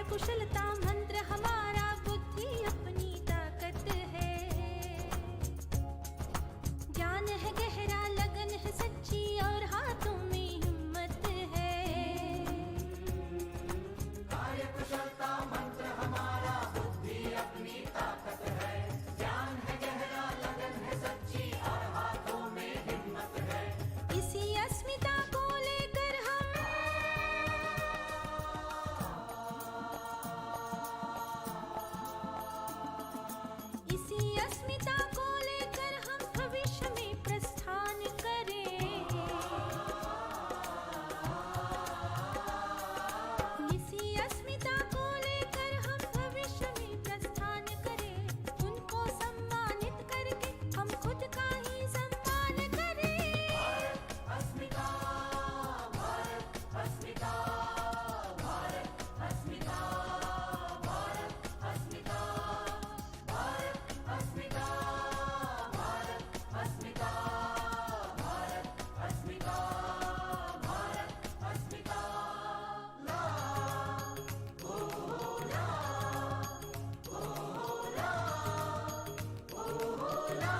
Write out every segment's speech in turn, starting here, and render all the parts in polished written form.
कुशलता मंत्र हमारा, बुद्धि अपनी ताकत है। ज्ञान है गहरा, लगन है सच्ची और हाथों में हिम्मत है। कार्य कुशलता मंत्र हमारा, बुद्धि अपनी ताकत है। ज्ञान है गहरा, लगन है सच्ची और हाथों में हिम्मत है। इसी अस्मिता को लेकर हम भविष्य में प्रस्थान करें। इसी अस्मिता को लेकर हम भविष्य में प्रस्थान करें। उनको सम्मानित करके हम खुद का ही सम्मान करें। अस्मिता, भारत अस्मिता, भारत अस्मिता, भारत अस्मिता, भारत अस्मिता, भारत अस्मिता, भारत अस्मिता, भारत अस्मिता। ला ओ ला ओ ला ओ ला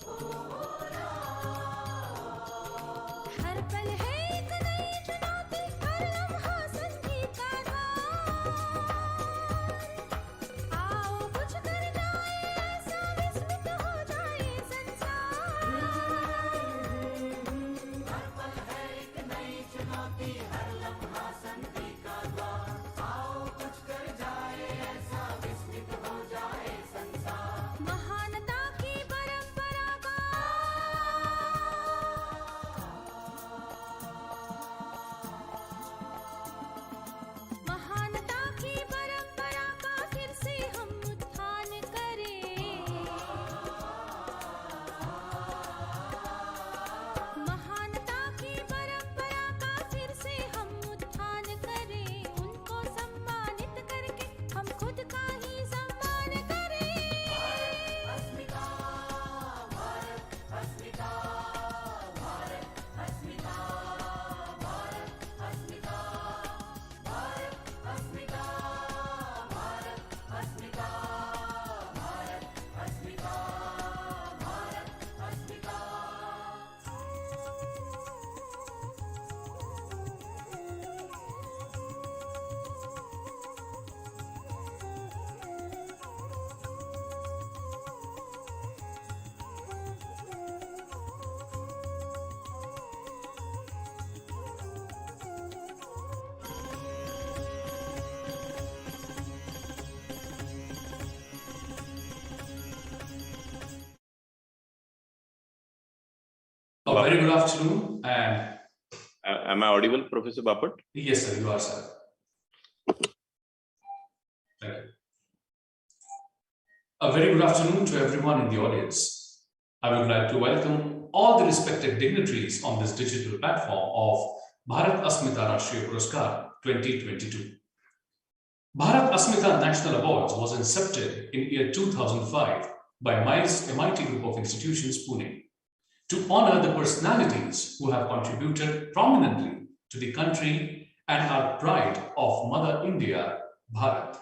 ओ ला। हर पल है एक नई चुनौती, हर लम्हा संधि का द्वार। आओ कुछ कर जाए ऐसा, विस्मित हो जाए संसार। हर पल है एक नई चुनौती, हर लम्हा संधि का द्वार। आओ कुछ कर जाए ऐसा, विस्मित हो जाए संसार। महानता की परंपरा का महानता की परंपरा का फिर से हम उत्थान करें। महानता की परंपरा का फिर से हम उत्थान करें। उनको सम्मानित करके हम खुद का ही सम्मान करें। अस्मिता, भारत अस्मिता, भारत अस्मिता, भारत अस्मिता, भारत अस्मिता, भारत अस्मिता, भारत अस्मिता, भारत अस्मिता। A very good afternoon, and Am I audible, Professor Bapat? yes, sir, you are, sir. Thank you. A very good afternoon to everyone in the audience. I would like to welcome all the respected dignitaries on this digital platform of Bharat Asmita National Puraskar 2022. Bharat Asmita National Awards was incepted in year 2005 by MIT Group of Institutions, Pune, to honor the personalities who have contributed prominently to the country and are pride of Mother India, Bharat.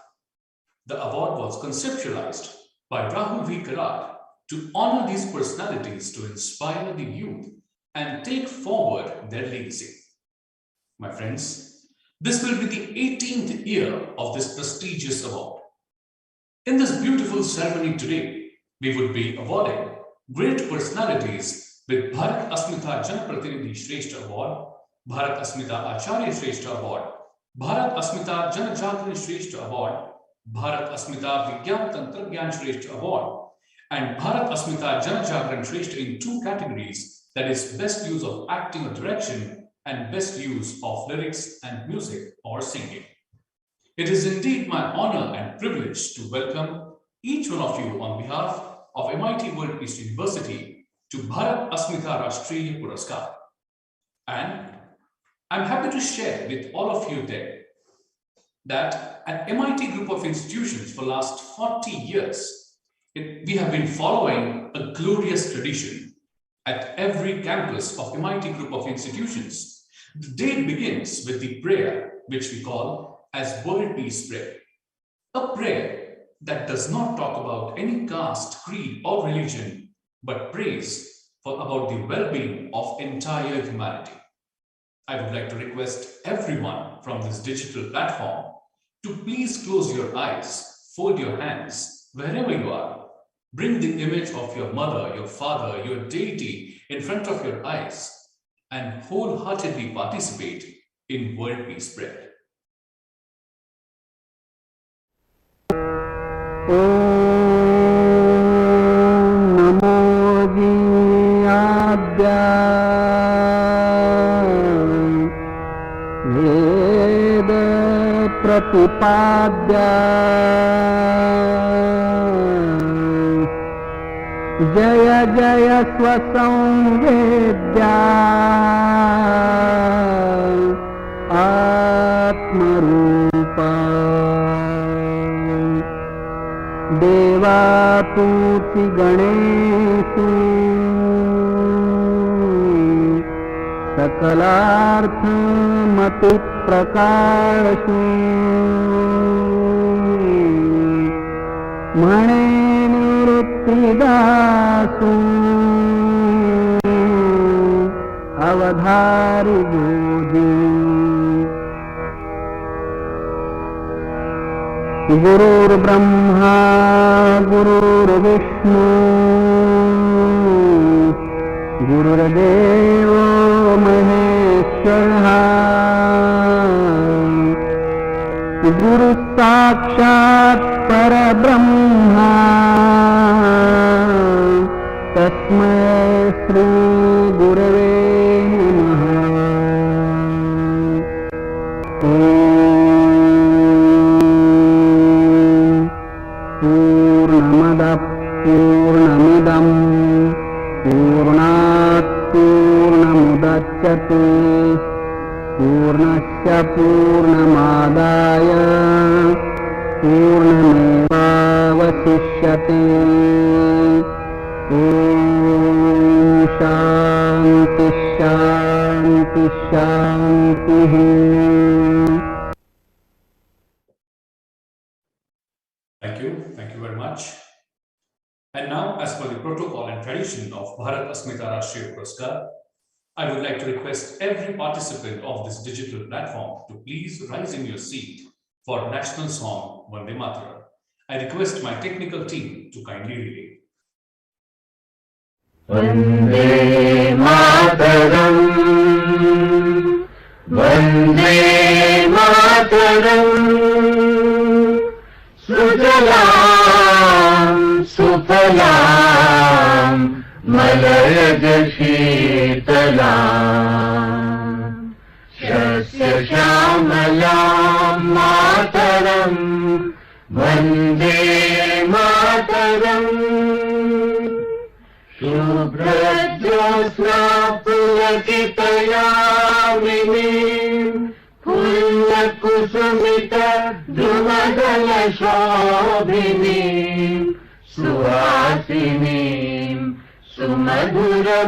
The award was conceptualized by Rahul Karad to honor these personalities to inspire the youth and take forward their legacy. My friends, this will be the 18th year of this prestigious award. In this beautiful ceremony today, we would be awarding great personalities with Bharat Asmita Jan Pratinidhi Shrestha Award, Bharat Asmita Acharya Shrestha Award, Bharat Asmita Jan Jagran Shrestha Award, Bharat Asmita Vigyan Tantragyan Shrestha Award, and Bharat Asmita Jan Jagran Shrestha in two categories, that is best use of acting or direction and best use of lyrics and music or singing. It is indeed my honor and privilege to welcome each one of you on behalf of MIT World Peace University to Bharat Asmita Rashtriya Puraskar. And I'm happy to share with all of you there that at MIT Group of Institutions for last 40 years, we have been following a glorious tradition. At every campus of MIT Group of Institutions, the day begins with the prayer, which we call as World Peace Prayer, a prayer that does not talk about any caste, creed, or religion, but prays about the well-being of entire humanity. I would like to request everyone from this digital platform to please close your eyes, fold your hands, wherever you are. Bring the image of your mother, your father, your deity in front of your eyes and wholeheartedly participate in World Peace Prayer. प्रतिपाद्या जय जय स्वसंवेद्या आत्मरूपा देवापूति गणेशु सकलार्थमति प्रकाशु मणे निवृत्तिदासु अवधारि बोधि गुरुर्ब्रह्मा गुरुर्विष्णु गुरुर्देवो महेश्वरः गुरु साक्षात् परब्रह्मा तस्मै श्री गुरवे नमः। पूर्णमदः पूर्णमिदं पूर्णात् पूर्णमुदच्यते पूर्णस्य पूर्णमादाय पूर्णमेवावशिष्यते। ॐ शान्ति शान्ति शान्तिः। Thank you very much. And now, as per the protocol and tradition of Bharat Asmita National Awards, I would like to request every participant of this digital platform to please rise in your seat for national song Vande Mataram. I request my technical team to kindly relay. Vande Mataram, Vande Mataram, Sujalam Sufalam Malayaj Sheetalam Shasya Shamalam Mataram Vande Mataram Shubhrajyosna Pulakitayaminim Pullakusumita Drumadala Shobhinim Suhasinim Sumadhura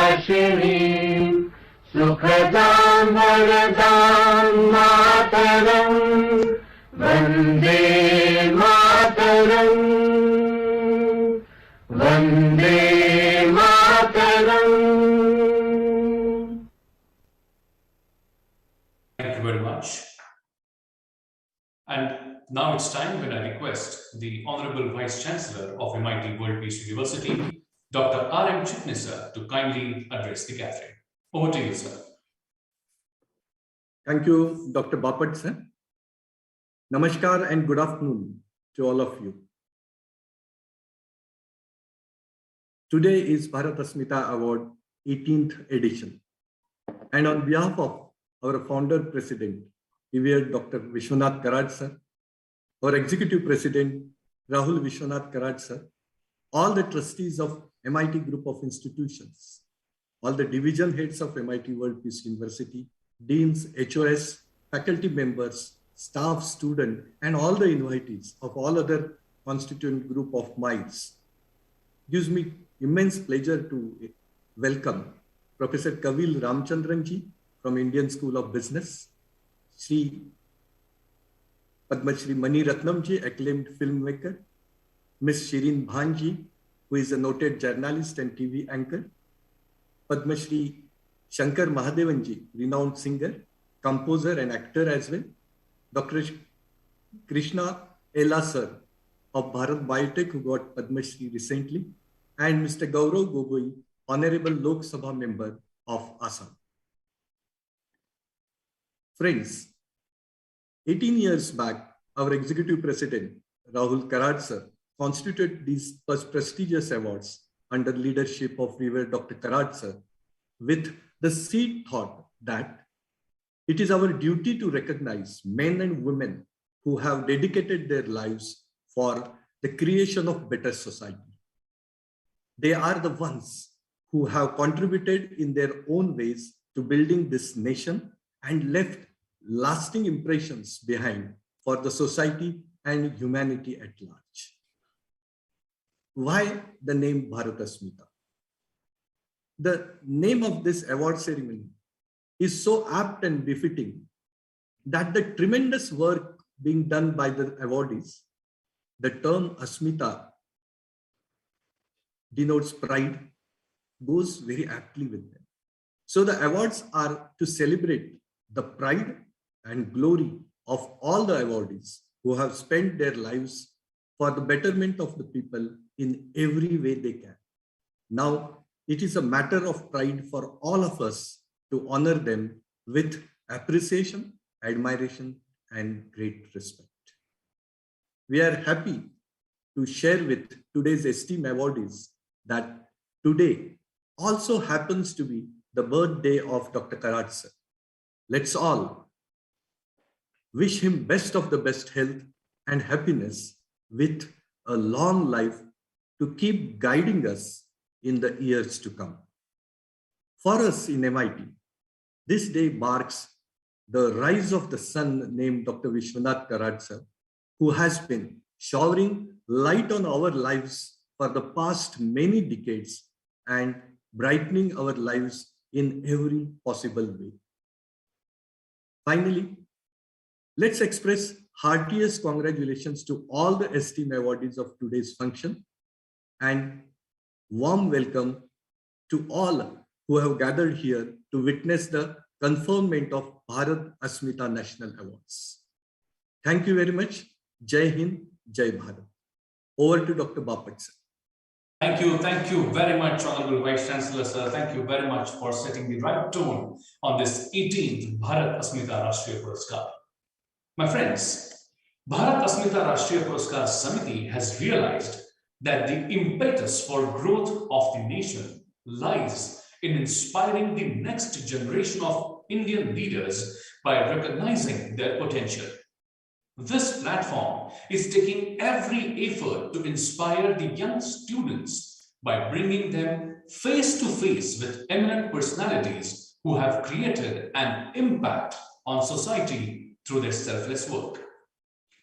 Bhashinim Sukhadam Varadam Mataram Vande Mataram Vande Mataram. Thank you very much. And now it's time when I request the Honorable Vice Chancellor of MIT World Peace University, Dr. R.M. Chitnisar, to kindly address the gathering. Over to you, sir. Thank you, Dr. Bapat, sir. Namaskar and good afternoon to all of you. Today is Bharat Asmita Award 18th edition. And on behalf of our founder president, revered Dr. Vishwanath Karad, sir, our executive president, Rahul Vishwanath Karad, sir, all the trustees of MIT Group of Institutions, all the division heads of MIT World Peace University, deans, HOS, faculty members, staff, student, and all the invitees of all other constituent group of MAEERs. Gives me immense pleasure to welcome Professor Kavil Ramachandran ji from Indian School of Business, Sri Padma Shri Mani Ratnam ji, acclaimed filmmaker, Miss Shireen Bhan ji, who is a noted journalist and TV anchor, Padma Shri Shankar Mahadevan ji, renowned singer, composer and actor as well, Dr. Krishna Ella sir of Bharat Biotech, who got Padma Shri recently, and Mr. Gaurav Gogoi, Honorable Lok Sabha member of Assam. Friends, 18 years back, our executive president, Rahul Karad sir, constituted these prestigious awards under leadership of Revered Dr. Karad sir, with the seed thought that it is our duty to recognize men and women who have dedicated their lives for the creation of better society. They are the ones who have contributed in their own ways to building this nation and left lasting impressions behind for the society and humanity at large. Why the name Bharat Asmita? The name of this award ceremony is so apt and befitting that the tremendous work being done by the awardees, the term Asmita denotes pride, goes very aptly with them. So the awards are to celebrate the pride and glory of all the awardees who have spent their lives for the betterment of the people in every way they can. Now, it is a matter of pride for all of us to honor them with appreciation, admiration, and great respect. We are happy to share with today's esteemed awardees that today also happens to be the birthday of Dr. Karad sir. Let's all wish him best of the best health and happiness with a long life to keep guiding us in the years to come. For us in MIT, this day marks the rise of the son named Dr. Vishwanath Karad sir, who has been showering light on our lives for the past many decades and brightening our lives in every possible way. Finally, let's express heartiest congratulations to all the esteemed awardees of today's function and warm welcome to all who have gathered here to witness the conferment of Bharat Asmita National Awards. Thank you very much. Jai Hind, Jai Bharat. Over to Dr. Bapat sir. Thank you very much, Honorable Vice Chancellor sir. Thank you very much for setting the right tone on this 18th Bharat Asmita Rashtriya Puraskar. My friends, Bharat Asmita Rashtriya Puraskar Samiti has realized that the impetus for growth of the nation lies in inspiring the next generation of Indian leaders by recognizing their potential. This platform is taking every effort to inspire the young students by bringing them face to face with eminent personalities who have created an impact on society through their selfless work.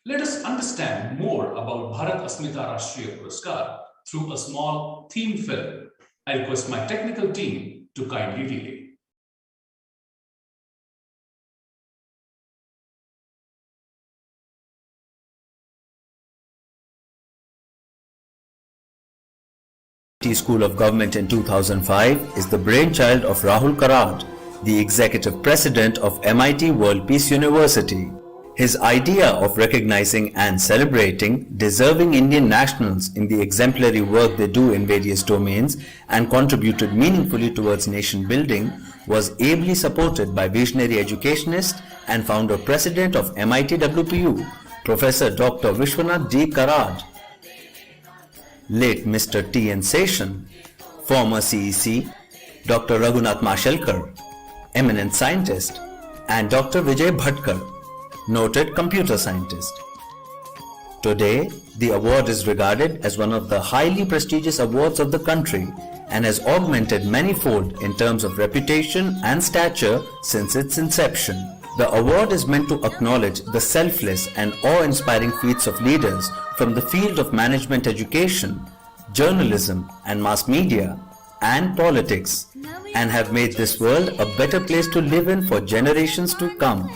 Let us understand more about Bharat Asmita Rashtriya Puraskar through a small theme film. I request my technical team to kindly relay. School of Government in 2005 is the brainchild of Rahul Karad, the Executive President of MIT World Peace University. His idea of recognizing and celebrating deserving Indian nationals in the exemplary work they do in various domains and contributed meaningfully towards nation building was ably supported by visionary educationist and founder president of MIT WPU, Professor Dr. Vishwanath D. Karad. Late Mr. T. N. Seshan, former CEC, Dr. Raghunath Mashelkar, eminent scientist, and Dr. Vijay Bhatkar, noted computer scientist. Today, the award is regarded as one of the highly prestigious awards of the country and has augmented manifold in terms of reputation and stature since its inception. The award is meant to acknowledge the selfless and awe-inspiring feats of leaders from the field of management education, journalism and mass media, and politics, and have made this world a better place to live in for generations to come.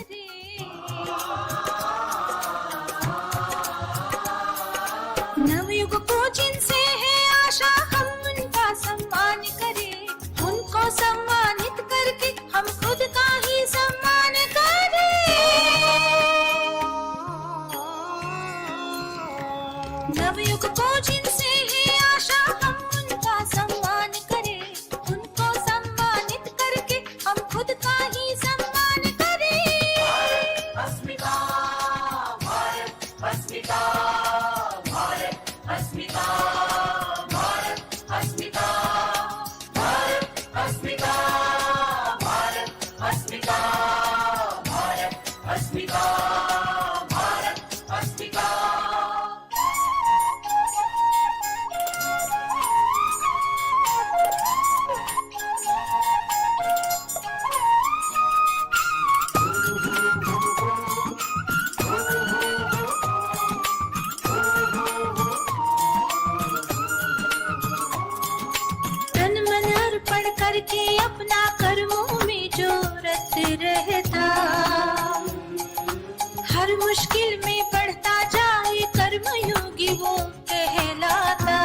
करके अपना कर्मों में जो रत रहता, हर मुश्किल में बढ़ता जाए कर्मयोगी वो कहलाता।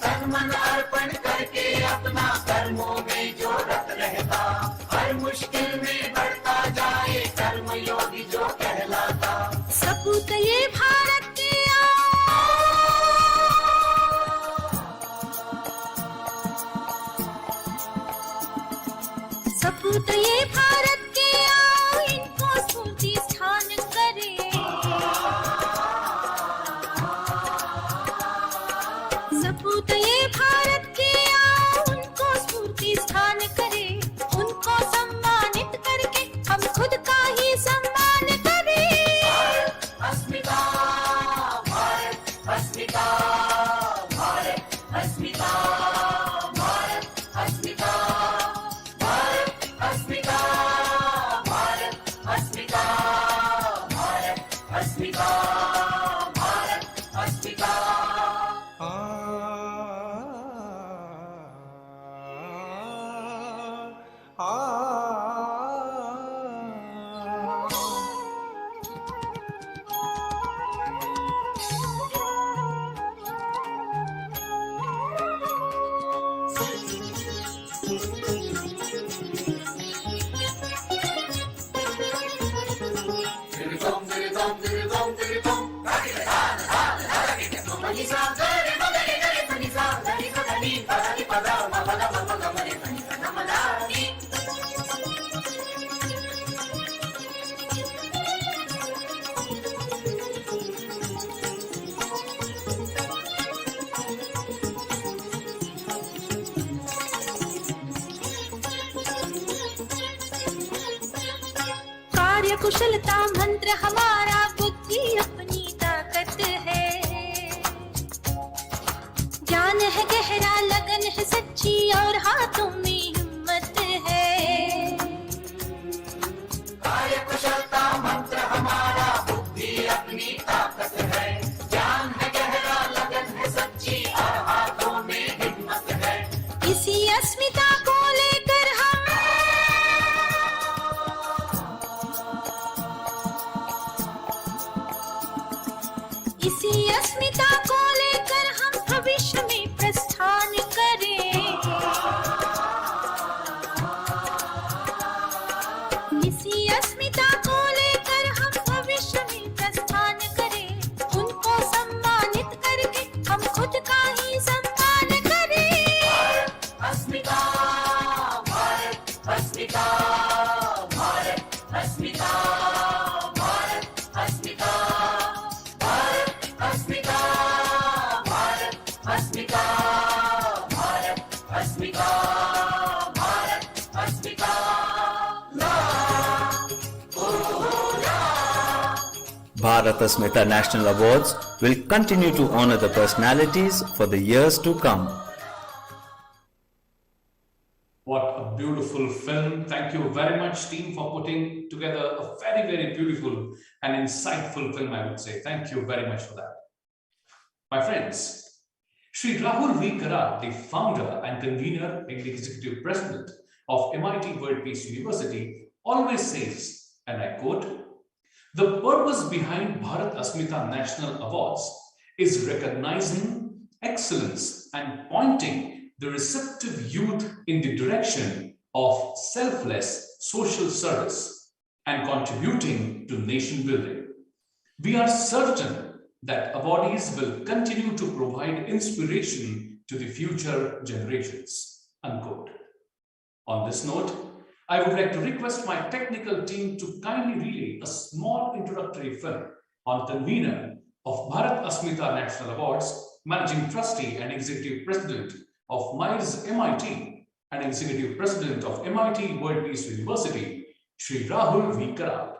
तन मन अर्पण करके अपना कर्मों में जो रत रहता, हर मुश्किल में बढ़ता जाए कर्मयोगी जो कहलाता। सपूत ये भारत के सपूत ये भारत के आओ, इनको स्फूर्ति स्थान करे। सपूत ये भारत के आओ, उनको स्फूर्ति स्थान करे। उनको सम्मानित करके हम खुद का ही सम्मान करें। अस्मिता, भारत अस्मिता, भारत अस्मिता, भारत अस्मिता, भारत अस्मिता, भारत अस्मिता, भारत अस्मिता, भारत अस्मिता। कार्य कुशलता मंत्र हमारा, बुद्धि अपनी ताकत है। ज्ञान है गहरा, लगन है सच्ची और हाथों में हिम्मत है। कार्य कुशलता मंत्र हमारा, बुद्धि अपनी ताकत है। ज्ञान है गहरा, लगन है सच्ची और हाथों में हिम्मत है। इसी अस्मिता को लेकर हम इसी अस्मिता को लेकर हम भविष्य में प्रस्थान करें। इसी अस्मिता को लेकर हम भविष्य में प्रस्थान करें। उनको सम्मानित करके हम खुद का ही सम्मान करें। अस्मिता, भारत अस्मिता, भारत अस्मिता, भारत अस्मिता, भारत अस्मिता, भारत अस्मिता, भारत अस्मिता, भारत अस्मिता। Bharat Asmita National Awards will continue to honor the personalities for the years to come. What a beautiful film. Thank you very much, team, for putting together a very, very beautiful and insightful film, I would say. Thank you very much for that. My friends, Shri Rahul Karad, the founder and convener and executive president of MIT World Peace University, always says, and I quote, "The purpose behind Bharat Asmita National Awards is recognizing excellence and pointing the receptive youth in the direction of selfless social service and contributing to nation building. We are certain that awardees will continue to provide inspiration to the future generations." Unquote. On this note, I would like to request my technical team to kindly relay a small introductory film on convener of Bharat Asmita National Awards, Managing Trustee and Executive President of MAEER's MIT and Executive President of MIT World Peace University, Shri Rahul Karad.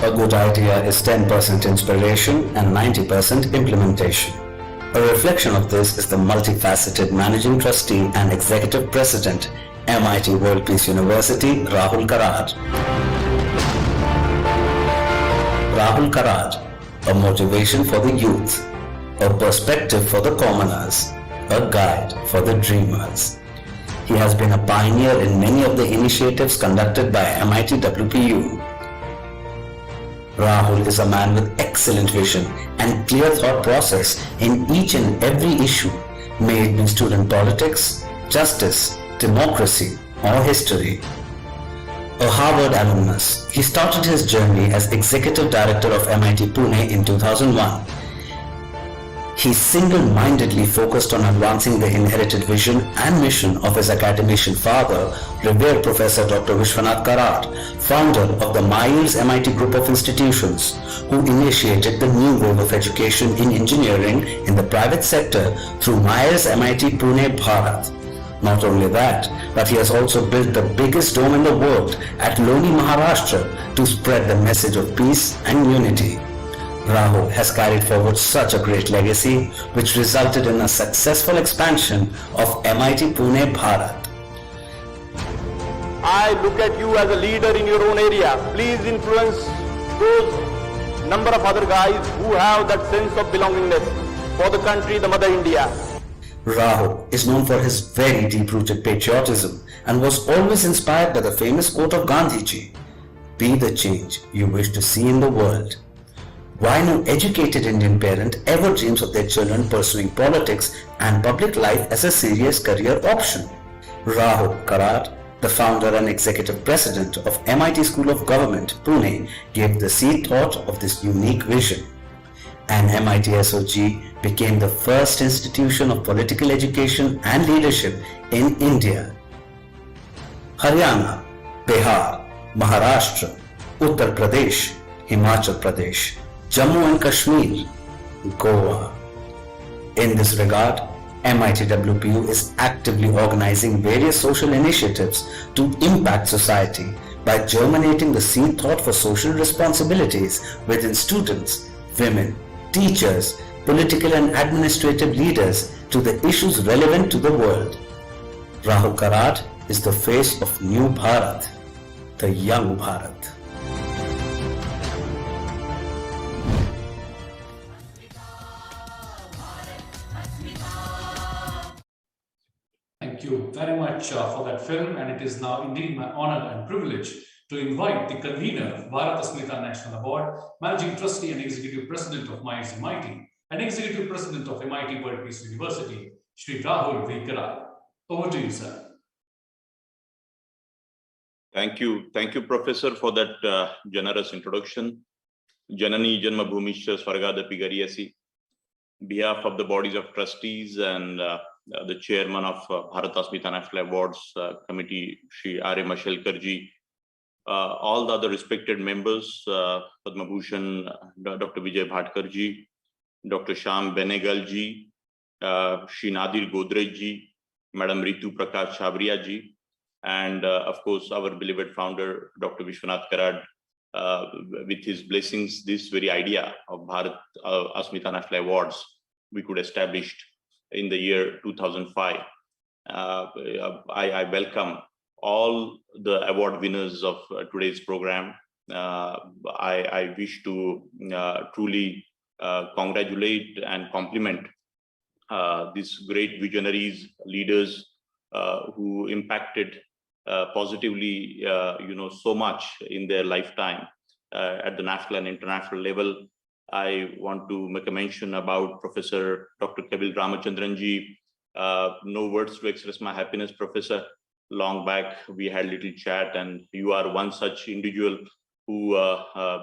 A good idea is 10% inspiration and 90% implementation. A reflection of this is the multifaceted Managing Trustee and Executive President, MIT World Peace University, Rahul Karad. Rahul Karad, a motivation for the youth, a perspective for the commoners, a guide for the dreamers. He has been a pioneer in many of the initiatives conducted by MIT WPU. Rahul is a man with excellent vision and clear thought process in each and every issue, may it be student politics, justice, democracy, or history. A Harvard alumnus, he started his journey as Executive Director of MIT Pune in 2001. He single-mindedly focused on advancing the inherited vision and mission of his academician father, revered Professor Dr. Vishwanath Karad, founder of the MAEER's MIT group of institutions, who initiated the new wave of education in engineering in the private sector through MAEER's MIT Pune, Bharat. Not only that, but he has also built the biggest dome in the world at Loni, Maharashtra to spread the message of peace and unity. Rahul has carried forward such a great legacy, which resulted in a successful expansion of MIT Pune, Bharat. I look at you as a leader in your own area. Please influence those number of other guys who have that sense of belongingness for the country, the mother India. Rahul is known for his very deep-rooted patriotism and was always inspired by the famous quote of Gandhiji, "Be the change you wish to see in the world." Why no educated Indian parent ever dreams of their children pursuing politics and public life as a serious career option? Rahul Karad, the founder and executive president of MIT School of Government, Pune, gave the seed thought of this unique vision. And MIT SOG became the first institution of political education and leadership in India. Haryana, Bihar, Maharashtra, Uttar Pradesh, Himachal Pradesh, Jammu and Kashmir, Goa. In this regard, MIT WPU is actively organizing various social initiatives to impact society by germinating the seed thought for social responsibilities within students, women, teachers, political and administrative leaders to the issues relevant to the world. Rahul Karad is the face of New Bharat, the young Bharat. Thank you very much for that film, and it is now indeed my honor and privilege to invite the convener of Bharat Asmita National Award, Managing Trustee and Executive President of MAEER's MIT, and Executive President of MIT World Peace University, Shri Rahul Karad. Over to you, sir. Thank you, Professor, for that generous introduction. Janani Janma Bhumisha Swargadapi Gariyasi. Behalf of the bodies of trustees and the chairman of Bharat Asmita National Awards Committee, Shri R.A. Mashelkarji, all the other respected members, Padma Bhushan, Dr. Vijay Bhatkar ji, Dr. Shyam Benegal ji, Shri Nadir Godrej ji, Madam Ritu Chabria ji, and of course our beloved founder, Dr. Vishwanath Karad, with his blessings, this very idea of Bharat Asmita National Awards we could establish in the year 2005. I welcome all the award winners of today's program. I wish to truly congratulate and compliment these great visionaries, leaders who impacted positively, so much in their lifetime at the national and international level. I want to make a mention about Professor Dr. Kabil Ramachandran ji. No words to express my happiness, Professor. Long back, we had a little chat, and you are one such individual who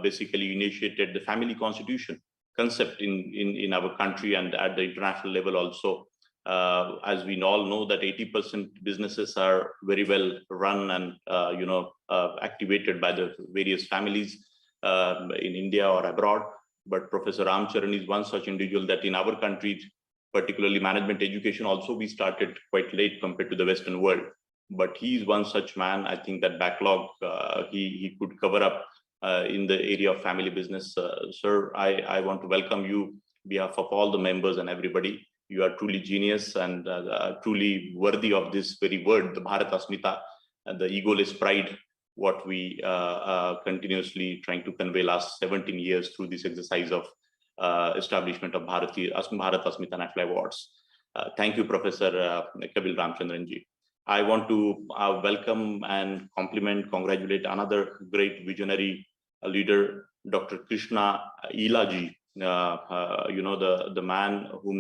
basically initiated the family constitution concept in our country and at the international level also. As we all know that 80% businesses are very well run and activated by the various families in India or abroad. But Professor Ramcharan is one such individual that in our country, particularly management education, also we started quite late compared to the Western world. But he is one such man. I think that backlog he could cover up in the area of family business. Sir, I want to welcome you on behalf of all the members and everybody. You are truly genius and truly worthy of this very word, the Bharat Asmita, and the egoless pride what we continuously trying to convey last 17 years through this exercise of establishment of Bharat Asmita National Awards. Thank you, Professor Kabil Ramachandran ji. I want to welcome and congratulate another great visionary leader, Dr. Krishna Ella ji. The man whom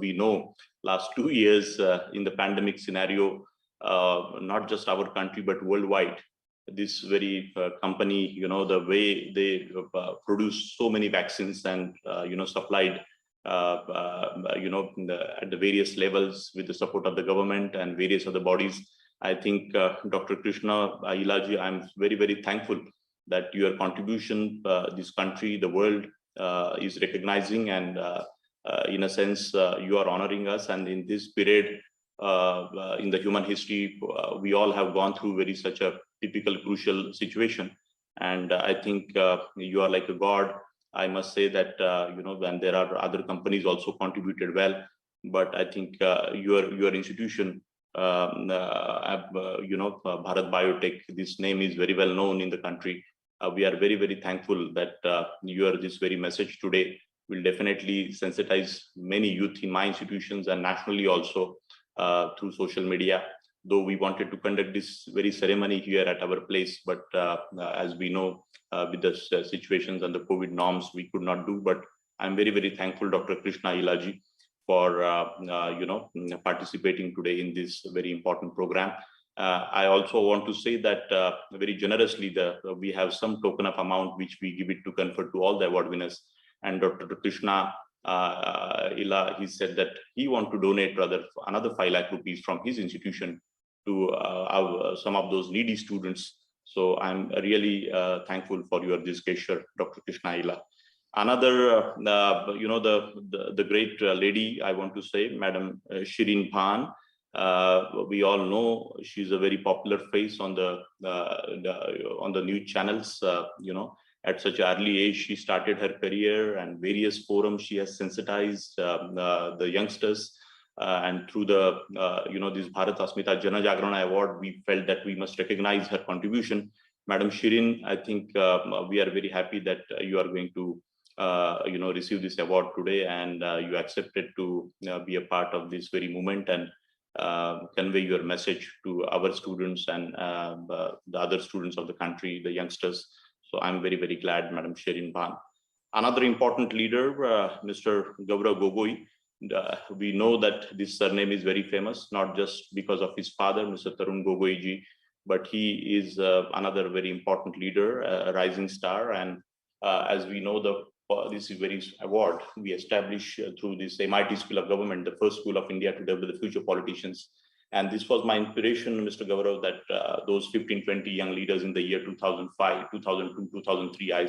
we know last 2 years in the pandemic scenario, not just our country but worldwide. This very company, the way they produce so many vaccines and supplied at the various levels with the support of the government and various other bodies. I think Dr. Krishna Ella ji, I'm very, very thankful that your contribution, this country, the world is recognizing, and in a sense, you are honoring us. And in this period in the human history, we all have gone through such a typical crucial situation. And I think you are like a god. I must say that, when there are other companies also contributed well, but I think your institution, Bharat Biotech, this name is very well known in the country. We are very, very thankful that this very message today will definitely sensitize many youth in my institutions and nationally also through social media. Though we wanted to conduct this very ceremony here at our place, but as we know, with the situations and the COVID norms, we could not do. But I'm very, very thankful, Dr. Krishna Ella ji, for participating today in this very important program. I also want to say that very generously, we have some token of amount which we give it to confer to all the award winners. And Dr. Krishna Ella, he said that he want to donate rather another 5 lakh rupees from his institution to some of those needy students. So I'm really thankful for your this gesture, Dr. Krishna Ella. Another, the great lady, I want to say, Madam Shireen Bhan. We all know she's a very popular face on the news channels. At such an early age, she started her career, and various forums she has sensitized the youngsters. And through the this Bharat Asmita Jana Jagrana Award, we felt that we must recognize her contribution. Madam Shireen, I think we are very happy that you are going to receive this award today, and you accepted to be a part of this very movement and convey your message to our students and the other students of the country, the youngsters. So I'm very, very glad, Madam Shireen Bhan. Another important leader, Mr. Gaurav Gogoi. We know that this surname is very famous, not just because of his father, Mr. Tarun Gogoi ji, but he is another very important leader, a rising star. And as we know, this is very award we established through this MIT School of Government, the first school of India to develop the future politicians. And this was my inspiration, Mr. Gaurav, that those 15, 20 young leaders in the year 2005, 2002, 2003, I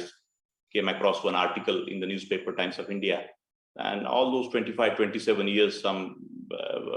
came across one article in the newspaper Times of India. And all those 25, 27 years, some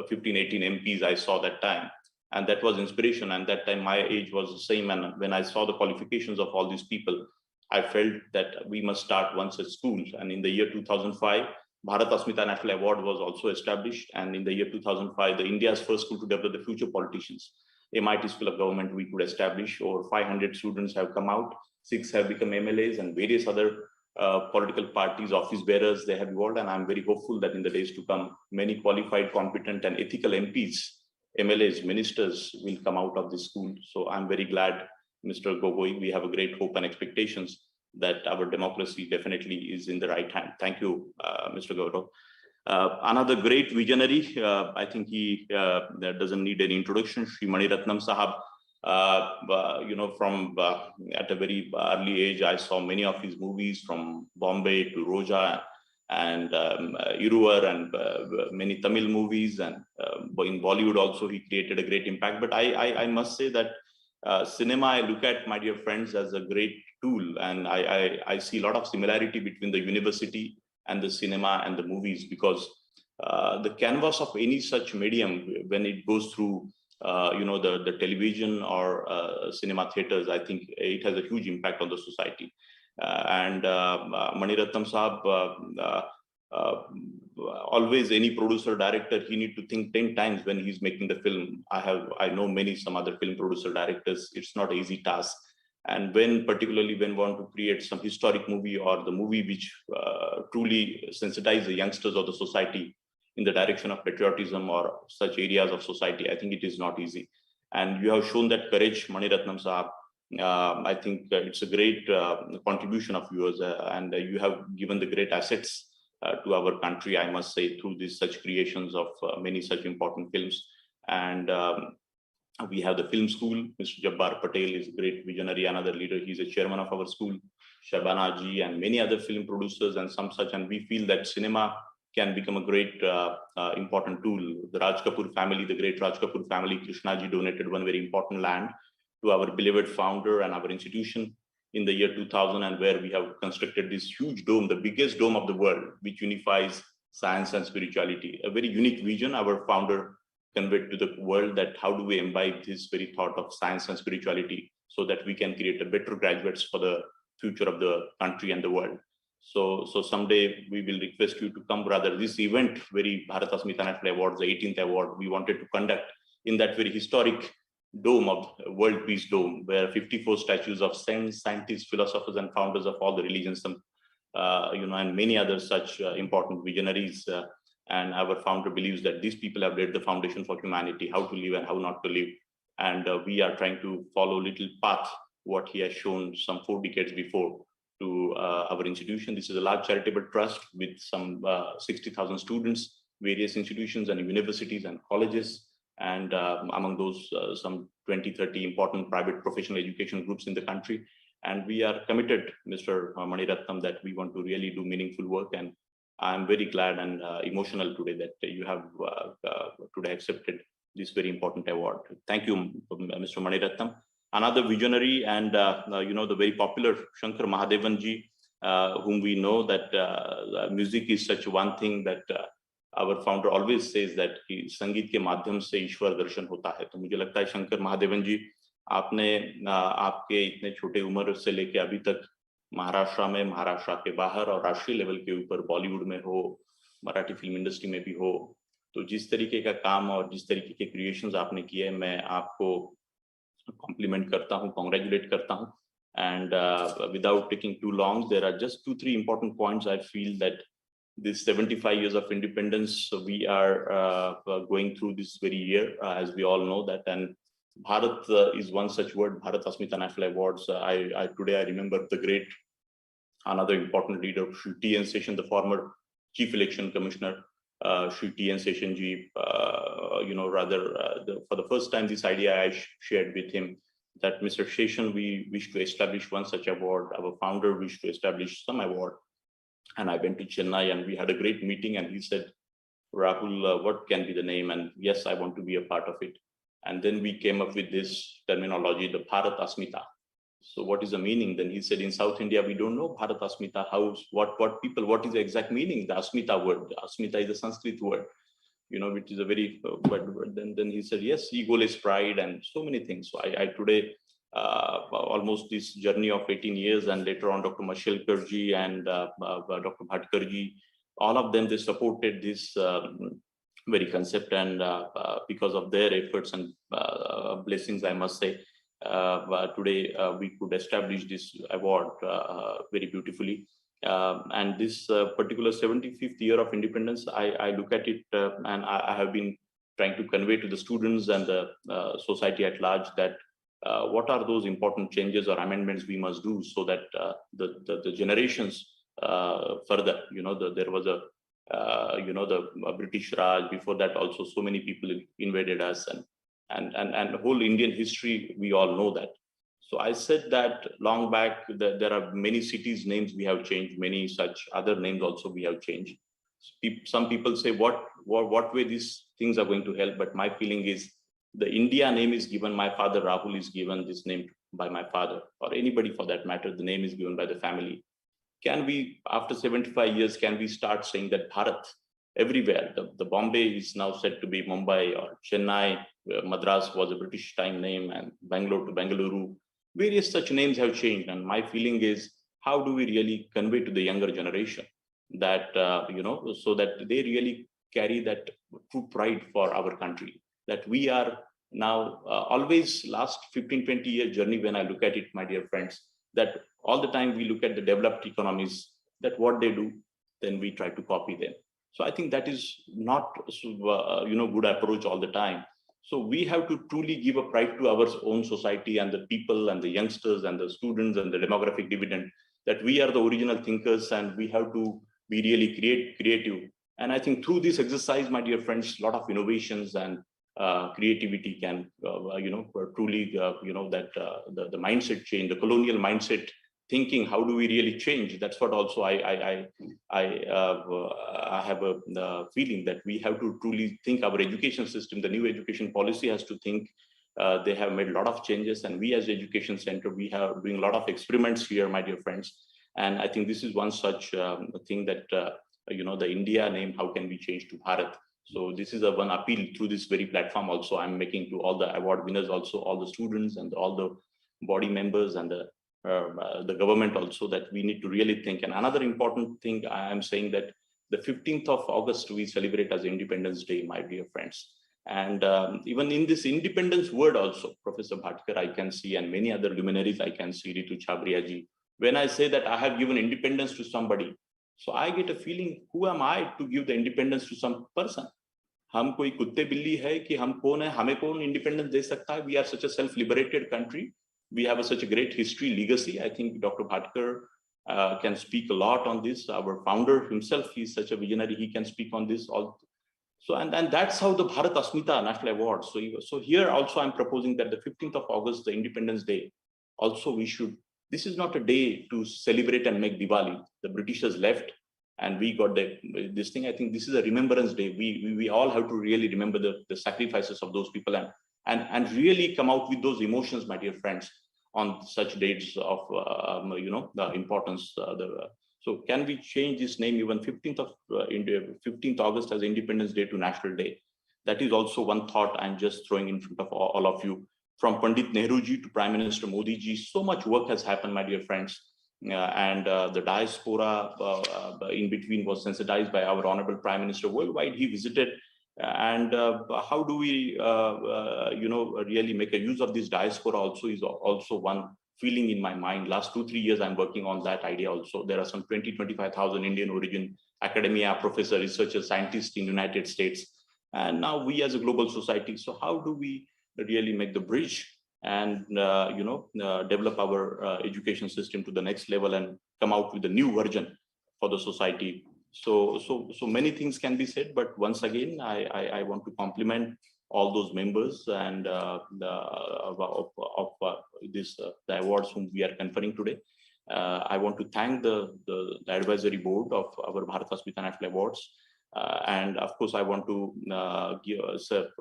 15, 18 MPs I saw that time. And that was inspiration. And that time my age was the same. And when I saw the qualifications of all these people, I felt that we must start once at school. And in the year 2005, Bharat Asmita National Award was also established. And in the year 2005, the India's first school to develop the future politicians, MIT School of Government, we could establish. Over 500 students have come out, 6 have become MLAs, and various other political parties, office bearers, they have evolved. And I'm very hopeful that in the days to come, many qualified, competent, and ethical MPs, MLAs, ministers will come out of this school. So I'm very glad, Mr. Gogoi, we have a great hope and expectations that our democracy definitely is in the right hand. Thank you, Mr. Gaurav. Another great visionary, I think he doesn't need any introduction, Shri Ratnam Sahab. From at a very early age, I saw many of his movies from Bombay to Roja and Iruvar and many Tamil movies, and in Bollywood also he created a great impact. But I must say that cinema, I look at, my dear friends, as a great tool, and I see a lot of similarity between the university and the cinema and the movies, because the canvas of any such medium, when it goes through the television or cinema theaters, I think it has a huge impact on the society. And Mani Ratnam Sahab, always any producer director, he need to think 10 times when he's making the film. I know some other film producer directors. It's not an easy task. And particularly when want to create some historic movie or the movie which truly sensitize the youngsters of the society in the direction of patriotism or such areas of society, I think it is not easy. And you have shown that courage, Mani Ratnam Sahab. I think it's a great contribution of yours, and you have given the great assets to our country, I must say, through these such creations of many such important films. And we have the film school. Mr. Jabbar Patel is a great visionary, another leader. He's a chairman of our school. Shabana ji and many other film producers and some such. And we feel that cinema can become a great important tool. The Raj Kapoor family, the great Raj Kapoor family, Krishna ji donated one very important land to our beloved founder and our institution in the year 2000, and where we have constructed this huge dome, the biggest dome of the world, which unifies science and spirituality. A very unique vision our founder conveyed to the world, that how do we imbibe this very thought of science and spirituality so that we can create a better graduates for the future of the country and the world. So someday we will request you to come, brother. This event, very Bharat Asmita National Awards, the 18th award, we wanted to conduct in that very historic dome of World Peace Dome, where 54 statues of saints, scientists, philosophers, and founders of all the religions, and many other such important visionaries. And our founder believes that these people have laid the foundation for humanity, how to live and how not to live. And we are trying to follow little path, what he has shown some 4 decades before to our institution. This is a large charitable trust with some 60,000 students, various institutions and universities and colleges. And among those, some 20-30 important private professional education groups in the country. And we are committed, Mr. Mani Ratnam, that we want to really do meaningful work. And I'm very glad and emotional today that you have today accepted this very important award. Thank you, Mr. Mani Ratnam. Another visionary and the very popular Shankar Mahadevan ji, whom we know that music is such one thing that our founder always says that संगीत के माध्यम से ईश्वर दर्शन होता है. तो मुझे लगता है शंकर महादेवन जी, आपने आपके इतने छोटे उम्र से लेके अभी तक महाराष्ट्र में, महाराष्ट्र के बाहर और राष्ट्रीय लेवल के ऊपर बॉलीवुड में हो, मराठी फिल्म इंडस्ट्री में भी हो, तो जिस तरीके का काम और जिस तरीके के क्रिएशंस आपने किए, मैं आपको कॉम्प्लीमेंट करता हूँ, कॉन्ग्रेचुलेट करता हूँ. And without taking too long, there are just 2-3 important points I feel that this 75 years of independence, we are going through this very year, as we all know that. And Bharat is one such word, Bharat Asmita National Awards. Today I remember the great, another important leader, Shri T.N. Seshan, the former Chief Election Commissioner, Shri T.N. Seshan ji, for the first time, this idea I shared with him, that Mr. Seshan, we wish to establish one such award. Our founder wished to establish some award. And I went to Chennai and we had a great meeting, and he said, Rahul, what can be the name? And yes, I want to be a part of it. And then we came up with this terminology, the Bharat Asmita. So what is the meaning? Then he said, in South India, we don't know Bharat Asmita. What is the exact meaning? The Asmita word. Asmita is a Sanskrit word, which is a very, but then he said, yes, egoless pride and so many things. So I today, almost this journey of 18 years, and later on Dr. Mashelkar ji and Dr. Bhatkar ji, all of them, they supported this very concept, and because of their efforts and blessings, I must say, today we could establish this award very beautifully. And this particular 75th year of independence, I look at it and I have been trying to convey to the students and the society at large that what are those important changes or amendments we must do so that the generations further, there was a, the British Raj, before that also so many people invaded us, and the whole Indian history, we all know that. So I said that long back, that there are many cities' names we have changed, many such other names also we have changed. Some people say, what way these things are going to help? But my feeling is, the India name is given, my father Rahul is given this name by my father, or anybody for that matter, the name is given by the family. Can we, after 75 years, can we start saying that Bharat everywhere? The Bombay is now said to be Mumbai, or Chennai, Madras was a British time name, and Bangalore to Bengaluru. Various such names have changed. And my feeling is, how do we really convey to the younger generation that, so that they really carry that true pride for our country, that we are now always last 15-20 year journey. When I look at it, my dear friends, that all the time we look at the developed economies, that what they do, then we try to copy them. So I think that is not good approach all the time. So we have to truly give a pride to our own society and the people and the youngsters and the students and the demographic dividend, that we are the original thinkers and we have to be really creative. And I think through this exercise, my dear friends, a lot of innovations and creativity can, truly, that the mindset change, the colonial mindset thinking, how do we really change? That's what also I have a feeling that we have to truly think our education system, the new education policy has to think. They have made a lot of changes, and we as education center, we have doing a lot of experiments here, my dear friends. And I think this is one such thing that, the India name, how can we change to Bharat? So this is one appeal through this very platform also I'm making to all the award winners, also all the students and all the body members and the government also, that we need to really think. And another important thing I am saying, that the 15th of August we celebrate as Independence Day, my dear friends. And even in this independence word also, Professor Bhatkar I can see, and many other luminaries I can see, Ritu Chabria ji, when I say that I have given independence to somebody, so I get a feeling, who am I to give the independence to some person? हम कोई कुत्ते बिल्ली है कि हम कौन है, हमें कौन इंडिपेंडेंस दे सकता है? We are such a self-liberated country. We have such a great history, legacy. I think Dr. Bhatkar can speak a lot on this. Our founder himself, he's such a visionary. He can speak on this. So, and that's how the Bharat Asmita National Awards. So here also I'm proposing that the 15th of August, the Independence Day, also we should, this is not a day to celebrate and make Diwali. The Britishers left and we got this thing. I think this is a remembrance day. We all have to really remember the sacrifices of those people and really come out with those emotions, my dear friends, on such dates of the importance. So can we change this name even 15th August as Independence Day to National Day? That is also one thought I'm just throwing in front of all of you. From Pandit Nehru ji to Prime Minister Modi ji, so much work has happened, my dear friends. And the diaspora in between was sensitized by our Honorable Prime Minister worldwide. He visited. And how do we, really make a use of this diaspora also is also one feeling in my mind. Last 2-3 years, I'm working on that idea also. There are some 20-25,000 Indian origin academia, professor, researchers, scientists in United States. And now we as a global society. So how do we really make the bridge and, develop our education system to the next level and come out with a new version for the society? So many things can be said, but once again, I want to compliment all those members and the awards whom we are conferring today. I want to thank the advisory board of our Bharat Asmita National Awards. And of course, I want to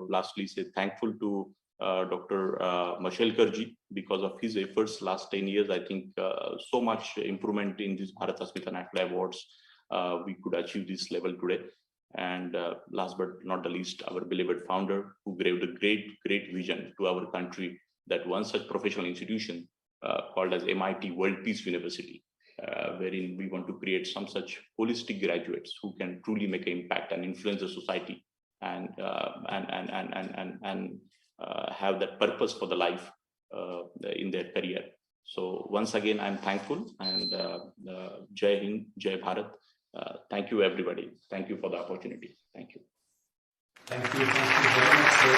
lastly say thankful to Dr. Mashelkar ji, because of his efforts last 10 years. I think so much improvement in this Bharat Asmita National Awards. We could achieve this level today. And last but not the least, our beloved founder, who gave a great vision to our country, that one such professional institution called as MIT World Peace University, wherein we want to create some such holistic graduates who can truly make an impact and influence the society and have that purpose for the life in their career. So once again, I'm thankful, and Jai Hind, Jai Bharat. Thank you, everybody. Thank you for the opportunity. Thank you. Thank you very much, sir.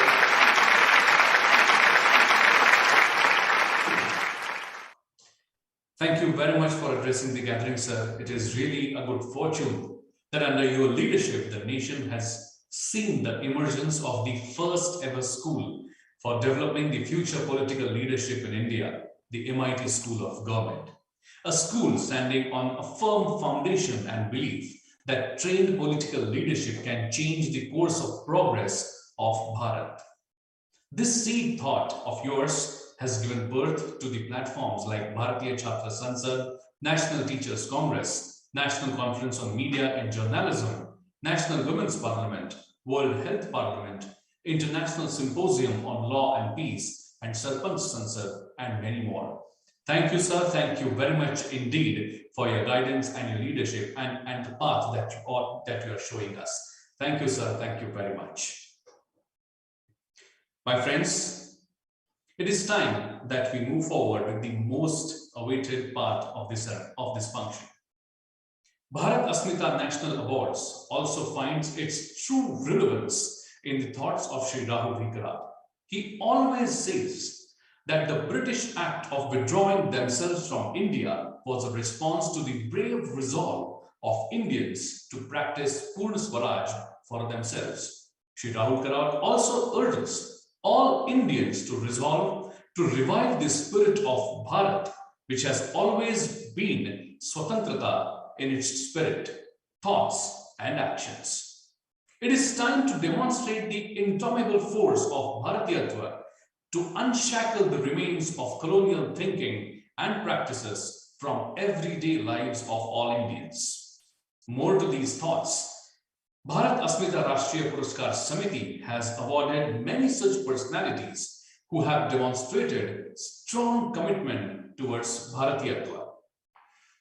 Thank you very much for addressing the gathering, sir. It is really a good fortune that under your leadership, the nation has seen the emergence of the first ever school for developing the future political leadership in India, the MIT School of Government. A school standing on a firm foundation and belief that trained political leadership can change the course of progress of Bharat. This seed thought of yours has given birth to the platforms like Bharatiya Chhatra Sansad, National Teachers Congress, National Conference on Media and Journalism, National Women's Parliament, World Health Parliament, International Symposium on Law and Peace, and Sarpanch Sansad, and many more. Thank you, sir. Thank you very much indeed for your guidance and your leadership and the path that you are showing us. Thank you, sir. Thank you very much. My friends, it is time that we move forward with the most awaited part of this function. Bharat Asmita National Awards also finds its true relevance in the thoughts of Shri Rahul Karad. He always says that the British act of withdrawing themselves from India was a response to the brave resolve of Indians to practice Purna Swaraj for themselves. Shri Rahul Karad also urges all Indians to resolve to revive the spirit of Bharat, which has always been Swatantrata in its spirit, thoughts and actions. It is time to demonstrate the indomitable force of Bharatiyatva, to unshackle the remains of colonial thinking and practices from everyday lives of all Indians. More to these thoughts, Bharat Asmita Rashtriya Puraskar Samiti has awarded many such personalities who have demonstrated strong commitment towards Bharatiyatva.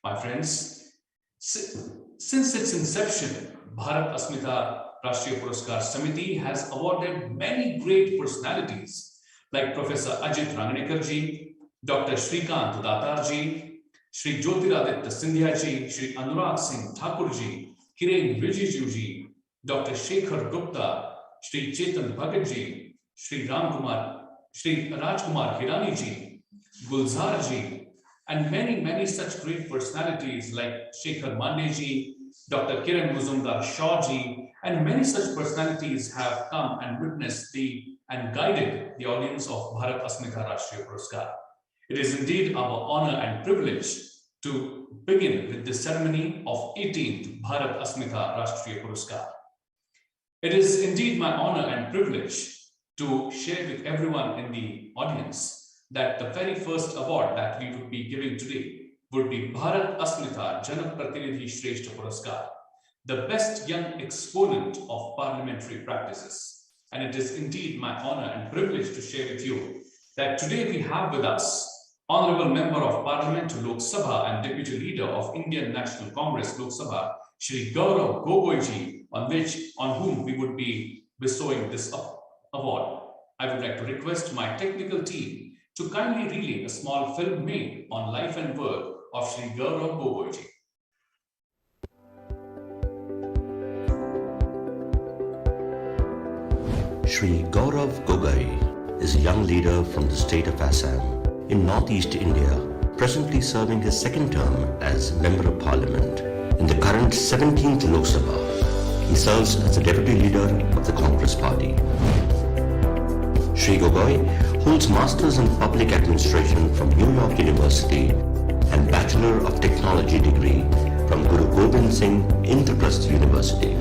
My friends, since its inception, Bharat Asmita Rashtriya Puraskar Samiti has awarded many great personalities like Professor Ajit Ranganekarji, Dr. Shrikant Datarji, Shri Jyotiraditya Scindiaji, Shri Anurag Singh Thakurji, Kiren Rijijuji, Dr. Shekhar Gupta, Shri Chetan Bhagatji, Shri Rajkumar Hiraniji, Gulzarji, and many such great personalities like Shekhar Mandeji, Dr. Kiran Muzumdar Shawji, and many such personalities have come and witnessed and guided the audience of Bharat Asmita Rashtriya Puraskar. It is indeed our honor and privilege to begin with the ceremony of 18th Bharat Asmita Rashtriya Puraskar. It is indeed my honor and privilege to share with everyone in the audience that the very first award that we would be giving today would be Bharat Asmita Janak Pratinidhi Shrestha Puraskar, the best young exponent of parliamentary practices. And it is indeed my honor and privilege to share with you that today we have with us Honorable Member of Parliament to Lok Sabha and Deputy Leader of Indian National Congress Lok Sabha, Shri Gaurav Gogoi ji, on whom we would be bestowing this award. I would like to request my technical team to kindly relay a small film made on life and work of Shri Gaurav Gogoi ji. Shri Gaurav Gogoi is a young leader from the state of Assam in northeast India, presently serving his second term as Member of Parliament. In the current 17th Lok Sabha, he serves as the Deputy Leader of the Congress Party. Shri Gogoi holds Masters in Public Administration from New York University and Bachelor of Technology degree from Guru Gobind Singh Indraprasth University.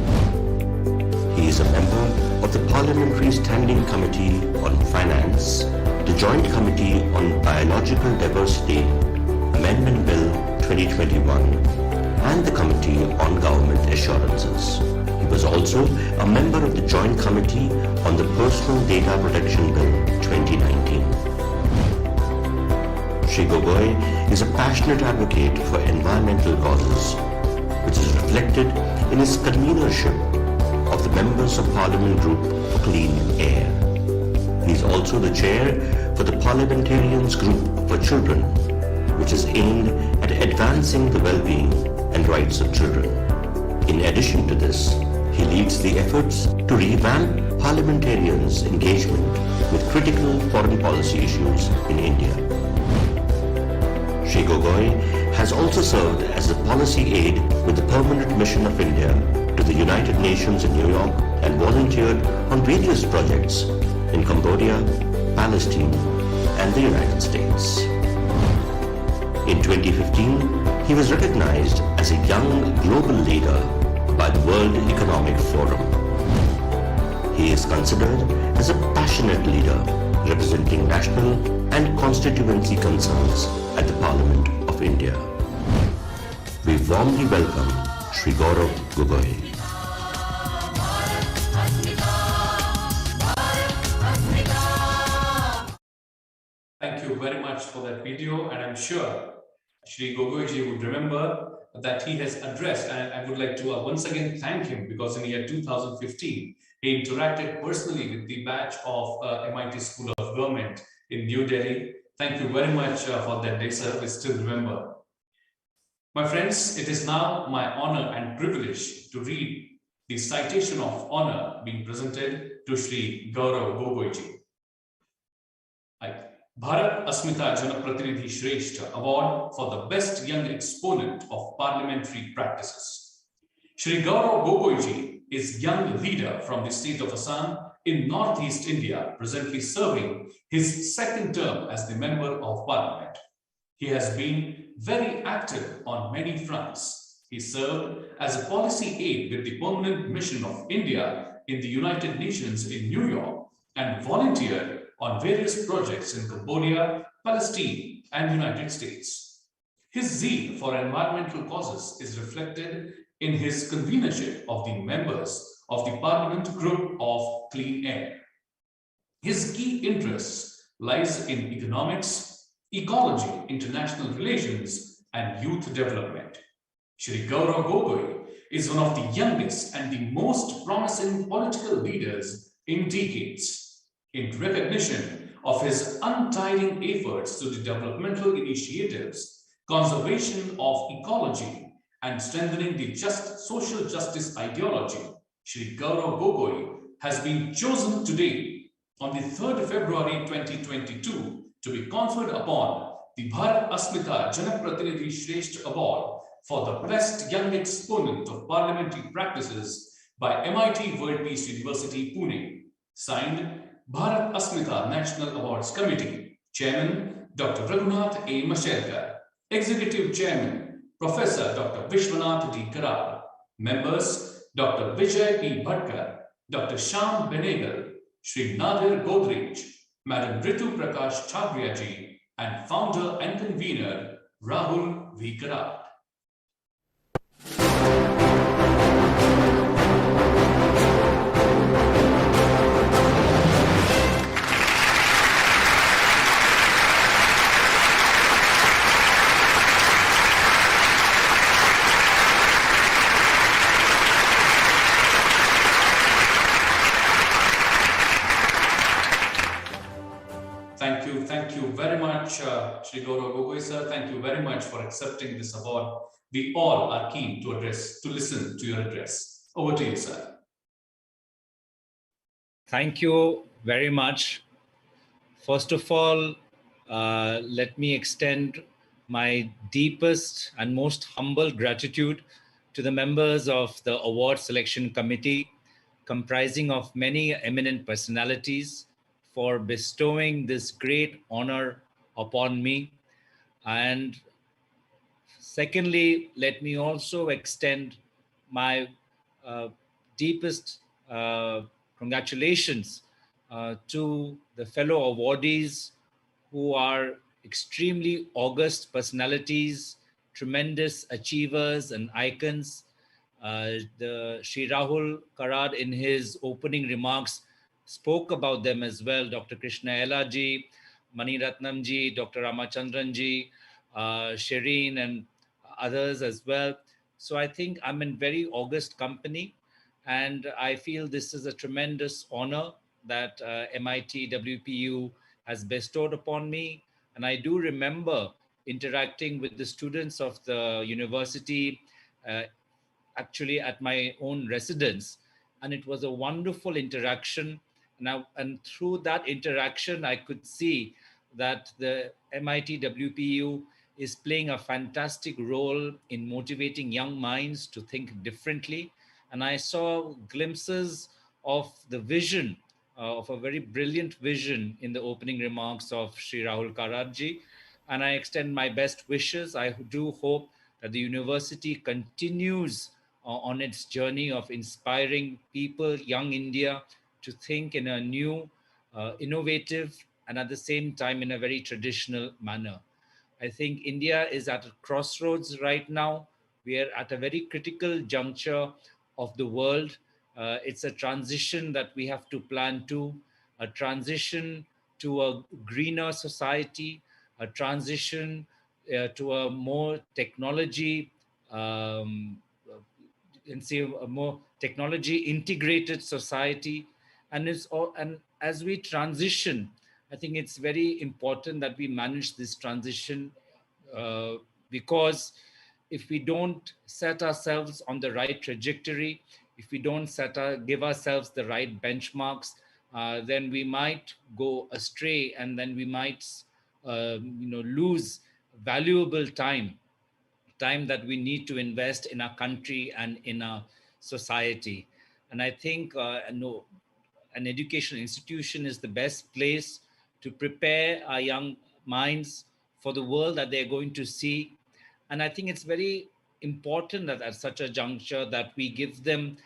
He is a member of the Parliamentary Standing Committee on Finance, the Joint Committee on Biological Diversity, Amendment Bill 2021, and the Committee on Government Assurances. He was also a member of the Joint Committee on the Personal Data Protection Bill 2019. Shri Gogoi is a passionate advocate for environmental causes, which is reflected in his convenership of the Members of Parliament Group for Clean Air. He is also the chair for the Parliamentarians Group for Children, which is aimed at advancing the well-being and rights of children. In addition to this, he leads the efforts to revamp parliamentarians' engagement with critical foreign policy issues in India. Shri Gogoi has also served as a policy aide with the Permanent Mission of India to the United Nations in New York and volunteered on various projects in Cambodia, Palestine, and the United States. In 2015, he was recognized as a young global leader by the World Economic Forum. He is considered as a passionate leader representing national and constituency concerns at the Parliament of India. We warmly welcome Shri Gaurav Gogoi. Thank you very much much for that video, and I'm sure Shri Gogoiji would remember that he has addressed, and I would like to once again thank him, because in the year 2015, he interacted personally with the batch of MIT School of Government in New Delhi. Thank you very much for that day, sir. We still remember. My friends, it is now my honor and privilege to read the citation of honor being presented to Shri Gaurav Gogoi. Bharat Asmita National Shreshtha Award for the Best Young Exponent of Parliamentary Practices. Shri Gaurav Gogoi is young leader from the state of Assam in Northeast India, presently serving his second term as the Member of Parliament. He has been very active on many fronts. He served as a policy aide with the Permanent Mission of India in the United Nations in New York and volunteered on various projects in Cambodia, Palestine, and United States. His zeal for environmental causes is reflected in his convenership of the members of the Parliament Group of Clean Air. His key interests lies in economics, ecology, international relations, and youth development. Shri Gaurav Gogoi is one of the youngest and the most promising political leaders in decades. In recognition of his untiring efforts to the developmental initiatives, conservation of ecology, and strengthening the social justice ideology, Shri Gaurav Gogoi has been chosen today on the 3rd February 2022 to be conferred upon the Bharat Asmita Janapratinidhi Shreshtha Award for the Best Young Exponent of Parliamentary Practices by MIT World Peace University, Pune. Signed, Bharat Asmita National Awards Committee, Chairman Dr. Raghunath A. Mashelkar, Executive Chairman Professor Dr. Vishwanath D. Karad, Members Dr. Vijay P. Bhatkar, Dr. Shyam Benegal, Shri Nadir Godrej, Madam Ritu Chabria ji, and Founder and Convener Rahul V. Karad. Thank you very much, Shri Gaurav Gogoi sir. Thank you very much for accepting this award. We all are keen to listen to your address. Over to you, sir. Thank you very much. First of all, let me extend my deepest and most humble gratitude to the members of the award selection committee, comprising of many eminent personalities, for bestowing this great honor upon me. And secondly, let me also extend my deepest congratulations to the fellow awardees who are extremely august personalities, tremendous achievers and icons. The Shri Rahul Karad in his opening remarks spoke about them as well. Dr. Krishna Ella ji, Ratnam ji, Dr. Ramachandran ji, Shireen and others as well. So I think I'm in very august company, and I feel this is a tremendous honor that MIT WPU has bestowed upon me. And I do remember interacting with the students of the university actually at my own residence, and it was a wonderful interaction. And through that interaction, I could see that the MIT WPU is playing a fantastic role in motivating young minds to think differently. And I saw glimpses of the vision, of a very brilliant vision in the opening remarks of Shri Rahul Karad ji. And I extend my best wishes. I do hope that the university continues on its journey of inspiring people, young India, to think in a new, innovative, and at the same time in a very traditional manner. I think India is at a crossroads right now. We are at a very critical juncture of the world. It's a transition that we have to plan to, a transition to a greener society, a transition to a more technology, and say a more technology integrated society. And and as we transition, I think it's very important that we manage this transition, because if we don't set ourselves on the right trajectory, if we don't give ourselves the right benchmarks, then we might go astray, and then we might lose valuable time that we need to invest in our country and in our society. And I think no, an educational institution is the best place to prepare our young minds for the world that they're going to see. And I think it's very important that at such a juncture that we give them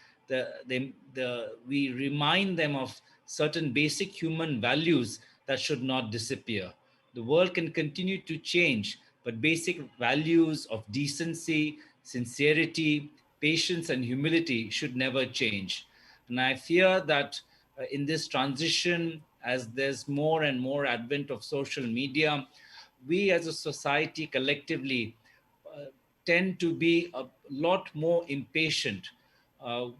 we remind them of certain basic human values that should not disappear. The world can continue to change, but basic values of decency, sincerity, patience, and humility should never change. And I fear that in this transition, as there's more and more advent of social media, we as a society collectively tend to be a lot more impatient.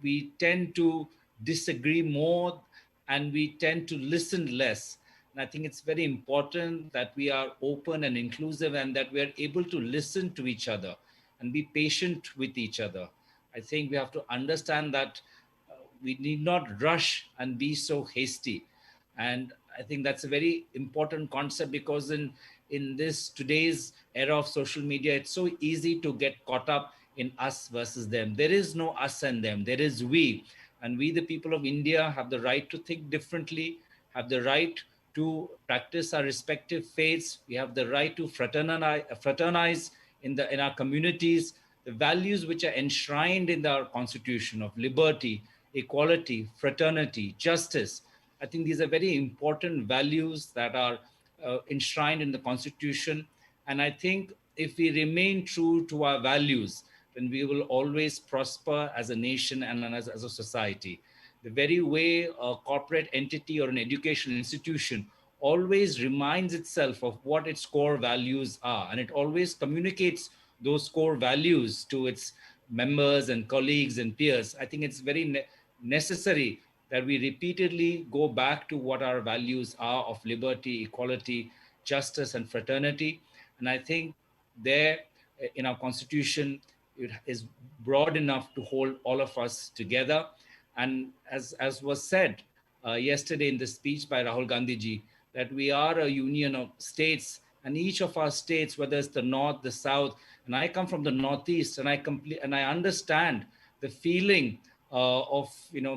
We tend to disagree more, and we tend to listen less. And I think it's very important that we are open and inclusive, and that we are able to listen to each other and be patient with each other. I think we have to understand that we need not rush and be so hasty. And I think that's a very important concept, because in this today's era of social media, it's so easy to get caught up in us versus them. There is no us and them, there is we. And we, the people of India, have the right to think differently, have the right to practice our respective faiths. We have the right to fraternize in our communities. The values which are enshrined in our constitution of liberty, equality, fraternity, justice. I think these are very important values that are enshrined in the constitution. And I think if we remain true to our values, then we will always prosper as a nation and as a society. The very way a corporate entity or an educational institution always reminds itself of what its core values are, and it always communicates those core values to its members and colleagues and peers. I think it's very necessary that we repeatedly go back to what our values are of liberty, equality, justice, and fraternity. And I think there in our constitution, it is broad enough to hold all of us together. And as was said yesterday in the speech by Rahul Gandhiji, that we are a union of states, and each of our states, whether it's the north, the south, and I come from the northeast, and I understand the feeling of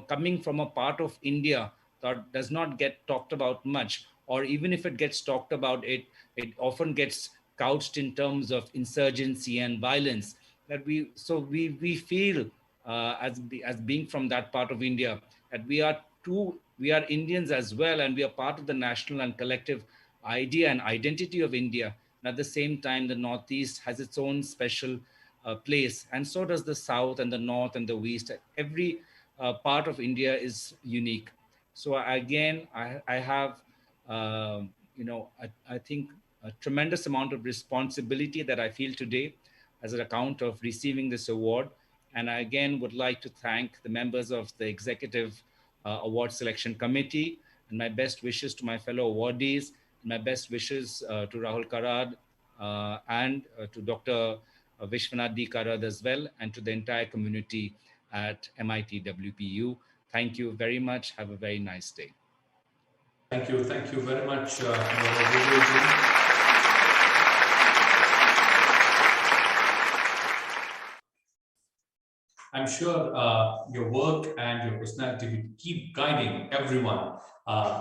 coming from a part of India that does not get talked about much, or even if it gets talked about, it often gets couched in terms of insurgency and violence. That we feel as being from that part of India, that we are Indians as well, and we are part of the national and collective idea and identity of India. And at the same time, the Northeast has its own special place, and so does the South and the North and the West. Every part of India is unique. So again, I have, I think a tremendous amount of responsibility that I feel today as an account of receiving this award. And I again would like to thank the members of the Executive Award Selection Committee, and my best wishes to my fellow awardees, and my best wishes to Rahul Karad and to Dr. Vishwanath Karad as well, and to the entire community at MIT WPU. Thank you very much. Have a very nice day. Thank you very much, Gaurav. I'm sure your work and your personality will keep guiding everyone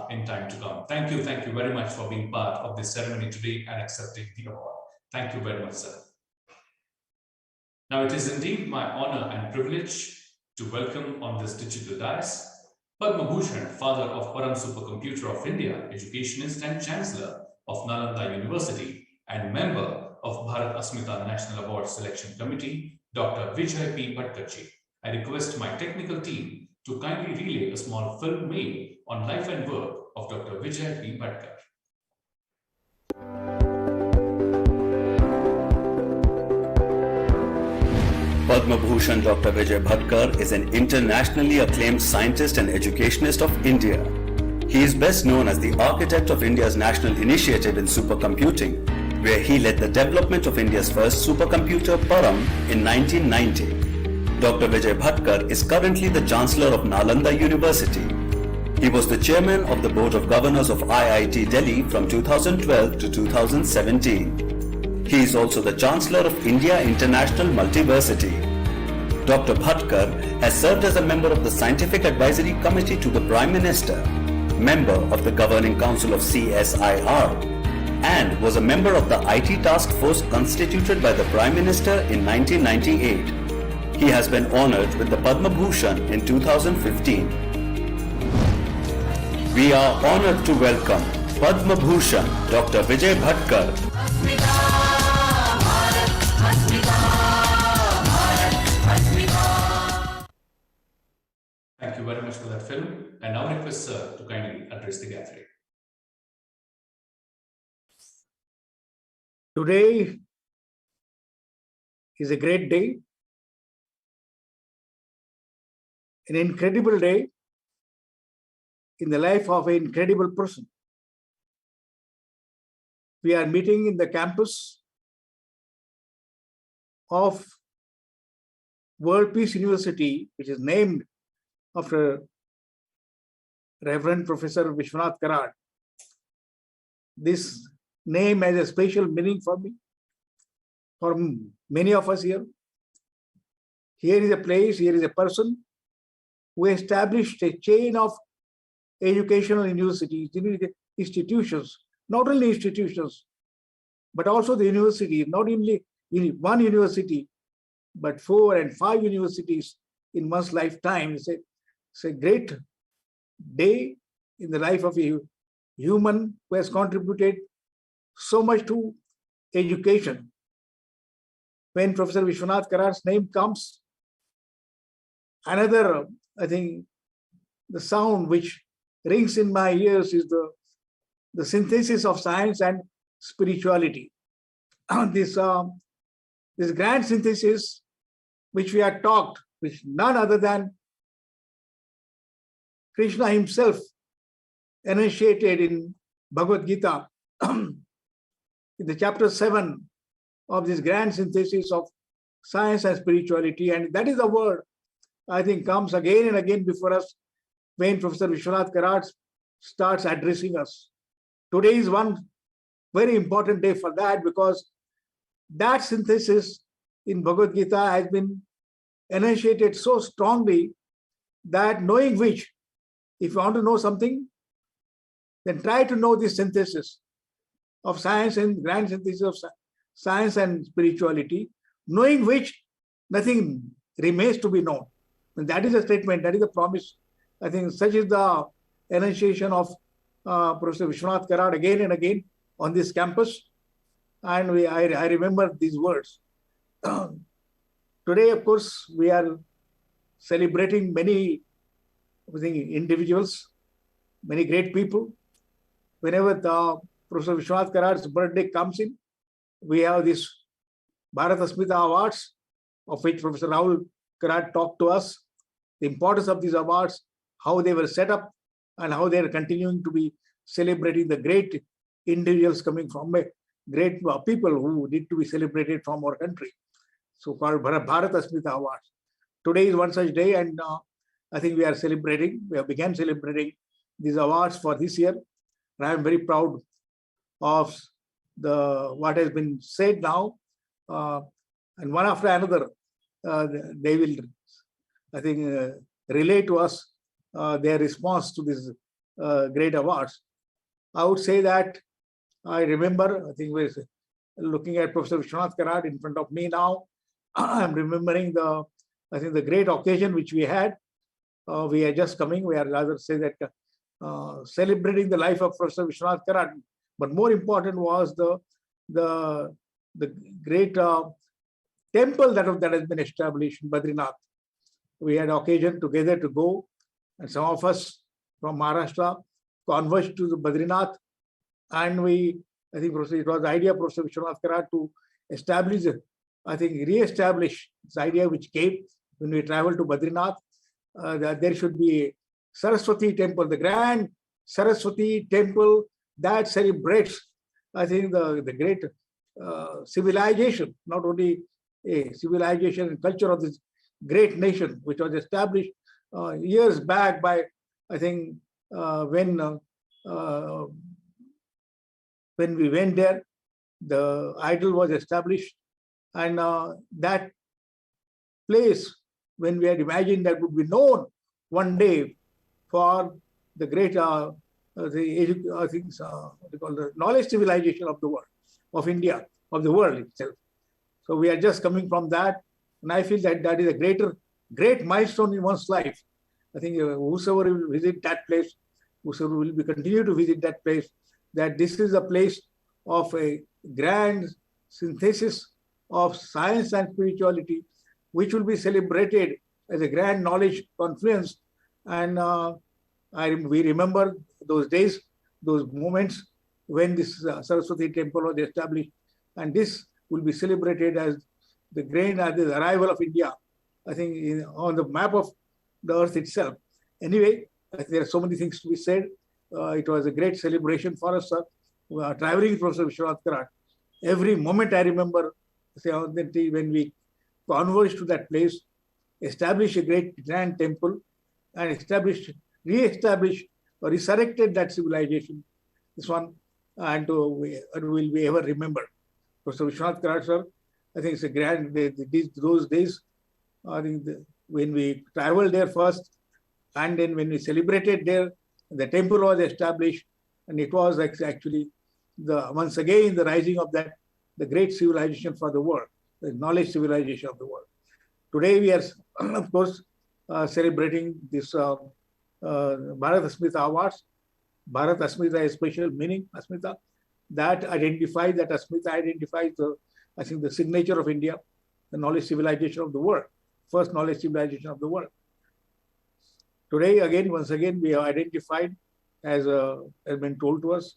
in time to come. Thank you very much for being part of this ceremony today and accepting the award. Thank you very much, sir. Now it is indeed my honor and privilege to welcome on this digital dais Padma Bhushan, father of Param Supercomputer of India, educationist and Chancellor of Nalanda University, and member of Bharat Asmita National Awards Selection Committee, Dr. Vijay Bhatkar. I request my technical team to kindly relay a small film made on life and work of Dr. Vijay Bhatkar. Padma Bhushan Dr. Vijay Bhatkar is an internationally acclaimed scientist and educationist of India. He is best known as the architect of India's national initiative in supercomputing, where he led the development of India's first supercomputer Param in 1990. Dr. Vijay Bhatkar is currently the Chancellor of Nalanda University. He was the Chairman of the Board of Governors of IIT Delhi from 2012 to 2017. He is also the Chancellor of India International Multiversity. Dr. Bhatkar has served as a member of the Scientific Advisory Committee to the Prime Minister, member of the Governing Council of CSIR, and was a member of the IT Task Force constituted by the Prime Minister in 1998. He has been honored with the Padma Bhushan in 2015. We are honored to welcome Padma Bhushan Dr. Vijay Bhatkar. Thank you very much for that film. I now request Sir to kindly address the gathering. Today is a great day, an incredible day in the life of an incredible person. We are meeting in the campus of World Peace University, which is named after Reverend Professor Vishwanath Karad. This name has a special meaning for me, for many of us here. Here is a place, here is a person who established a chain of educational universities, institutions, not only institutions, but also the university, not only one university, but 4 and 5 universities in one's lifetime. It's a great day in the life of a human who has contributed so much to education. When Professor Vishwanath Karad's name comes, another, I think, the sound which rings in my ears is the synthesis of science and spirituality. This grand synthesis which we are taught, which none other than Krishna himself enunciated in Bhagavad Gita, in the chapter 7 of this grand synthesis of science and spirituality. And that is the word, I think, comes again and again before us when Professor Vishwanath Karad starts addressing us. Today is one very important day for that, because that synthesis in Bhagavad Gita has been enunciated so strongly that, knowing which, if you want to know something, then try to know this synthesis of science and grand synthesis of science and spirituality, knowing which nothing remains to be known. And that is a statement, that is a promise. I think such is the enunciation of Professor Vishwanath Karad again and again on this campus. And I remember these words. Today, of course, we are celebrating many individuals, many great people. Whenever the Professor Vishwanath Karad's birthday comes in, we have this Bharat Asmita Awards, of which Professor Rahul Karad talked to us, the importance of these awards, how they were set up, and how they are continuing to be celebrating the great individuals coming from great people who need to be celebrated from our country, so-called Bharat Asmita Awards. Today is one such day, and I think we have begun celebrating these awards for this year. And I am very proud of what has been said now, and one after another, they will, I think, relay to us their response to these great awards. I would say that I remember, I think we're looking at Professor Vishwanath Karad in front of me now. I'm remembering the great occasion which we had. We are just coming, we are rather say that celebrating the life of Professor Vishwanath Karad. But more important was the great temple that has been established in Badrinath. We had occasion together to go, and some of us from Maharashtra converged to the Badrinath, and I think it was the idea of Professor Vishwanath Karad to establish I think, re-establish this idea which came when we traveled to Badrinath, that there should be a Saraswati temple, the grand Saraswati temple that celebrates, I think, the great civilization, not only a civilization and culture of this great nation, which was established years back by, I think, when we went there, the idol was established, and that place, when we had imagined that would be known one day for the great, what they call the knowledge civilization of the world, of India, of the world itself. So we are just coming from that, and I feel that that is a great milestone in one's life. I think whosoever will visit that place, whosoever will be continue to visit that place, that this is a place of a grand synthesis of science and spirituality, which will be celebrated as a grand knowledge confluence. And we remember those days, those moments when this Saraswati temple was established, and this will be celebrated as the grand the arrival of India, I think, on the map of the earth itself. Anyway, there are so many things to be said. It was a great celebration for us, sir. Traveling Professor Vishwanath Karad. Every moment I remember, when we converged to that place, established a great grand temple, and re-established or resurrected that civilization. This one, and will be ever remembered. Professor Vishwanath Karad, sir, I think it's a grand, those days, I think when we traveled there first, and then when we celebrated there, the temple was established, and it was actually once again the rising of the great civilization for the world, the knowledge civilization of the world. Today we are, of course, celebrating this Bharat Asmita Awards. Bharat Asmita is special meaning, Asmita, that identifies I think, the signature of India, the knowledge civilization of the world, first knowledge civilization of the world. Today, once again, we are identified as has been told to us,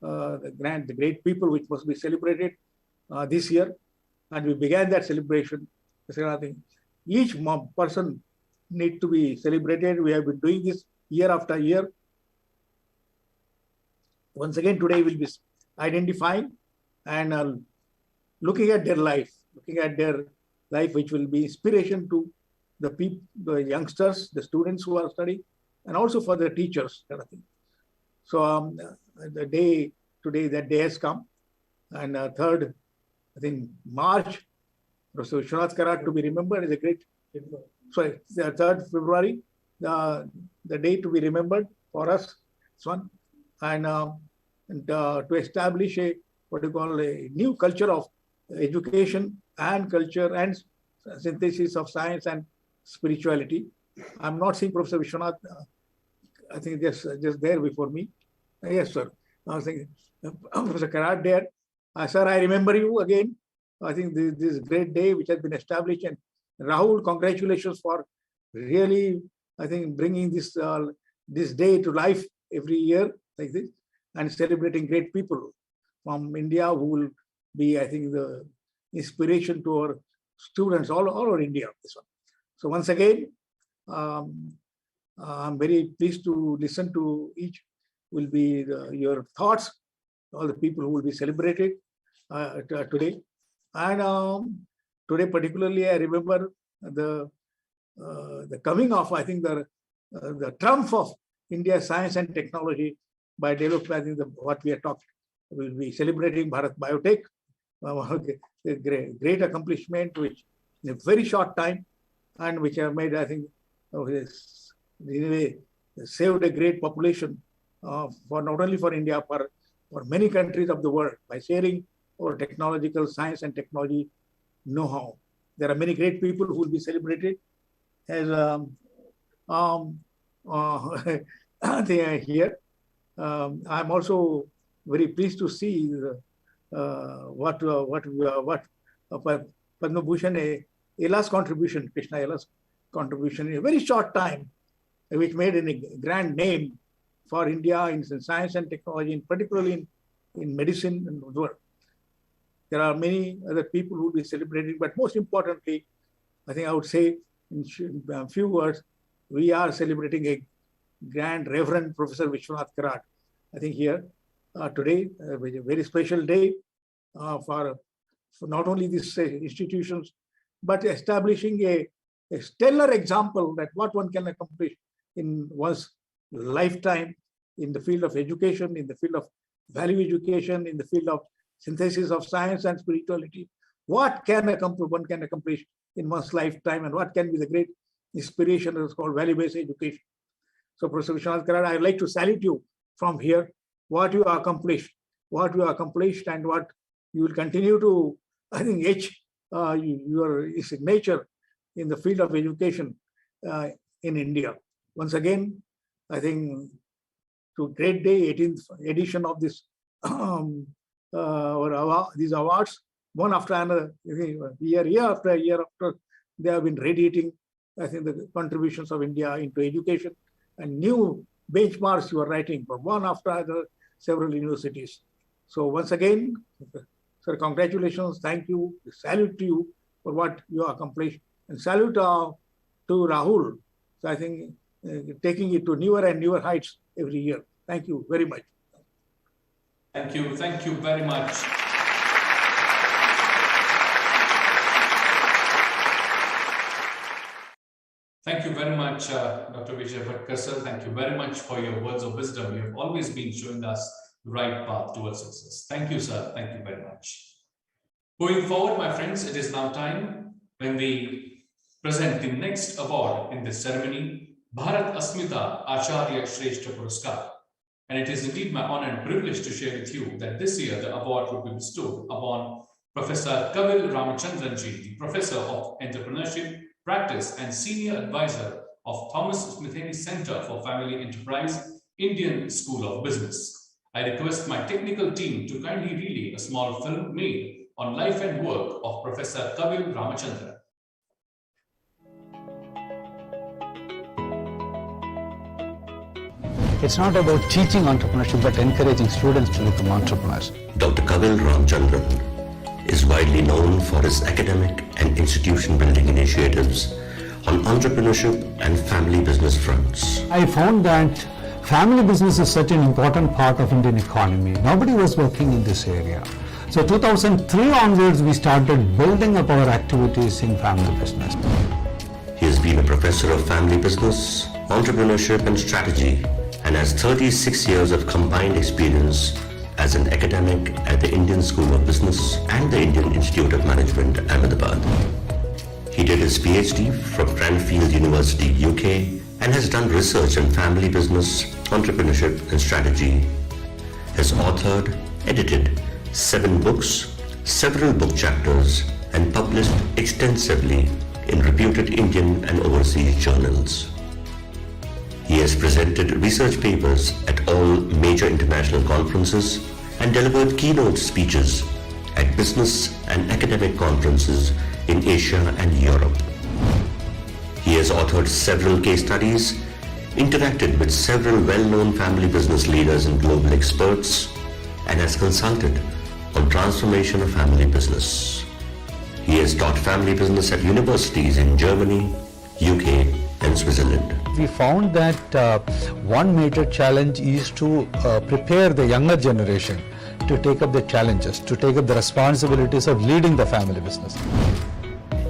the great people which must be celebrated this year, and we began that celebration. I think each person needs to be celebrated. We have been doing this year after year. Once again, today we'll be identifying and looking at their life, which will be inspiration to the people, the youngsters, the students who are studying, and also for the teachers, kind of thing. So the day today, that day has come, and 3rd, I think, March, Professor Vishwanath Karad to be remembered is a great. Sorry, 3rd February, the day to be remembered for us. This one, and to establish a new culture of education and culture and synthesis of science and spirituality. I'm not seeing Professor Vishwanath. I think just there before me. Yes, sir. I was thinking, Professor Karad there. Sir, I remember you again. I think this great day which has been established, and Rahul, congratulations for really, I think, bringing this day to life every year like this, and celebrating great people from India who will be, I think, the inspiration to our students all over India. This one. So once again, I'm very pleased to listen to each will be your thoughts, all the people who will be celebrated today. And today particularly, I remember the coming of, I think, the triumph of India's science and technology by developing, I think, what we are talking. We'll be celebrating Bharat Biotech, a great accomplishment, which in a very short time, and which have made, I think, in a way, saved a great population for not only for India, but for many countries of the world by sharing our technological science and technology know-how. There are many great people who will be celebrated as they are here. I'm also very pleased to see what Padma Bhushan Ella's contribution, Krishna Ella's contribution in a very short time, which made a grand name for India in science and technology, and particularly in medicine and the world. There are many other people who will be celebrating, but most importantly, I think I would say in a few words, we are celebrating a Grand Reverend Professor Vishwanath Karad. I think here today, a very special day for not only these institutions, but establishing a stellar example that what one can accomplish in one's lifetime in the field of education, in the field of value education, in the field of synthesis of science and spirituality. What can one can accomplish in one's lifetime, and what can be the great inspiration that is called value-based education. So Professor Vishwanath Karad, I'd like to salute you from here, what you accomplished, and what you will continue to, I think, etch your signature in the field of education in India. Once again, I think to great day, 18th edition of this these awards, one after another, year after year after, they have been radiating, I think, the contributions of India into education, and new benchmarks you are writing from one after other, several universities. So once again, sir, congratulations, thank you, salute to you for what you accomplished, and salute to Rahul. So I think taking it to newer and newer heights every year. Thank you very much. Thank you very much. Thank you very much, Dr. Vijay Bhatkar, sir. Thank you very much for your words of wisdom. You have always been showing us the right path towards success. Thank you, sir. Thank you very much. Going forward, my friends, it is now time when we present the next award in this ceremony, Bharat Asmita Acharya Shrestha Puraskar. And it is indeed my honor and privilege to share with you that this year the award will be bestowed upon Professor Kavil Ramachandran ji, the Professor of Entrepreneurship, Practice and Senior Advisor of Thomas Smitheni Center for Family Enterprise, Indian School of Business. I request my technical team to kindly relay a small film made on life and work of Professor Kavil Ramachandran. It's not about teaching entrepreneurship, but encouraging students to become entrepreneurs. Dr. Kavil Ramachandran is widely known for his academic and institution building initiatives on entrepreneurship and family business fronts. I found that family business is such an important part of Indian economy. Nobody was working in this area. So 2003 onwards, we started building up our activities in family business. He has been a professor of family business, entrepreneurship and strategy, and has 36 years of combined experience as an academic at the Indian School of Business and the Indian Institute of Management, Ahmedabad. He did his PhD from Cranfield University, UK, and has done research in family business, entrepreneurship and strategy. Has authored, edited 7 books, several book chapters, and published extensively in reputed Indian and overseas journals. He has presented research papers at all major international conferences and delivered keynote speeches at business and academic conferences in Asia and Europe. He has authored several case studies, interacted with several well-known family business leaders and global experts, and has consulted on transformation of family business. He has taught family business at universities in Germany, UK, and Switzerland. We found that one major challenge is to prepare the younger generation to take up the challenges, to take up the responsibilities of leading the family business.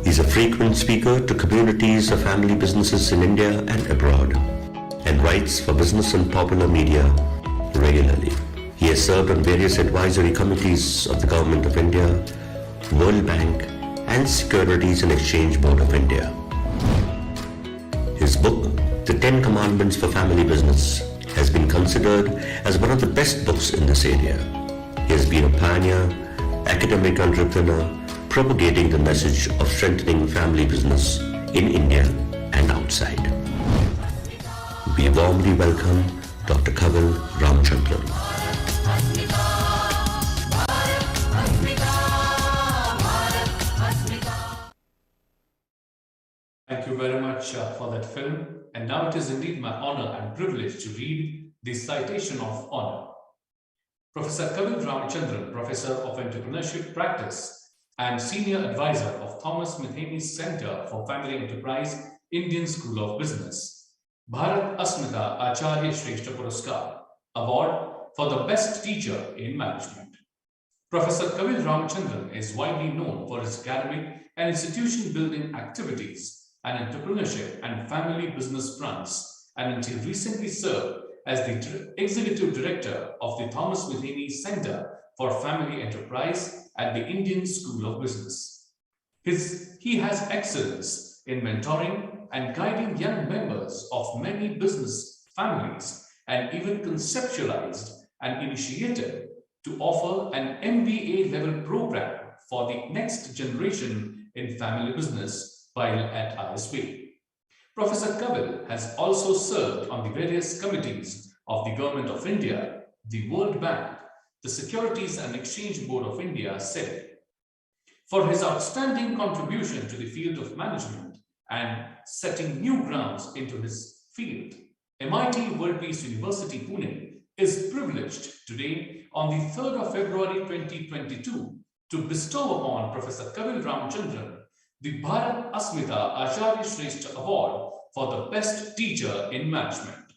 He is a frequent speaker to communities of family businesses in India and abroad, and writes for business and popular media regularly. He has served on various advisory committees of the Government of India, World Bank, and Securities and Exchange Board of India. His book, The 10 Commandments for Family Business, has been considered as one of the best books in this area. He has been a pioneer, academic entrepreneur, propagating the message of strengthening family business in India and outside. We warmly welcome Dr. Kavil Ramachandran. Thank you very much for that film. And now it is indeed my honor and privilege to read the citation of honor. Professor Kavil Ramachandran, Professor of Entrepreneurship Practice and Senior Advisor of Thomas Mitheney's Center for Family Enterprise, Indian School of Business. Bharat Asmita Acharya Shrestha Puraskar Award for the Best Teacher in Management. Professor Kavil Ramachandran is widely known for his academic and institution building activities and entrepreneurship and family business fronts, and until recently served as the Executive Director of the Thomas Mitheney Center for Family Enterprise at the Indian School of Business. He has excellence in mentoring and guiding young members of many business families, and even conceptualized and initiated to offer an MBA level program for the next generation in family business while at ISB. Professor Kavil has also served on the various committees of the Government of India, the World Bank, the Securities and Exchange Board of India, SEBI. For his outstanding contribution to the field of management and setting new grounds into his field, MIT World Peace University, Pune is privileged today on the 3rd of February 2022 to bestow upon Professor Kavil Ramachandran the Bharat Asmita Acharya Shrestha Award for the Best Teacher in Management.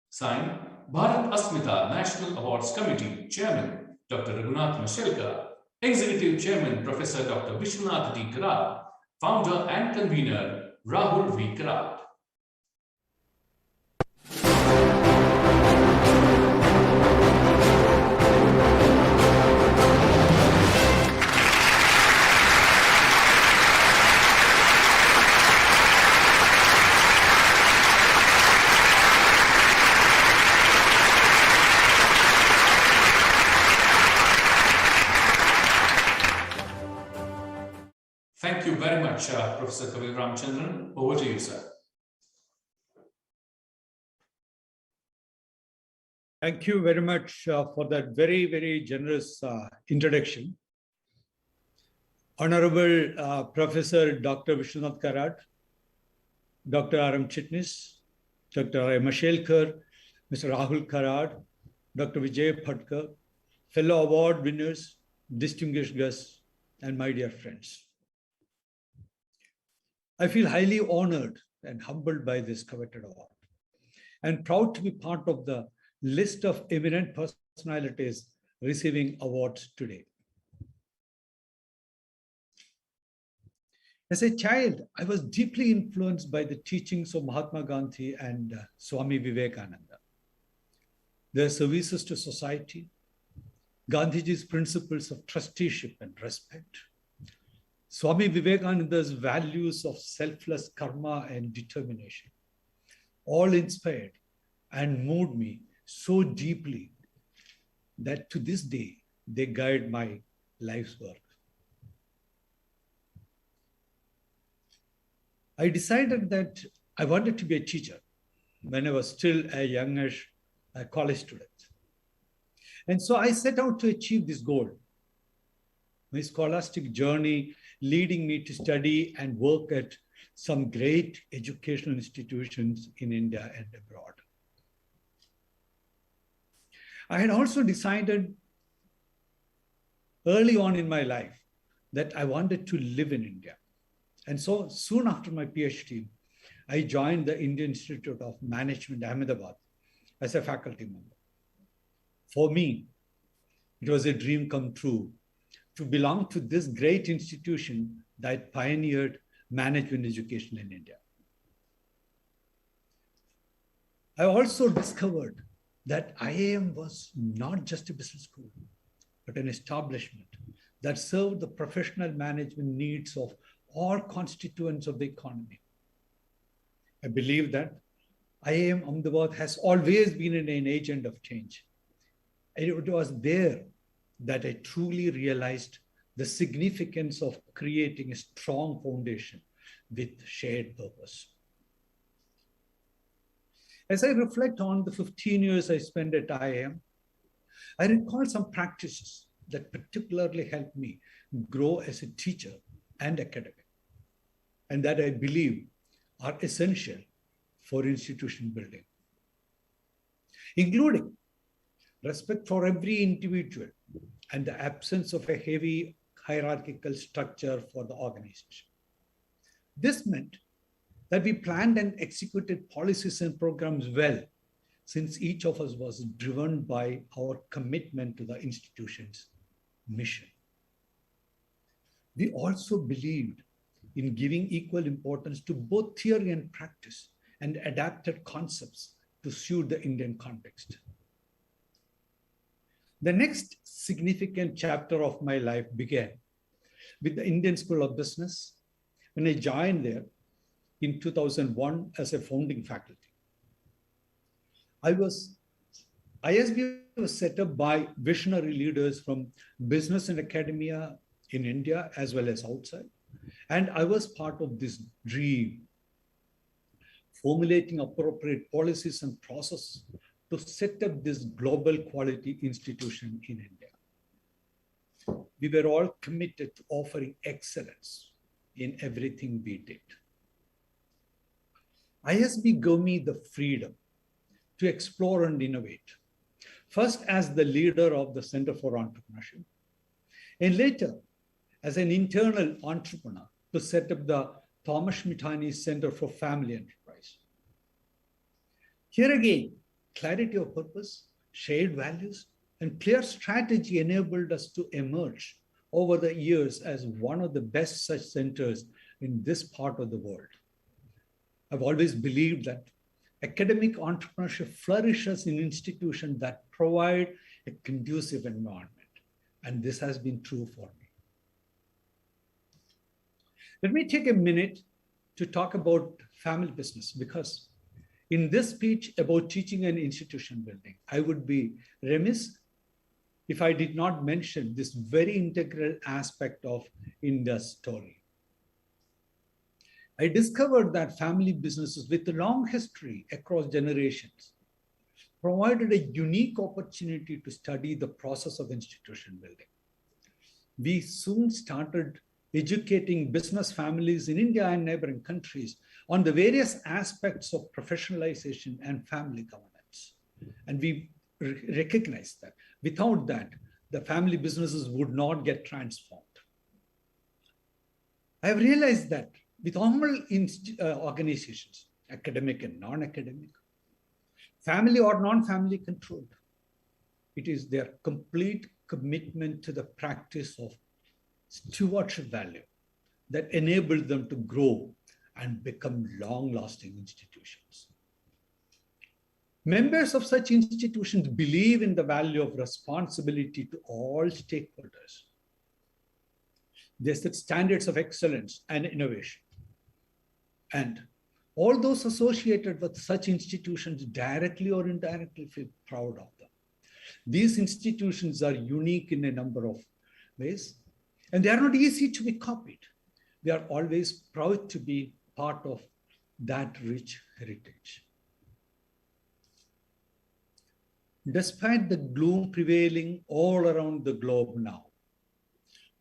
Signed, Bharat Asmita National Awards Committee Chairman Dr. Raghunath Mashelkar, Executive Chairman Professor Dr. Vishwanath D. Karad, Founder and Convener Rahul V. Karad. Thank you very much, Professor Kavil Ramachandran. Over to you, sir. Thank you very much for that very, very generous introduction. Honorable Professor Dr. Vishwanath Karad, Dr. R.M. Chitnis, Dr. R.M. Mashelkar, Mr. Rahul Karad, Dr. Vijay Bhatkar, fellow award winners, distinguished guests, and my dear friends. I feel highly honored and humbled by this coveted award, and proud to be part of the list of eminent personalities receiving awards today. As a child, I was deeply influenced by the teachings of Mahatma Gandhi and Swami Vivekananda. Their services to society, Gandhiji's principles of trusteeship and respect, Swami Vivekananda's values of selfless karma and determination, all inspired and moved me so deeply that to this day, they guide my life's work. I decided that I wanted to be a teacher when I was still a youngish college student. And so I set out to achieve this goal. My scholastic journey leading me to study and work at some great educational institutions in India and abroad. I had also decided early on in my life that I wanted to live in India. And so soon after my PhD, I joined the Indian Institute of Management, Ahmedabad, as a faculty member. For me, it was a dream come true to belong to this great institution that pioneered management education in India. I also discovered that IIM was not just a business school, but an establishment that served the professional management needs of all constituents of the economy. I believe that IIM Ahmedabad has always been an agent of change. And it was there that I truly realized the significance of creating a strong foundation with shared purpose. As I reflect on the 15 years I spent at IIM, I recall some practices that particularly helped me grow as a teacher and academic, and that I believe are essential for institution building, including respect for every individual, and the absence of a heavy hierarchical structure for the organization. This meant that we planned and executed policies and programs well, since each of us was driven by our commitment to the institution's mission. We also believed in giving equal importance to both theory and practice and adapted concepts to suit the Indian context. The next significant chapter of my life began with the Indian School of Business when I joined there in 2001 as a founding faculty. ISB was set up by visionary leaders from business and academia in India as well as outside. And I was part of this dream, formulating appropriate policies and processes to set up this global quality institution in India. We were all committed to offering excellence in everything we did. ISB gave me the freedom to explore and innovate, first as the leader of the Center for Entrepreneurship, and later as an internal entrepreneur to set up the Thomas Mitani Center for Family Enterprise. Here again, clarity of purpose, shared values, and clear strategy enabled us to emerge over the years as one of the best such centers in this part of the world. I've always believed that academic entrepreneurship flourishes in institutions that provide a conducive environment, and this has been true for me. Let me take a minute to talk about family business, because in this speech about teaching and institution building, I would be remiss if I did not mention this very integral aspect of India's story. I discovered that family businesses with a long history across generations provided a unique opportunity to study the process of institution building. We soon started educating business families in India and neighboring countries on the various aspects of professionalization and family governance. And we recognized that without that, the family businesses would not get transformed. I have realized that with all organizations, academic and non-academic, family or non-family controlled, it is their complete commitment to the practice of stewardship value that enabled them to grow and become long-lasting institutions. Members of such institutions believe in the value of responsibility to all stakeholders. They set standards of excellence and innovation. And all those associated with such institutions directly or indirectly feel proud of them. These institutions are unique in a number of ways, and they are not easy to be copied. We are always proud to be part of that rich heritage. Despite the gloom prevailing all around the globe now,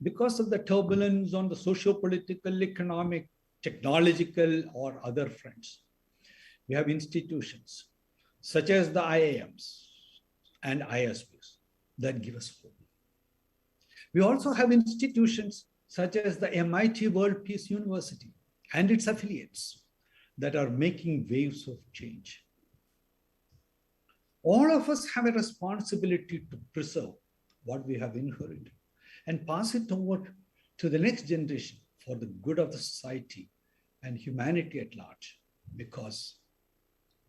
because of the turbulence on the socio-political, economic, technological, or other fronts, we have institutions such as the IIMs and ISBs that give us hope. We also have institutions such as the MIT World Peace University and its affiliates that are making waves of change. All of us have a responsibility to preserve what we have inherited and pass it over to the next generation for the good of the society and humanity at large, because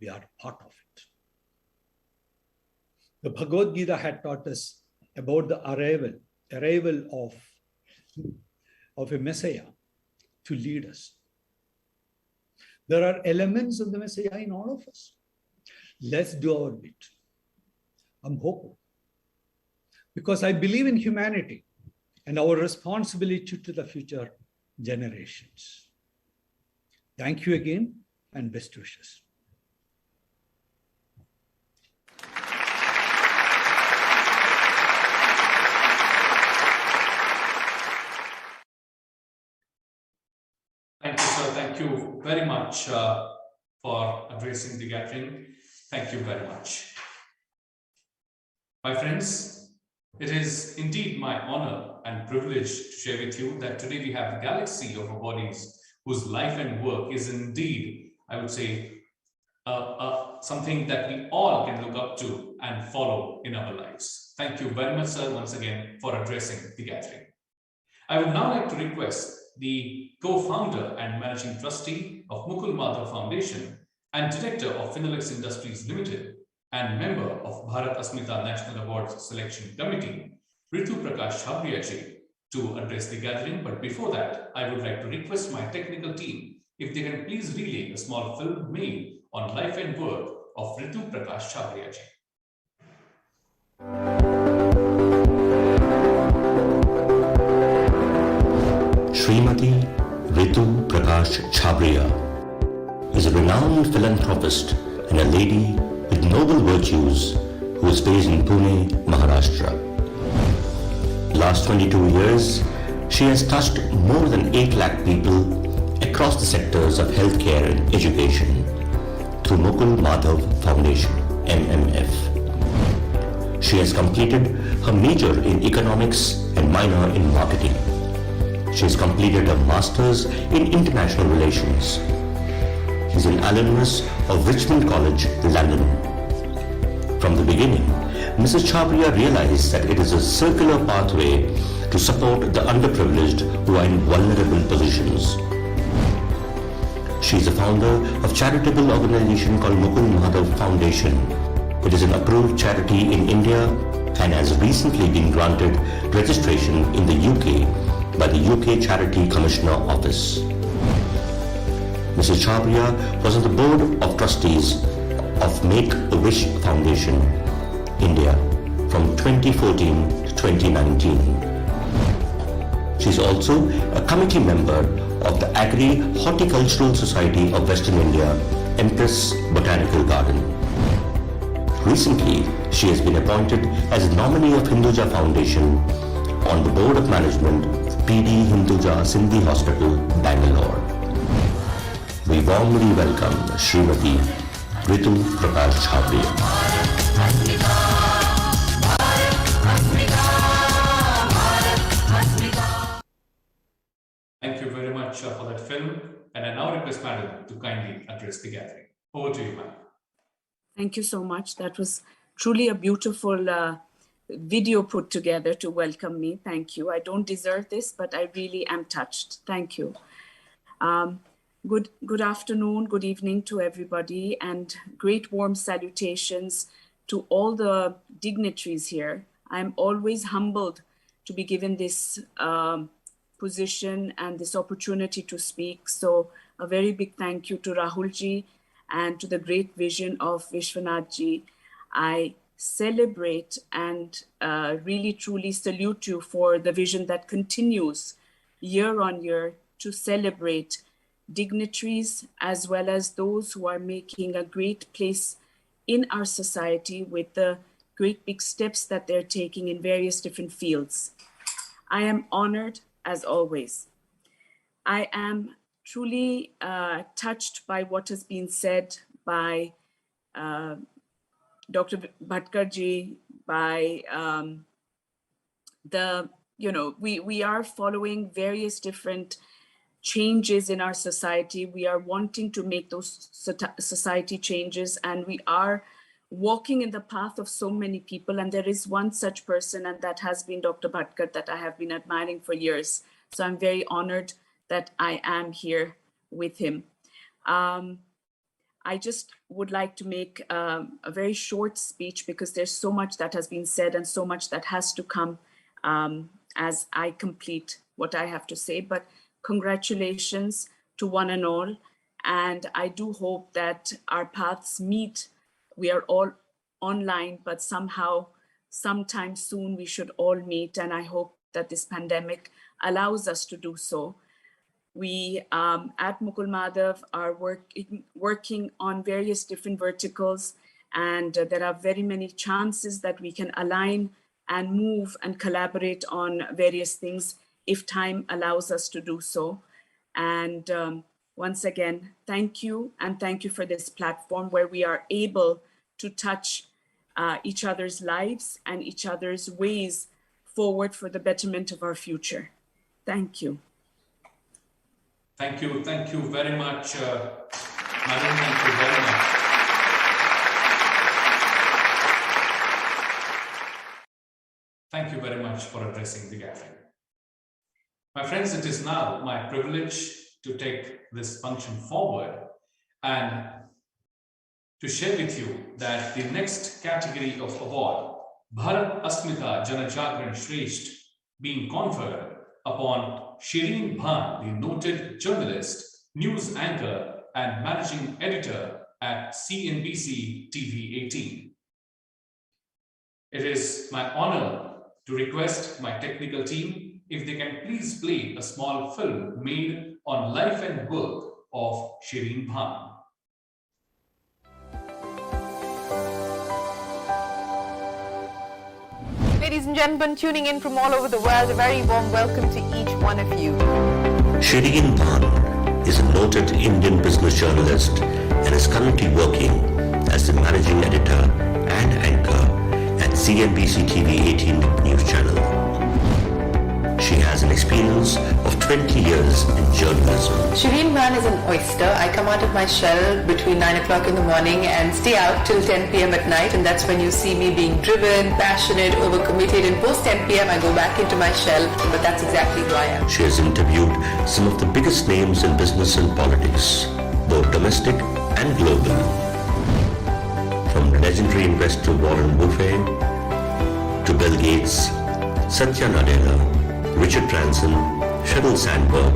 we are part of it. The Bhagavad Gita had taught us about the arrival of a Messiah to lead us. There are elements of the Messiah in all of us. Let's do our bit. I'm hopeful because I believe in humanity and our responsibility to the future generations. Thank you again and best wishes. Thank you, sir. Thank you very much for addressing the gathering. Thank you very much. My friends, it is indeed my honor and privilege to share with you that today we have a galaxy of awardees whose life and work is indeed, I would say, something that we all can look up to and follow in our lives. Thank you very much, sir, once again for addressing the gathering. I would now like to request the co-founder and managing trustee of Mukul Madhav Foundation and director of Finolex Industries Limited and member of Bharat Asmita National Awards Selection Committee, Ritu Chabria ji, to address the gathering. But before that, I would like to request my technical team if they can please relay a small film made on life and work of Ritu Chabria ji. Srimati Ritu Chabria is a renowned philanthropist and a lady with noble virtues who is based in Pune, Maharashtra. Last 22 years, she has touched more than 8 lakh people across the sectors of healthcare and education through Mukul Madhav Foundation, MMF. She has completed her major in economics and minor in marketing. She has completed a master's in international relations. She is an alumnus of Richmond College, London. From the beginning, Mrs. Chabria realized that it is a circular pathway to support the underprivileged who are in vulnerable positions. She is the founder of charitable organization called Mukul Madhav Foundation. It is an approved charity in India and has recently been granted registration in the UK by the UK Charity Commissioner Office. Mrs. Chabria was on the board of trustees of Make-A-Wish Foundation, India, from 2014 to 2019. She is also a committee member of the Agri-Horticultural Society of Western India, Empress Botanical Garden. Recently, she has been appointed as a nominee of Hinduja Foundation on the Board of Management of PD Hinduja Sindhi Hospital, Bangalore. We warmly welcome Srimati Ritu Chabria. Thank you very much for that film. And I now request Madam to kindly address the gathering. Over to you, Madam. Thank you so much. That was truly a beautiful video put together to welcome me. Thank you. I don't deserve this, but I really am touched. Thank you. Good afternoon, good evening to everybody, and great warm salutations to all the dignitaries here. I'm always humbled to be given this position and this opportunity to speak. So a very big thank you to Rahul ji and to the great vision of Vishwanath ji. I celebrate and really truly salute you for the vision that continues year on year to celebrate dignitaries as well as those who are making a great place in our society with the great big steps that they're taking in various different fields. I am honored as always. I am truly touched by what has been said by Dr. Bhatkar ji, by we are following various different changes in our society. We are wanting to make those society changes, and we are walking in the path of so many people. And there is one such person, and that has been Dr. Bhatkar, that I have been admiring for years. So I'm very honored that I am here with him. I just would like to make a very short speech because there's so much that has been said and so much that has to come as I complete what I have to say. But congratulations to one and all. And I do hope that our paths meet. We are all online, but somehow, sometime soon, we should all meet. And I hope that this pandemic allows us to do so. We at Mukul Madhav are working on various different verticals, and there are very many chances that we can align and move and collaborate on various things if time allows us to do so. And once again, thank you, and thank you for this platform where we are able to touch each other's lives and each other's ways forward for the betterment of our future. Thank you. Thank you very much, Madam. Thank you very much. Thank you very much for addressing the gathering. My friends, it is now my privilege to take this function forward and to share with you that the next category of award, Bharat Asmita Janajagran Shresht, being conferred upon Shireen Bhan, the noted journalist, news anchor and managing editor at CNBC TV 18. It is my honor to request my technical team if they can please play a small film made on life and work of Shireen Bhan. Ladies and gentlemen, tuning in from all over the world, a very warm welcome to each one of you. Shireen Bhan is a noted Indian business journalist and is currently working as the managing editor and anchor at CNBC TV 18 news channel. She has an experience of 20 years in journalism. Shireen Bhan is an oyster. I come out of my shell between 9 o'clock in the morning and stay out till 10 p.m. at night, and that's when you see me being driven, passionate, overcommitted, and post 10 p.m. I go back into my shell, but that's exactly who I am. She has interviewed some of the biggest names in business and politics, both domestic and global. From legendary investor Warren Buffett to Bill Gates, Satya Nadella, Richard Branson, Sheryl Sandberg,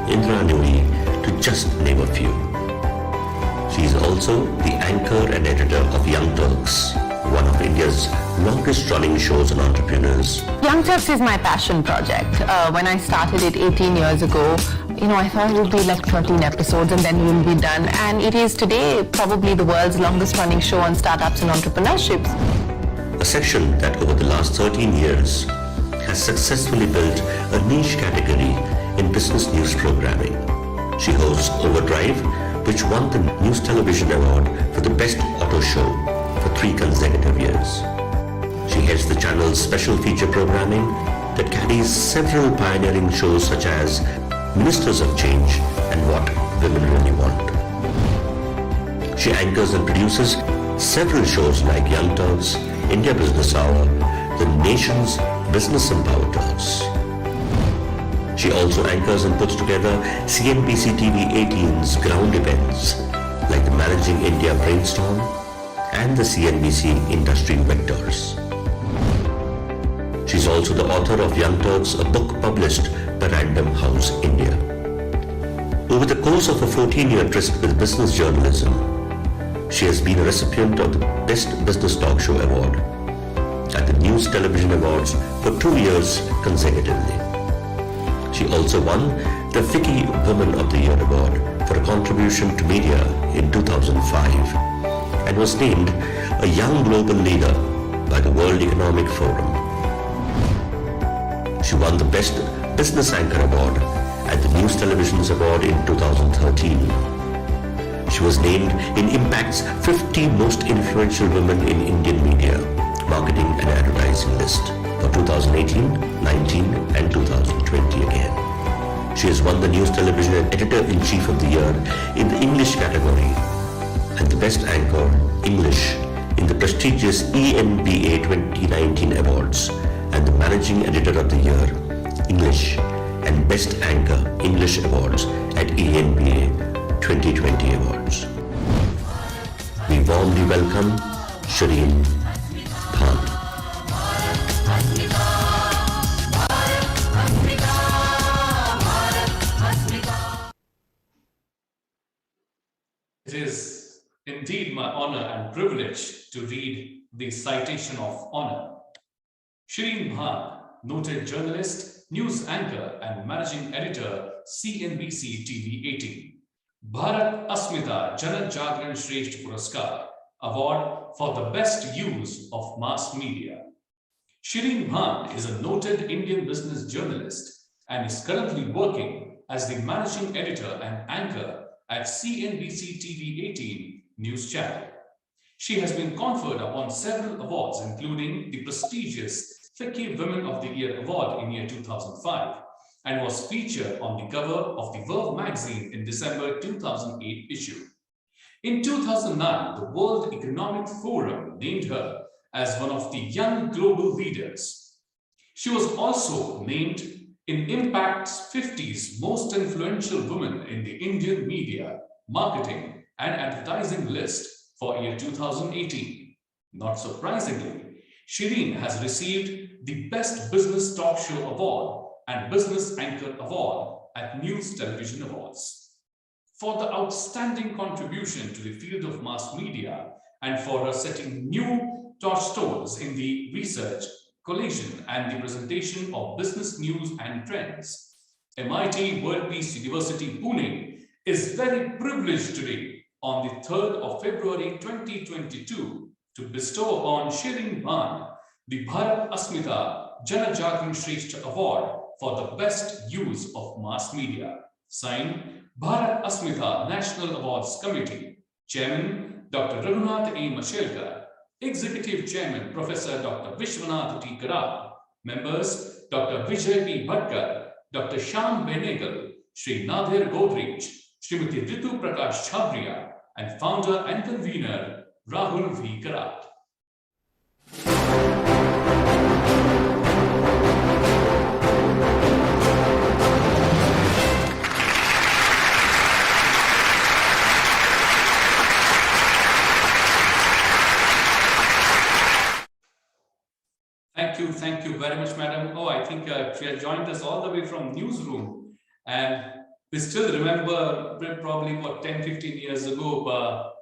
Indra Nooyi, to just name a few. She is also the anchor and editor of Young Turks, one of India's longest-running shows on entrepreneurs. Young Turks is my passion project. When I started it 18 years ago, I thought it would be like 13 episodes and then we'll be done. And it is today probably the world's longest-running show on startups and entrepreneurship. A section that over the last 13 years has successfully built a niche category in business news programming. She hosts Overdrive, which won the News Television Award for the Best Auto Show for 3 consecutive years. She heads the channel's special feature programming that carries several pioneering shows such as Ministers of Change and What Women Really Want. She anchors and produces several shows like Young Turks, India Business Hour, the nation's Business and Power Talks. She also anchors and puts together CNBC TV 18's ground events like the Managing India Brainstorm and the CNBC Industry Vectors. She's also the author of Young Turks, a book published by Random House India. Over the course of a 14-year tryst with business journalism, she has been a recipient of the Best Business Talk Show Award at the News Television Awards for 2 years consecutively. She also won the FICCI Woman of the Year Award for a contribution to media in 2005 and was named a Young Global Leader by the World Economic Forum. She won the Best Business Anchor Award at the News Television's Award in 2013. She was named in Impact's 50 Most Influential Women in Indian Media, Marketing and Advertising list for 2018, 19 and 2020 again. She has won the News Television Editor-in-Chief of the Year in the English category and the Best Anchor English in the prestigious ENBA 2019 Awards and the Managing Editor of the Year English and Best Anchor English Awards at ENBA 2020 Awards. We warmly welcome Shireen Bhan. It is indeed my honor and privilege to read the citation of honor. Shireen Bhan, noted journalist, news anchor and managing editor, CNBC TV 18. Bharat Asmita Janajagran Shresht Puraskar Award for the best use of mass media. Shireen Bhan is a noted Indian business journalist and is currently working as the managing editor and anchor at CNBC TV 18 news channel. She has been conferred upon several awards, including the prestigious FICCI Women of the Year Award in year 2005, and was featured on the cover of the Verve magazine in December 2008 issue. In 2009, the World Economic Forum named her as one of the young global leaders. She was also named in Impact's 50's most influential women in the Indian media, marketing and advertising list for year 2018. Not surprisingly, Shireen has received the Best Business Talk Show Award and Business Anchor Award at News Television Awards. For the outstanding contribution to the field of mass media and for her setting new touchstones in the research, collation and the presentation of business news and trends, MIT World Peace University Pune is very privileged today on the 3rd of February 2022 to bestow upon Shireen Bhan the Bharat Asmita Janajagran Shrestha Award for the best use of mass media. Signed, Bharat Asmita National Awards Committee, Chairman Dr. Raghunath A. Mashelkar, Executive Chairman Professor Dr. Vishwanath Karad, members Dr. Vijay B. Bhatkar, Dr. Shyam Benegal, Sri Nadir Godrej, Srimati Ritu Chabria, and founder and convener Rahul V. Karad. Thank you very much, madam. Oh, I think she has joined us all the way from newsroom, and we still remember probably what 10-15 years ago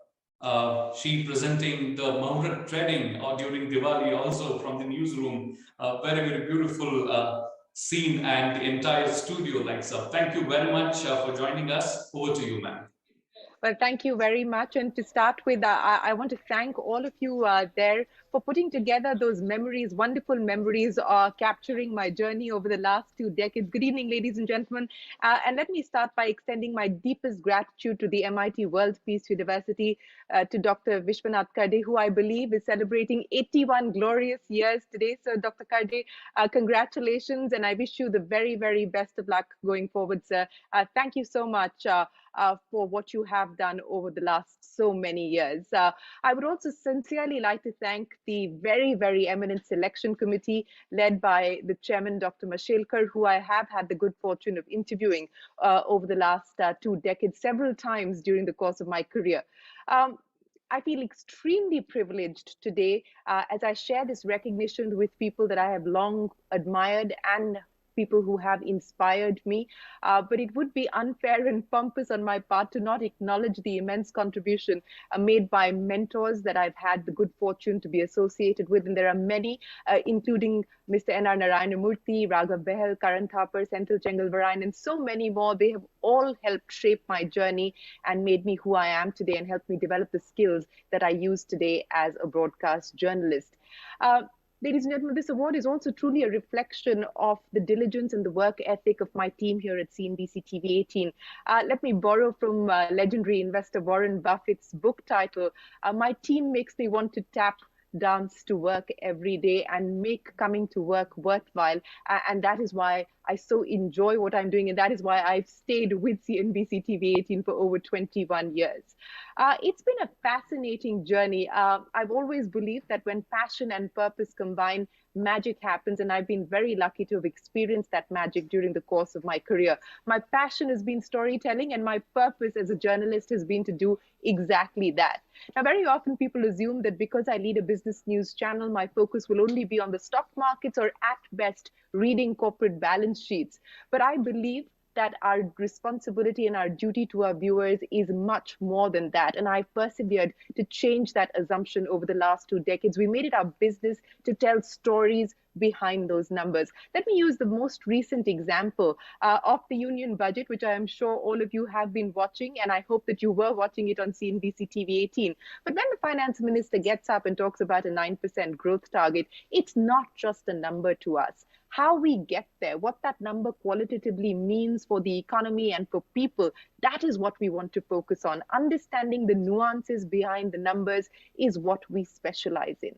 she presenting the Muhurat treading during Diwali also from the newsroom. Very beautiful scene, and the entire studio lights up. Thank you very much for joining us. Over to you, ma'am. Well, thank you very much. And to start with, I want to thank all of you there for putting together those memories, wonderful memories, capturing my journey over the last 2 decades. Good evening, ladies and gentlemen. And let me start by extending my deepest gratitude to the MIT World Peace University, to Dr. Vishwanath Karad, who I believe is celebrating 81 glorious years today. So Dr. Karad, congratulations, and I wish you the very, very best of luck going forward, sir. Thank you so much for what you have done over the last so many years. I would also sincerely like to thank the very, very eminent selection committee led by the chairman, Dr. Mashelkar, who I have had the good fortune of interviewing over the last 2 decades, several times during the course of my career. I feel extremely privileged today as I share this recognition with people that I have long admired and people who have inspired me, but it would be unfair and pompous on my part to not acknowledge the immense contribution made by mentors that I've had the good fortune to be associated with, and there are many, including Mr. N.R. Narayanamurthy, Raghav Behel, Karan Thapar, Senthil Chengalvarayan, and so many more. They have all helped shape my journey and made me who I am today and helped me develop the skills that I use today as a broadcast journalist. Ladies and gentlemen, this award is also truly a reflection of the diligence and the work ethic of my team here at CNBC TV 18. Let me borrow from legendary investor Warren Buffett's book title. My team makes me want to tap dance to work every day and make coming to work worthwhile. And that is why I so enjoy what I'm doing. And that is why I've stayed with CNBC TV 18 for over 21 years. It's been a fascinating journey. I've always believed that when passion and purpose combine, magic happens, and I've been very lucky to have experienced that magic during the course of my career. My passion has been storytelling, and my purpose as a journalist has been to do exactly that. Now, very often people assume that because I lead a business news channel, my focus will only be on the stock markets or at best reading corporate balance sheets. But I believe that our responsibility and our duty to our viewers is much more than that. And I've persevered to change that assumption over the last 2 decades. We made it our business to tell stories behind those numbers. Let me use the most recent example of the Union Budget, which I am sure all of you have been watching, and I hope that you were watching it on CNBC TV 18. But when the finance minister gets up and talks about a 9% growth target, it's not just a number to us. How we get there, what that number qualitatively means for the economy and for people, that is what we want to focus on. Understanding the nuances behind the numbers is what we specialize in.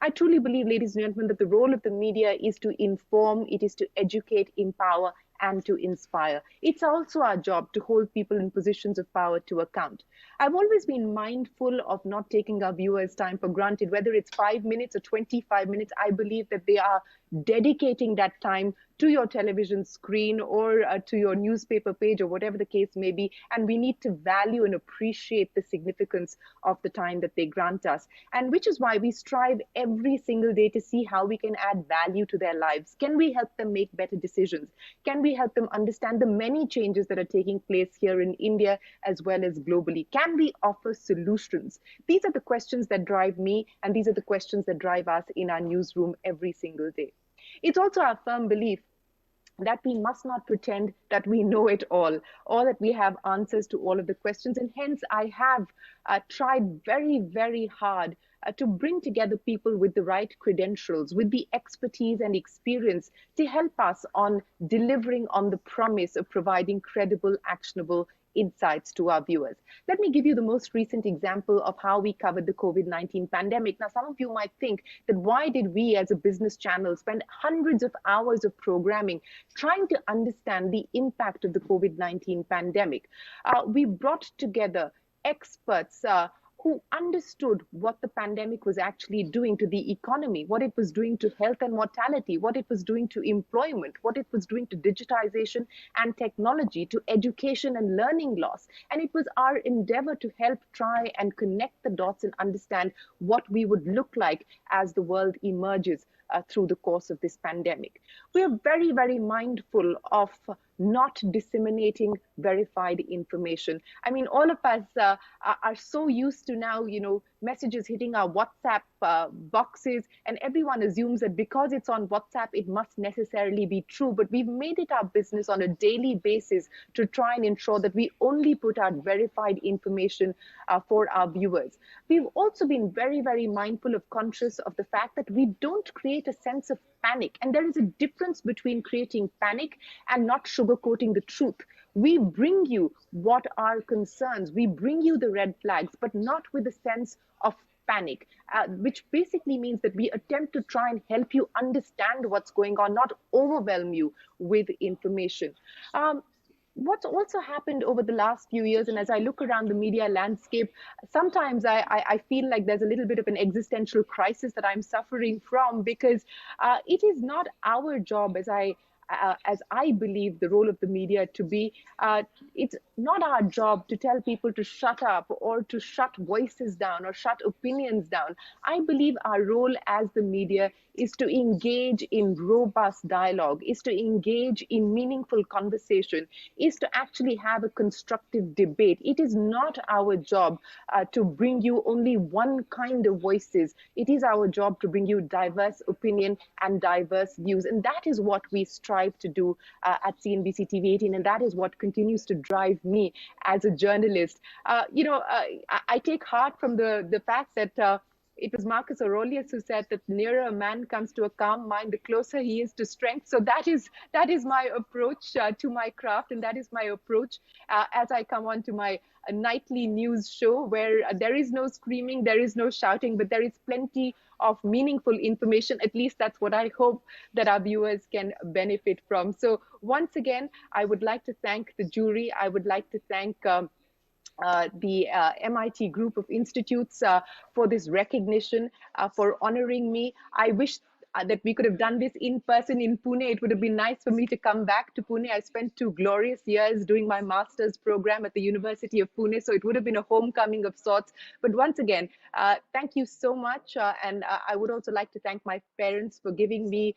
I truly believe, ladies and gentlemen, that the role of the media is to inform, it is to educate, empower, and to inspire. It's also our job to hold people in positions of power to account. I've always been mindful of not taking our viewers' time for granted, whether it's 5 minutes or 25 minutes. I believe that they are dedicating that time to your television screen or to your newspaper page or whatever the case may be. And we need to value and appreciate the significance of the time that they grant us. And which is why we strive every single day to see how we can add value to their lives. Can we help them make better decisions? Can we help them understand the many changes that are taking place here in India as well as globally? Can we offer solutions? These are the questions that drive me, and these are the questions that drive us in our newsroom every single day. It's also our firm belief that we must not pretend that we know it all, or that we have answers to all of the questions. And hence, I have tried very, very hard to bring together people with the right credentials, with the expertise and experience to help us on delivering on the promise of providing credible, actionable insights to our viewers. Let me give you the most recent example of how we covered the COVID-19 pandemic. Now, some of you might think that why did we as a business channel spend hundreds of hours of programming trying to understand the impact of the COVID-19 pandemic? We brought together experts who understood what the pandemic was actually doing to the economy, what it was doing to health and mortality, what it was doing to employment, what it was doing to digitization and technology, to education and learning loss. And it was our endeavor to help try and connect the dots and understand what we would look like as the world emerges through the course of this pandemic. We are very, very mindful of not disseminating verified information. I mean, all of us are so used to now, messages hitting our WhatsApp boxes, and everyone assumes that because it's on WhatsApp, it must necessarily be true. But we've made it our business on a daily basis to try and ensure that we only put out verified information for our viewers. We've also been very, very mindful of conscious of the fact that we don't create a sense of panic. And there is a difference between creating panic and not sugarcoating the truth. We bring you what are concerns. We bring you the red flags, but not with a sense of panic, which basically means that we attempt to try and help you understand what's going on, not overwhelm you with information. What's also happened over the last few years, and as I look around the media landscape, sometimes I feel like there's a little bit of an existential crisis that I'm suffering from, because it is not our job, as I believe the role of the media to be, it's not our job to tell people to shut up or to shut voices down or shut opinions down. I believe our role as the media is to engage in robust dialogue, is to engage in meaningful conversation, is to actually have a constructive debate. It is not our job to bring you only one kind of voices. It is our job to bring you diverse opinion and diverse views. And that is what we strive to do at CNBC TV 18. And that is what continues to drive me as a journalist. I take heart from the fact that it was Marcus Aurelius who said that the nearer a man comes to a calm mind, the closer he is to strength. So that is my approach to my craft, and that is my approach as I come on to my nightly news show, where there is no screaming, there is no shouting, but there is plenty of meaningful information. At least that's what I hope that our viewers can benefit from. So once again, I would like to thank the jury. I would like to thank the MIT group of institutes for this recognition, for honoring me. I wish that we could have done this in person in Pune. It would have been nice for me to come back to Pune. I spent 2 glorious years doing my master's program at the University of Pune, so it would have been a homecoming of sorts. But once again, thank you so much. And I would also like to thank my parents for giving me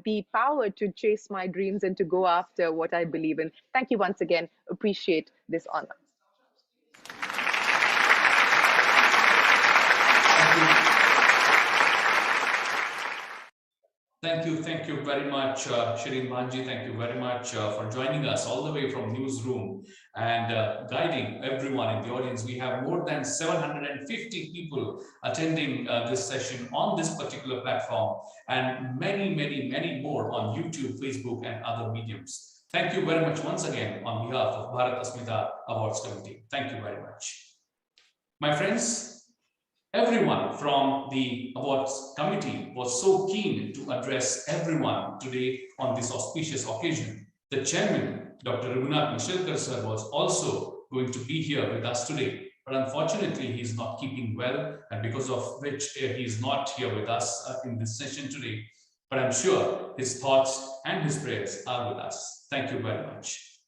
the power to chase my dreams and to go after what I believe in. Thank you once again. Appreciate this honor. Thank you very much, Shireen Bhanji. Thank you very much for joining us all the way from newsroom and guiding everyone in the audience. We have more than 750 people attending this session on this particular platform, and many more on YouTube, Facebook, and other mediums. Thank you very much once again on behalf of Bharat Asmita Awards Committee. Thank you very much. My friends, everyone from the awards committee was so keen to address everyone today on this auspicious occasion. The chairman, Dr. Raghunath Mashelkar sir, was also going to be here with us today, but unfortunately he is not keeping well, and because of which he is not here with us in this session today. But I'm sure his thoughts and his prayers are with us. Thank you very much.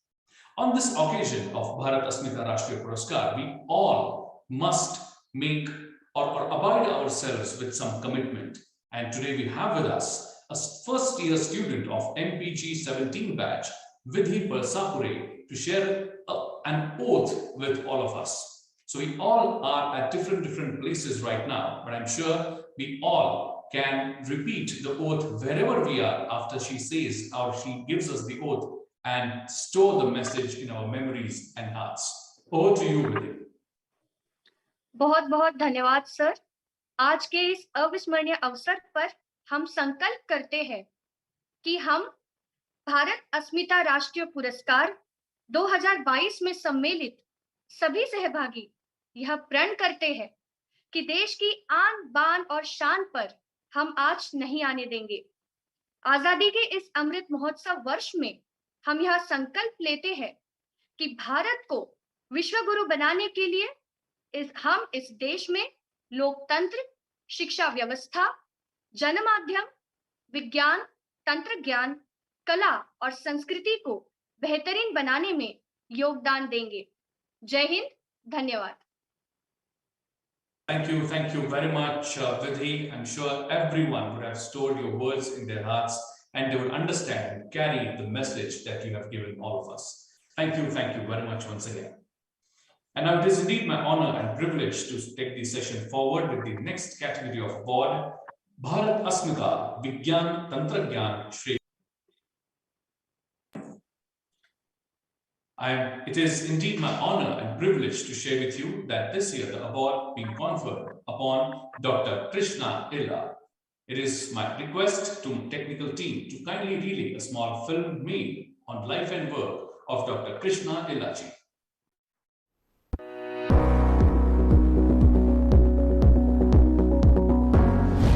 On this occasion of Bharat Asmita Rashtriya Puraskar, we all must make or abide ourselves with some commitment. And today we have with us a first year student of MPG 17 batch, Vidhi Balsapure, to share an oath with all of us. So we all are at different places right now, but I'm sure we all can repeat the oath wherever we are after she says or she gives us the oath, and store the message in our memories and hearts. Over to you, Vidhi. बहुत बहुत धन्यवाद sir. आज के इस अविस्मरणीय अवसर पर हम संकल्प करते हैं कि हम भारत अस्मिता राष्ट्रीय पुरस्कार 2022 में सम्मिलित सभी सहभागी यह प्रण करते हैं कि देश की आन बान और शान पर हम आँच नहीं आने देंगे। आजादी के इस अमृत महोत्सव वर्ष में हम यह संकल्प लेते हैं कि भारत को विश्व गुरु बनाने के लिए हम इस देश में लोकतंत्र, शिक्षा व्यवस्था, जनमाध्यम, विज्ञान, तंत्र ज्ञान, कला और संस्कृति को बेहतरीन बनाने में योगदान देंगे। जय हिंद, धन्यवाद। Thank you very much, Vidhi. I'm sure everyone would have stored your words in their hearts and they would understand and carry the message that you have given all of us. Thank you very much once again. And now it is indeed my honor and privilege to take the session forward with the next category of award, Bharat Asmita Vigyan Tantragyan Shri. It is indeed my honor and privilege to share with you that this year the award being conferred upon Dr. Krishna Ella. It is my request to technical team to kindly relay a small film made on life and work of Dr. Krishna Ella ji.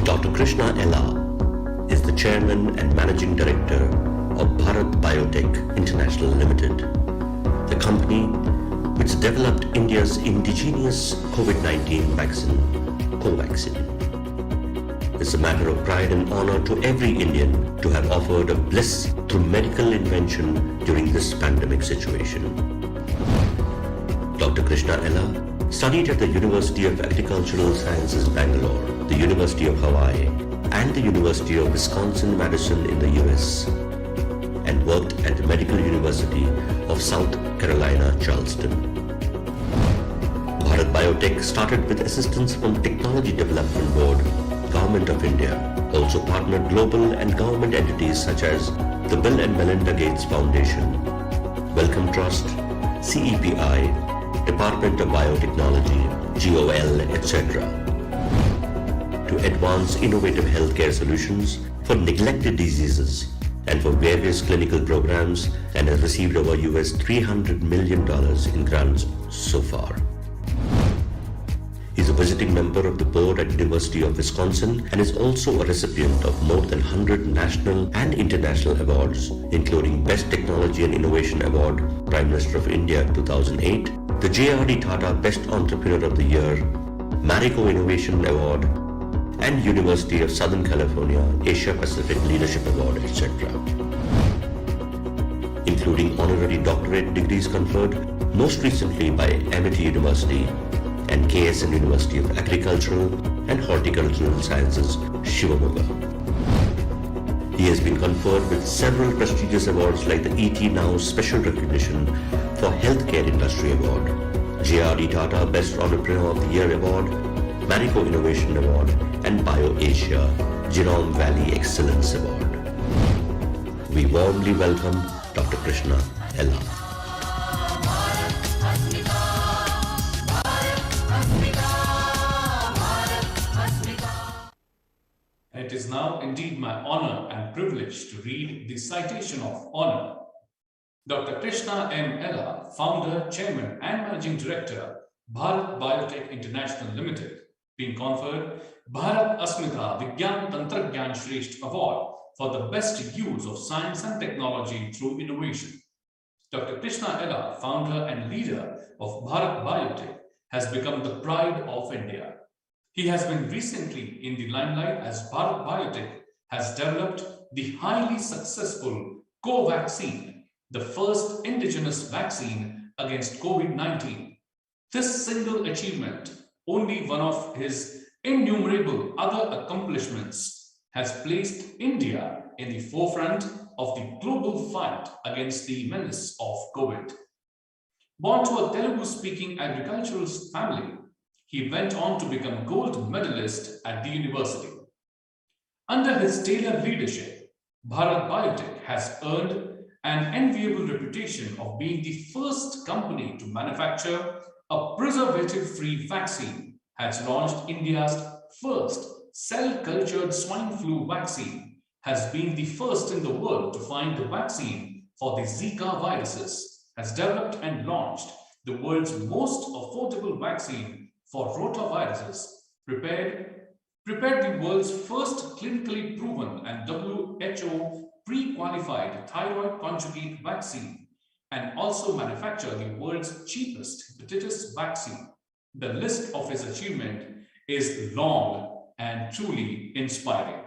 Dr. Krishna Ella is the Chairman and Managing Director of Bharat Biotech International Limited, the company which developed India's indigenous COVID-19 vaccine, Covaxin. It's a matter of pride and honor to every Indian to have offered a bliss through medical invention during this pandemic situation. Dr. Krishna Ella studied at the University of Agricultural Sciences, Bangalore, the University of Hawaii, and the University of Wisconsin-Madison in the US, and worked at the Medical University of South Carolina, Charleston. Bharat Biotech started with assistance from Technology Development Board, Government of India, also partnered global and government entities such as the Bill and Melinda Gates Foundation, Wellcome Trust, CEPI, Department of Biotechnology, GOL, etc., to advance innovative healthcare solutions for neglected diseases and for various clinical programs, and has received over US $300 million in grants so far. He is a visiting member of the board at University of Wisconsin and is also a recipient of more than 100 national and international awards, including Best Technology and Innovation Award, Prime Minister of India 2008, the JRD Tata Best Entrepreneur of the Year, Marico Innovation Award, and University of Southern California Asia Pacific Leadership Award, etc., including honorary doctorate degrees conferred most recently by Amity University and KSN University of Agricultural and Horticultural Sciences, Shivamogga. He has been conferred with several prestigious awards like the ET Now Special Recognition for Healthcare Industry Award, JRD Tata Best Entrepreneur of the Year Award, Marico Innovation Award, and BioAsia Genome Valley Excellence Award. we warmly welcome Dr. Krishna Ella. It is now indeed my honor and privilege to read the citation of honor. Dr. Krishna M. Ella, founder, chairman, and managing director, Bharat Biotech International Limited, being conferred Bharat Asmita Vigyan Tantragyan Shresth Award for the best use of science and technology through innovation. Dr. Krishna Ella, founder and leader of Bharat Biotech, has become the pride of India. He has been recently in the limelight as Bharat Biotech has developed the highly successful co-vaccine, the first indigenous vaccine against COVID-19. This single achievement, only one of his innumerable other accomplishments, has placed India in the forefront of the global fight against the menace of COVID. Born to a Telugu-speaking agricultural family, he went on to become gold medalist at the university. Under his stellar leadership, Bharat Biotech has earned an enviable reputation of being the first company to manufacture a preservative-free vaccine, has launched India's first cell-cultured swine flu vaccine, has been the first in the world to find a vaccine for the Zika viruses, has developed and launched the world's most affordable vaccine for rotaviruses, prepared the world's first clinically proven and WHO pre-qualified thyroid conjugate vaccine, and also manufacture the world's cheapest hepatitis vaccine. The list of his achievement is long and truly inspiring.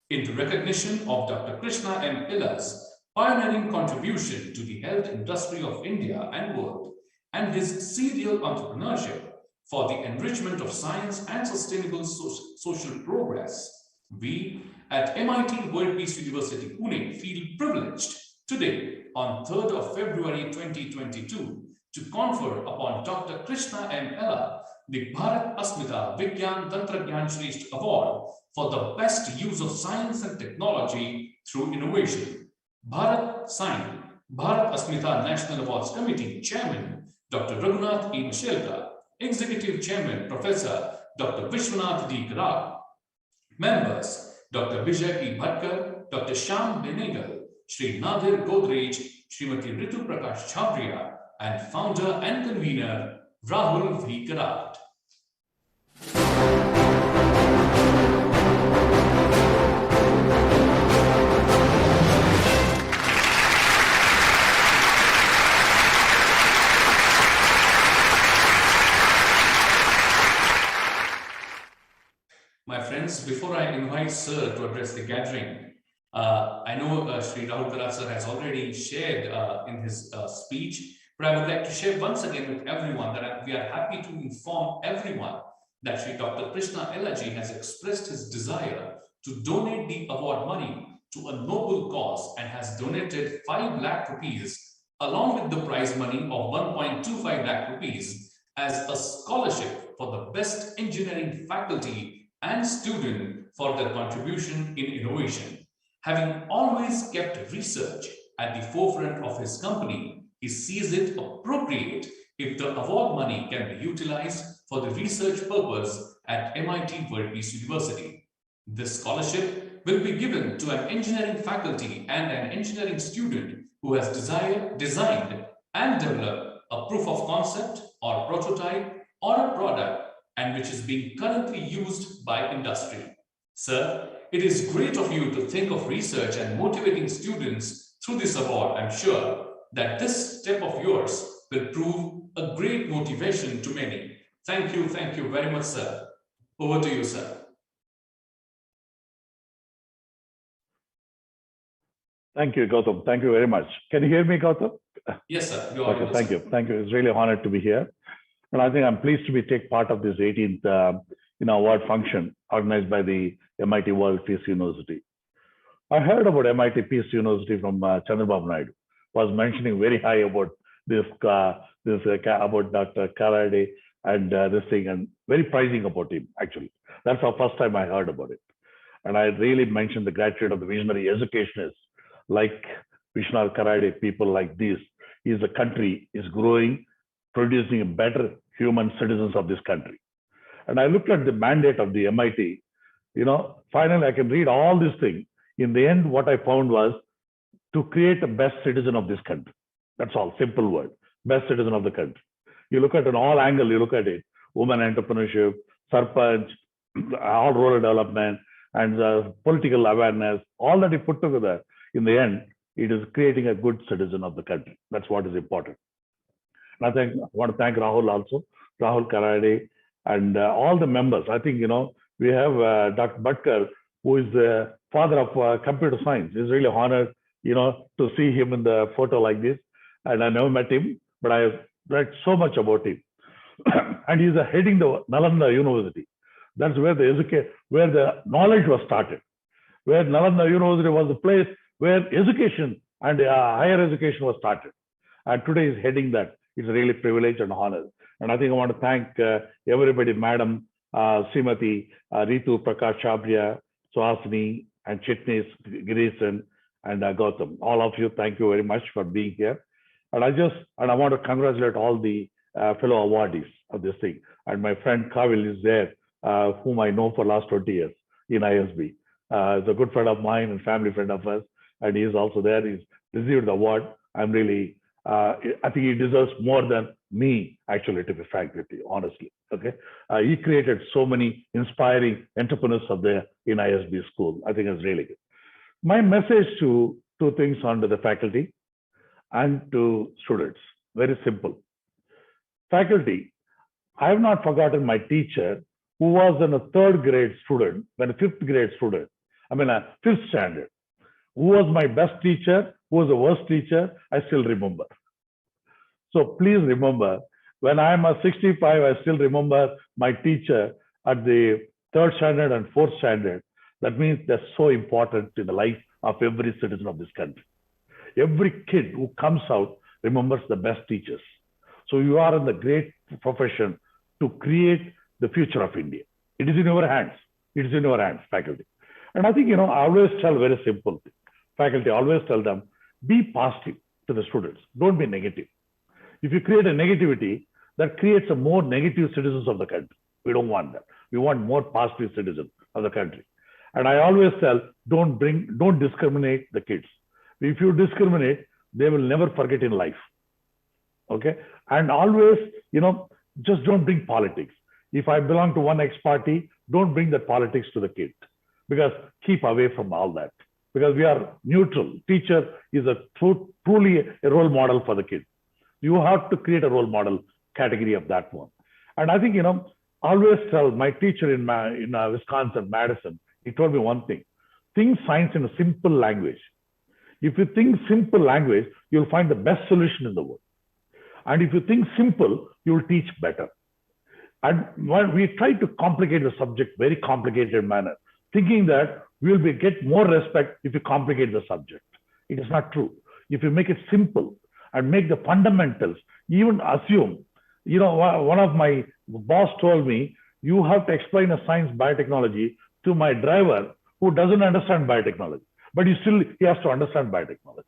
In the recognition of Dr. Krishna M. Ella's pioneering contribution to the health industry of India and world, and his serial entrepreneurship for the enrichment of science and sustainable social progress, we at MIT World Peace University Pune feel privileged today on 3rd of February 2022 to confer upon Dr. Krishna M. Ella the Bharat Asmita Vigyan Tantragyan Shresth Award for the best use of science and technology through innovation. Bharat signed Bharat Asmita National Awards Committee Chairman Dr. Raghunath E. Mashelkar, Executive Chairman Professor Dr. Vishwanath D. Karad, members Dr. Vijay Bhatkar, Dr. Shyam Benegal, Shri Nadir Godrej, Srimati Ritu Chabria, and founder and convener Rahul Karad. My friends, before I invite Sir to address the gathering, I know Shri Rahul Karad Sir has already shared in his speech, but I would like to share once again with everyone that we are happy to inform everyone that Shri Dr. Krishna Ella ji has expressed his desire to donate the award money to a noble cause and has donated 5 lakh rupees along with the prize money of 1.25 lakh rupees as a scholarship for the best engineering faculty and student for their contribution in innovation. Having always kept research at the forefront of his company, he sees it appropriate if the award money can be utilized for the research purpose at MIT World Peace University. This scholarship will be given to an engineering faculty and an engineering student who has designed and developed a proof of concept or prototype or a product and which is being currently used by industry. Sir, it is great of you to think of research and motivating students through this award. I'm sure that this step of yours will prove a great motivation to many. Thank you very much, sir. Over to you, sir. Thank you, Gautam. Thank you very much. Can you hear me, Gautam? Yes, sir. Okay, thank you. Thank you. It's really honored to be here. And I think I'm pleased to take part of this 18th award function organized by the MIT World Peace University. I heard about MIT Peace University from Chancellor was mentioning very high about this about Dr. Karad and this thing, and very prizing about him, actually. That's the first time I heard about it. And I really mentioned the gratitude of the visionary educationists like Vishwanath Karad, people like this, is the country is growing, producing better human citizens of this country. And I looked at the mandate of the MIT, finally I can read all these things. In the end, what I found was to create the best citizen of this country. That's all, simple word, best citizen of the country. You look at an all angle, you look at it, women entrepreneurship, sarpanch, all rural development, and political awareness, all that you put together, in the end, it is creating a good citizen of the country. That's what is important. And I want to thank Rahul also, Rahul Karad, and all the members. I think, we have Dr. Bhatkar, who is the father of computer science. It's really honored, to see him in the photo like this. And I never met him, but I have read so much about him. And he's heading the Nalanda University. That's where where the knowledge was started. Where Nalanda University was the place where education and higher education was started. And today he's heading that. It's really a privilege and honor. And I think I want to thank everybody, Madam Srimati, Ritu Chabria, Suhasini, and Chitnis, Gireesan, and Gautam. All of you, thank you very much for being here. And I want to congratulate all the fellow awardees of this thing. And my friend Kavil is there, whom I know for last 20 years in ISB. He's a good friend of mine and family friend of us. And he is also there. He's received the award. I'm really, I think he deserves more than me, actually, to be frank with you, honestly. Okay, he created so many inspiring entrepreneurs in ISB school. I think it's really good. My message to two things under the faculty and to students, very simple. Faculty, I have not forgotten my teacher who was in a third grade student, when a fifth grade student, a fifth standard. Who was my best teacher, who was the worst teacher, I still remember. So please remember, when I'm a 65, I still remember my teacher at the third standard and fourth standard. That means they're so important in the life of every citizen of this country. Every kid who comes out remembers the best teachers. So you are in the great profession to create the future of India. It is in your hands. It is in your hands, faculty. And I think, I always tell very simple thing. Faculty, always tell them, be positive to the students. Don't be negative. If you create a negativity, that creates a more negative citizens of the country. We don't want that. We want more positive citizens of the country. And I always tell, don't discriminate the kids. If you discriminate, they will never forget in life. Okay? And always, just don't bring politics. If I belong to one X party, don't bring that politics to the kid. Because keep away from all that. Because we are neutral. Teacher is truly a role model for the kids. You have to create a role model category of that one. And I think, always tell my teacher in Wisconsin, Madison, he told me one thing, think science in a simple language. If you think simple language, you'll find the best solution in the world. And if you think simple, you'll teach better. And when we try to complicate the subject, very complicated manner, thinking that we will get more respect if you complicate the subject. It is not true. If you make it simple and make the fundamentals, even assume, one of my boss told me, you have to explain a science biotechnology to my driver who doesn't understand biotechnology, but he has to understand biotechnology.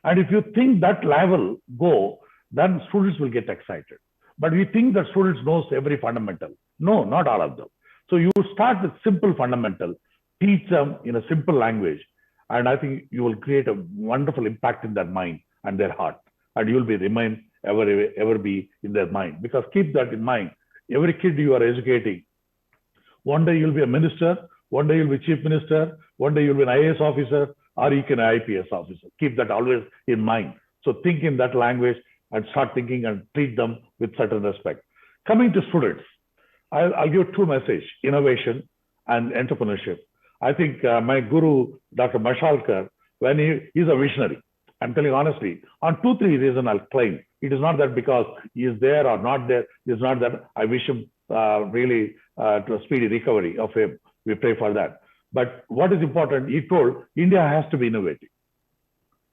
And if you think that level go, then students will get excited. But we think that students knows every fundamental. No, not all of them. So you start with simple fundamental, teach them in a simple language, and I think you will create a wonderful impact in their mind and their heart, and you will remain ever be in their mind. Because keep that in mind, every kid you are educating, one day you'll be a minister, one day you'll be chief minister, one day you'll be an IAS officer, or you can be an IPS officer. Keep that always in mind. So think in that language and start thinking and treat them with certain respect. Coming to students, I'll give two messages, innovation and entrepreneurship. I think my guru, Dr. Mashalkar, when he's a visionary, I'm telling you honestly, on 2-3 reasons I'll claim. It is not that because he is there or not there. It's not that I wish him really to a speedy recovery of him. We pray for that. But what is important, he told India has to be innovative.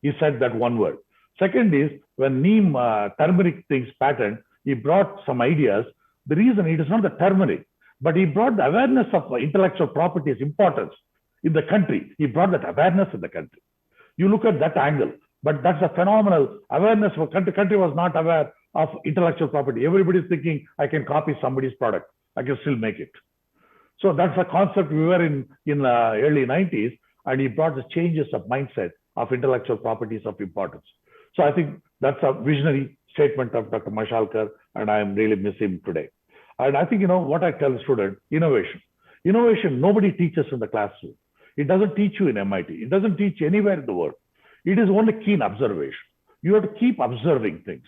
He said that one word. Second is when neem turmeric things patent, he brought some ideas. The reason it is not the turmeric, but he brought the awareness of intellectual property's importance in the country. He brought that awareness in the country. You look at that angle, but that's a phenomenal awareness. For country was not aware of intellectual property. Everybody's thinking, I can copy somebody's product. I can still make it. So that's a concept we were in early 90s, and he brought the changes of mindset of intellectual properties of importance. So I think that's a visionary statement of Dr. Mashalkar, and I am really miss him today. And I think, what I tell students, innovation. Innovation, nobody teaches in the classroom. It doesn't teach you in MIT. It doesn't teach anywhere in the world. It is only keen observation. You have to keep observing things.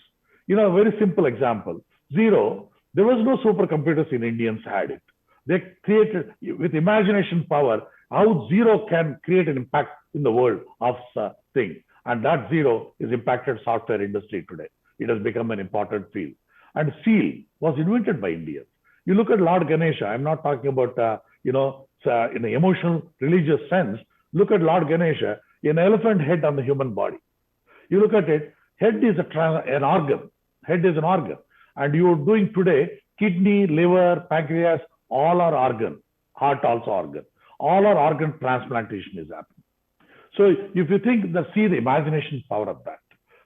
A very simple example. Zero, there was no supercomputers in Indians had it. They created, with imagination power, how zero can create an impact in the world of things. And that zero is impacted software industry today. It has become an important field. And seal was invented by Indians. You look at Lord Ganesha, I'm not talking about, in an emotional, religious sense. Look at Lord Ganesha, an elephant head on the human body. You look at it, head is an organ. Head is an organ. And you're doing today, kidney, liver, pancreas, all are organ. Heart also organ. All are organ transplantation is happening. So if you think see the imagination power of that.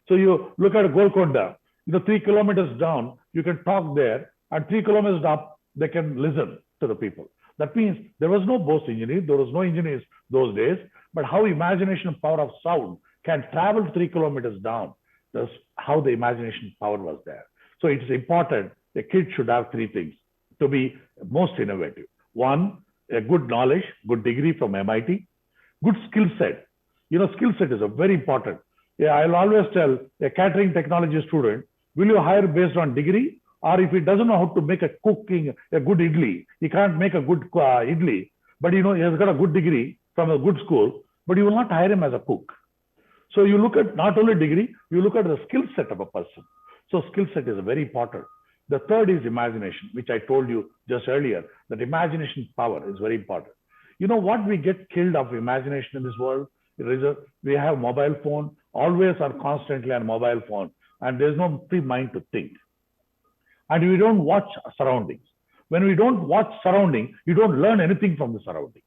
So you look at Golconda, 3 kilometers down, you can talk there, and 3 kilometers up, they can listen to the people. That means there was no Bose engineer, there was no engineers those days, but how imagination power of sound can travel 3 kilometers down. That's how the imagination power was there. So it's important, a kid should have 3 things to be most innovative. One, a good knowledge, good degree from MIT, good skill set. Skill set is a very important. I'll always tell a catering technology student, will you hire based on degree? Or if he doesn't know how to make a good idli, he can't make a good idli, but he has got a good degree from a good school, but you will not hire him as a cook. So you look at not only degree, you look at the skill set of a person. So skill set is very important. The third is imagination, which I told you just earlier, that imagination power is very important. What we get killed of imagination in this world? We have mobile phone, always are constantly on mobile phone, and there's no free mind to think. And we don't watch surroundings. When we don't watch surrounding, you don't learn anything from the surrounding.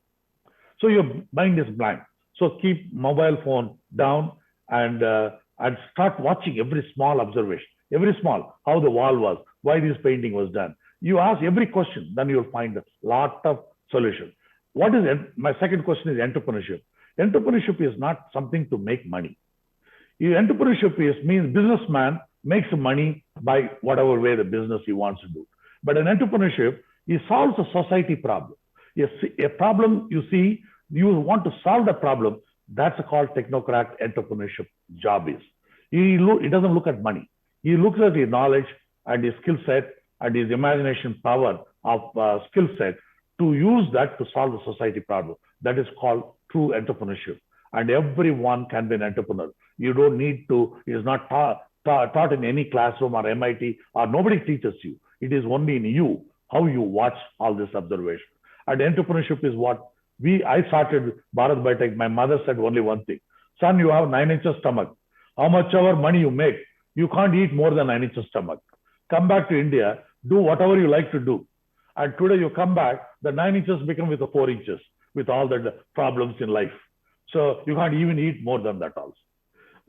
So your mind is blank. So keep mobile phone down and start watching every small observation, every small, how the wall was, why this painting was done. You ask every question, then you'll find a lot of solutions. My second question is entrepreneurship. Entrepreneurship is not something to make money. Entrepreneurship means businessman makes money by whatever way the business he wants to do. But an entrepreneurship, he solves a society problem. A problem you want to solve the problem, that's called technocrat entrepreneurship job is. He doesn't look at money. He looks at his knowledge and his skill set and his imagination power of skill set to use that to solve the society problem. That is called true entrepreneurship. And everyone can be an entrepreneur. You don't need to, it is not taught in any classroom or MIT, or nobody teaches you. It is only in you, how you watch all this observation. And entrepreneurship is what I started Bharat Biotech. My mother said only one thing: son, you have 9 inches stomach. How much ever money you make, you can't eat more than 9 inches stomach. Come back to India, do whatever you like to do. And today you come back, the 9 inches become with the 4 inches with all the problems in life. So you can't even eat more than that also.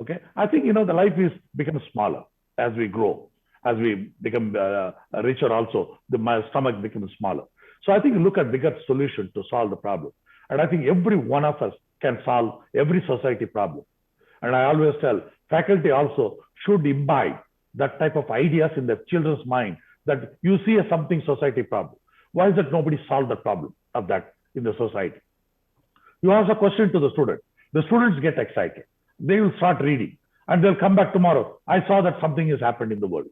Okay. I think, the life is becoming smaller as we grow, as we become richer also, my stomach becomes smaller. So I think look at bigger solution to solve the problem. And I think every one of us can solve every society problem. And I always tell faculty also should imbibe that type of ideas in the children's mind, that you see a something society problem. Why is that nobody solved the problem of that in the society? You ask a question to the student. The students get excited. They will start reading and they'll come back tomorrow. I saw that something has happened in the world.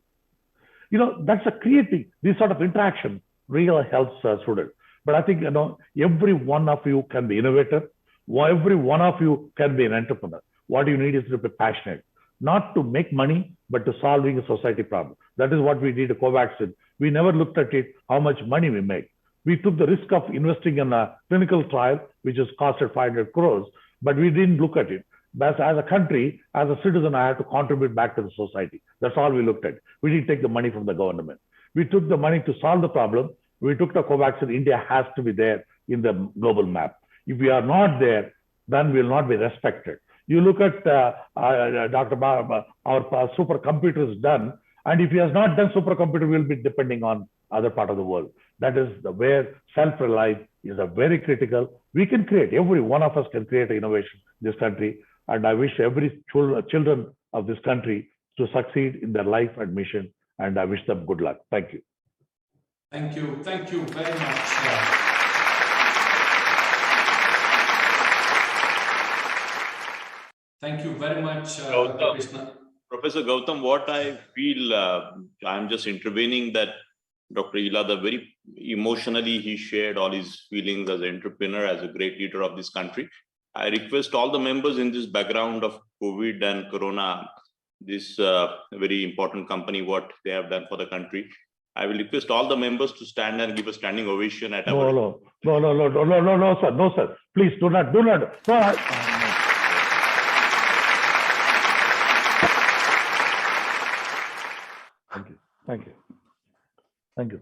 That's a creating, this sort of interaction really helps students. But I think, every one of you can be innovator. Every one of you can be an entrepreneur. What you need is to be passionate, not to make money, but to solving a society problem. That is what we did at Covaxin. We never looked at it, how much money we make. We took the risk of investing in a clinical trial, which has costed 500 crores, but we didn't look at it. But as a country, as a citizen, I had to contribute back to the society. That's all we looked at. We didn't take the money from the government. We took the money to solve the problem. We took the Covaxin. India has to be there in the global map. If we are not there, then we will not be respected. You look at Dr. Our supercomputer is done, and if he has not done supercomputer, we'll be depending on other part of the world. That is where self-reliance is a very critical. We can create, every one of us can create innovation in this country, and I wish every children of this country to succeed in their life and mission, and I wish them good luck. Thank you. Thank you very much. Thank you very much, Dr. Krishna. Professor Gautam, what I feel, I'm just intervening that Dr. Ella, the very emotionally he shared all his feelings as an entrepreneur, as a great leader of this country. I request all the members in this background of COVID and Corona, this very important company, what they have done for the country. I will request all the members to stand and give a standing ovation at our... No, sir. No, sir. Please do not. No. Thank you.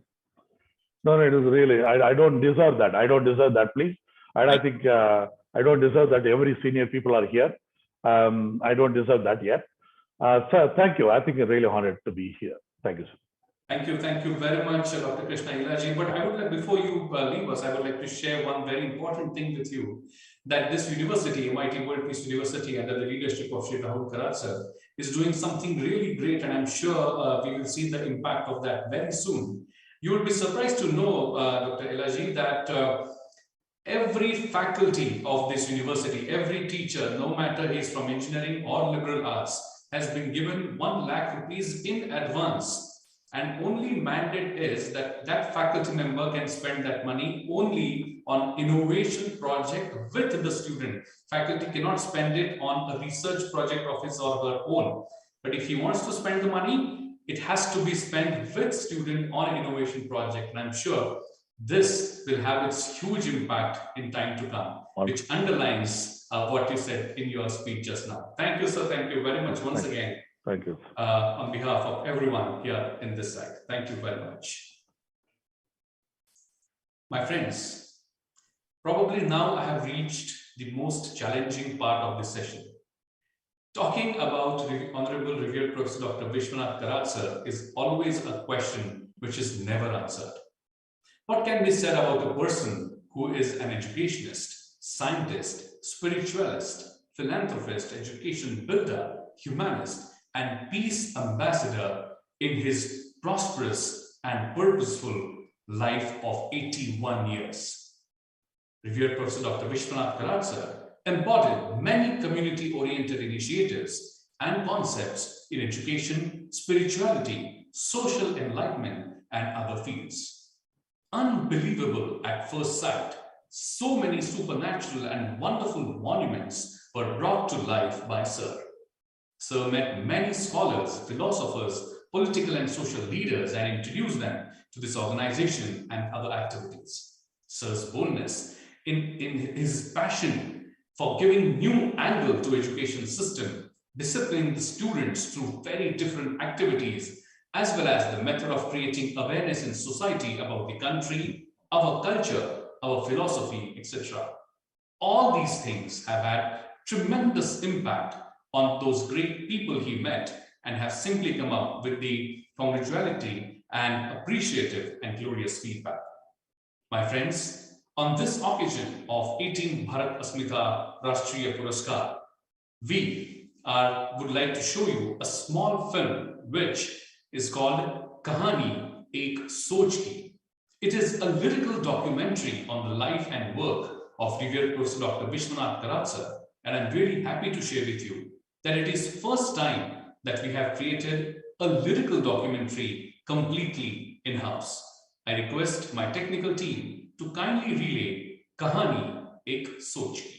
No, it is really, I don't deserve that. I don't deserve that, please. And I think I don't deserve that every senior people are here. I don't deserve that yet. Sir, thank you. I think I'm really honored to be here. Thank you, sir. Thank you very much, Dr. Krishna Ella ji. But I would like, before you leave us, I would like to share one very important thing with you, that this university, MIT World Peace University, under the leadership of Shri Rahul Karad sir, is doing something really great, and I'm sure we will see the impact of that very soon. You will be surprised to know, Dr. Ella ji, that every faculty of this university, every teacher, no matter he is from engineering or liberal arts, has been given 1 lakh rupees in advance. And only mandate is that that faculty member can spend that money only on innovation project with the student. Faculty cannot spend it on a research project of his or her own. But if he wants to spend the money, it has to be spent with student on innovation project. And I'm sure this will have its huge impact in time to come, which underlines what you said in your speech just now. Thank you, sir. Thank you very much once again. Thank you. On behalf of everyone here in this site. Thank you very much. My friends, probably now I have reached the most challenging part of this session. Talking about Honorable Revered Professor Dr. Vishwanath Karad sir is always a question which is never answered. What can be said about a person who is an educationist, scientist, spiritualist, philanthropist, education builder, humanist, and peace ambassador in his prosperous and purposeful life of 81 years? Revered Professor Dr. Vishwanath Karad sir embodied many community-oriented initiatives and concepts in education, spirituality, social enlightenment, and other fields. Unbelievable at first sight, so many supernatural and wonderful monuments were brought to life by Sir. Sir met many scholars, philosophers, political and social leaders, and introduced them to this organization and other activities. Sir's boldness in his passion for giving new angle to education system, disciplining the students through very different activities, as well as the method of creating awareness in society about the country, our culture, our philosophy, etc. All these things have had tremendous impact on those great people he met, and have simply come up with the congratulatory and appreciative and glorious feedback. My friends, on this occasion of 18th Bharat Asmita National Puraskar, we would like to show you a small film which is called Kahani Ek Soch Ki. It is a lyrical documentary on the life and work of Revered Professor Dr. Vishwanath Karad sir, and I'm really happy to share with you that it is first time that we have created a lyrical documentary completely in-house. I request my technical team to kindly relay Kahani Ek Soch Ki.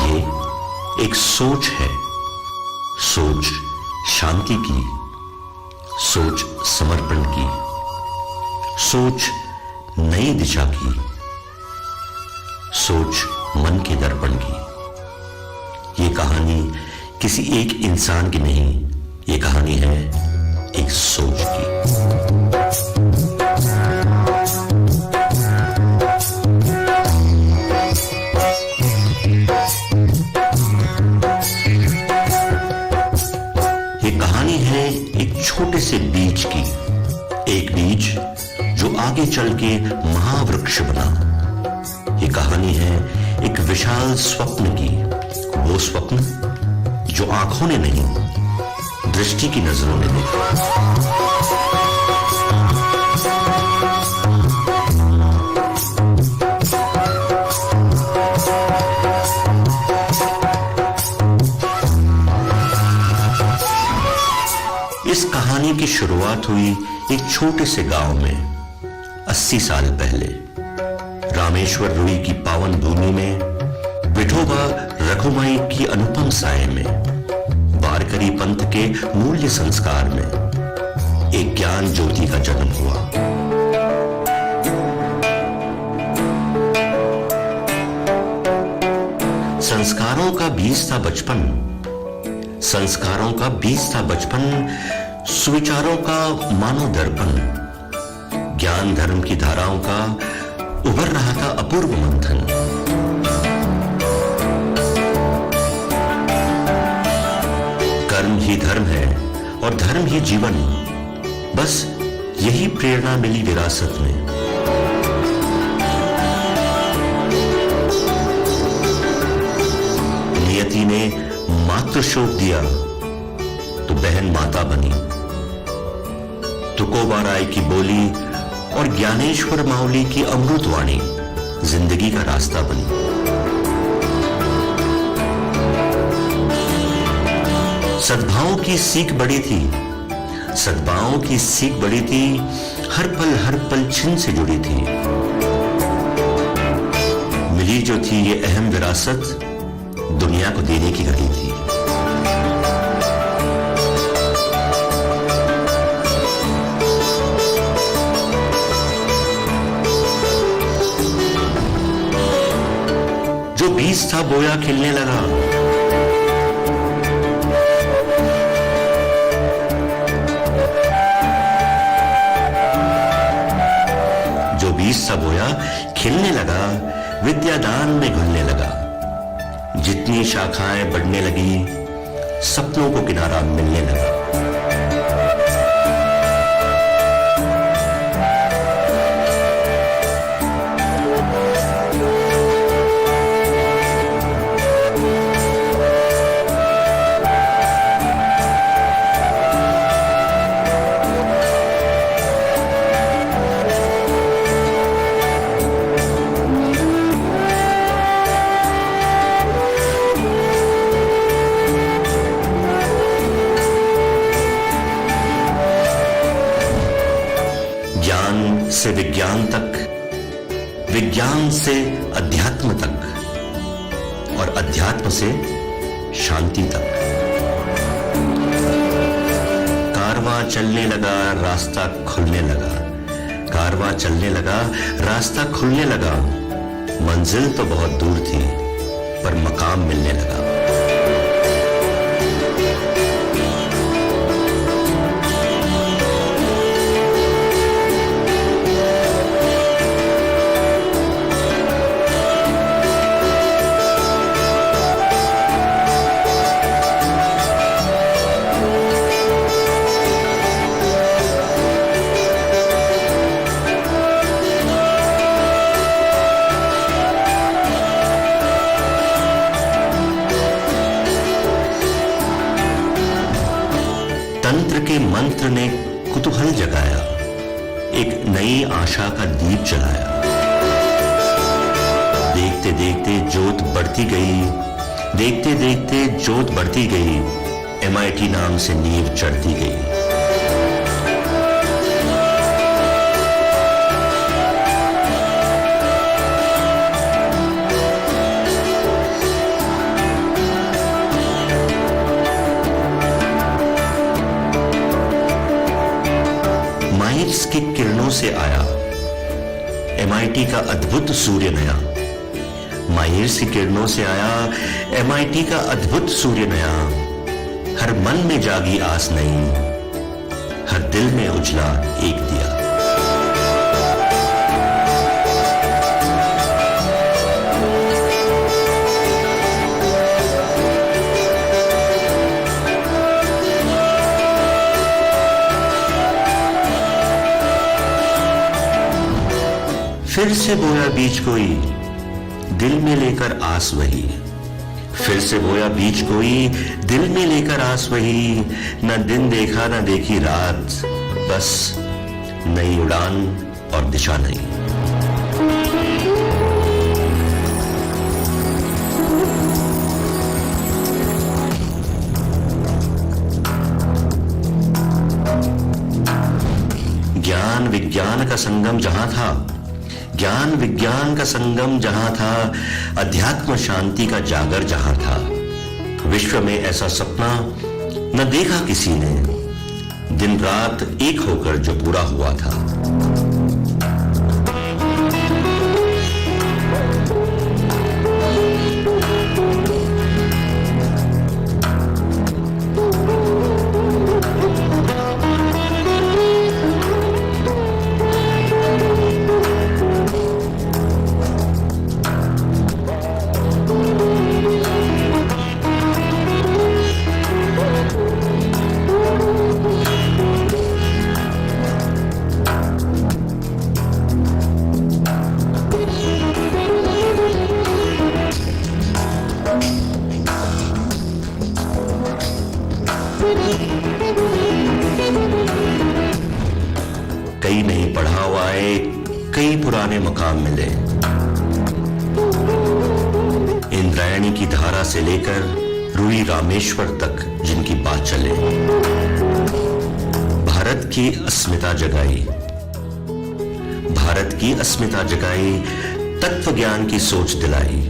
ये एक सोच है, सोच शांति की, सोच समर्पण की, सोच नई दिशा की, सोच मन के दर्पण की। ये कहानी किसी एक इंसान की नहीं, ये कहानी है एक सोच की। ये कहानी है एक छोटे से बीज की, एक बीज जो आगे चल के महावृक्ष बना। ये कहानी है एक विशाल स्वप्न की, वो स्वप्न जो आंखों ने नहीं, दृष्टि की नजरों ने देखा। इस कहानी की शुरुआत हुई एक छोटे से गांव में 80 साल पहले। रामेश्वर रुई की पावन भूमि में, विठोबा रघुमाई की अनुपम साय में, वारकरी पंथ के मूल्य संस्कार में एक ज्ञान ज्योति का जन्म हुआ। संस्कारों का बीज था बचपन, संस्कारों का बीज था बचपन, सुविचारों का मानो दर्पण, ज्ञान धर्म की धाराओं का उभर रहा था अपूर्व मंथन। कर्म ही धर्म है और धर्म ही जीवन, बस यही प्रेरणा मिली विरासत में। नियति ने मातृ शोक दिया तो बहन माता बनी। तुकोबा राय की बोली और ज्ञानेश्वर माउली की अमृतवाणी जिंदगी का रास्ता बनी। सद्भावों की सीख बड़ी थी, सद्भावों की सीख बड़ी थी, हर पल छिन से जुड़ी थी। मिली जो थी ये अहम विरासत, दुनिया को देने की घड़ी थी। जो बीज था बोया खिलने लगा, जो बीज था बोया खिलने लगा, विद्यादान में घुलने लगा। जितनी शाखाएं बढ़ने लगी, सपनों को किनारा मिलने लगा। से विज्ञान तक, विज्ञान से अध्यात्म तक और अध्यात्म से शांति तक। कारवां चलने लगा, रास्ता खुलने लगा। कारवां चलने लगा, रास्ता खुलने लगा। मंजिल तो बहुत दूर थी, पर मकाम मिलने लगा। तंत्र के मंत्र ने कुतूहल जगाया, एक नई आशा का दीप जलाया। देखते देखते जोत बढ़ती गई, देखते देखते जोत बढ़ती गई। MIT नाम से नींव चढ़ती गई। माइर्स की किरणों से आया MIT का अद्भुत सूर्य नया। माइर्स की किरणों से आया MIT का अद्भुत सूर्य नया। हर मन में जागी आस नई, हर दिल में उजला एक दिया। फिर से बोया बीज कोई, दिल में लेकर आस वही। फिर से बोया बीज कोई, दिल में लेकर आस वही। न दिन देखा न देखी रात, बस नई उड़ान और दिशा नहीं। ज्ञान विज्ञान का संगम जहां था, ज्ञान विज्ञान का संगम जहां था, अध्यात्म शांति का जागर जहां था। विश्व में ऐसा सपना न देखा किसी ने, दिन रात एक होकर जो पूरा हुआ था। कई नहीं पढ़ाओ आए, कई पुराने मकाम मिले। इंद्रायणी की धारा से लेकर रूई रामेश्वर तक जिनकी बात चले। भारत की अस्मिता जगाई, भारत की अस्मिता जगाई, तत्व ज्ञान की सोच दिलाई।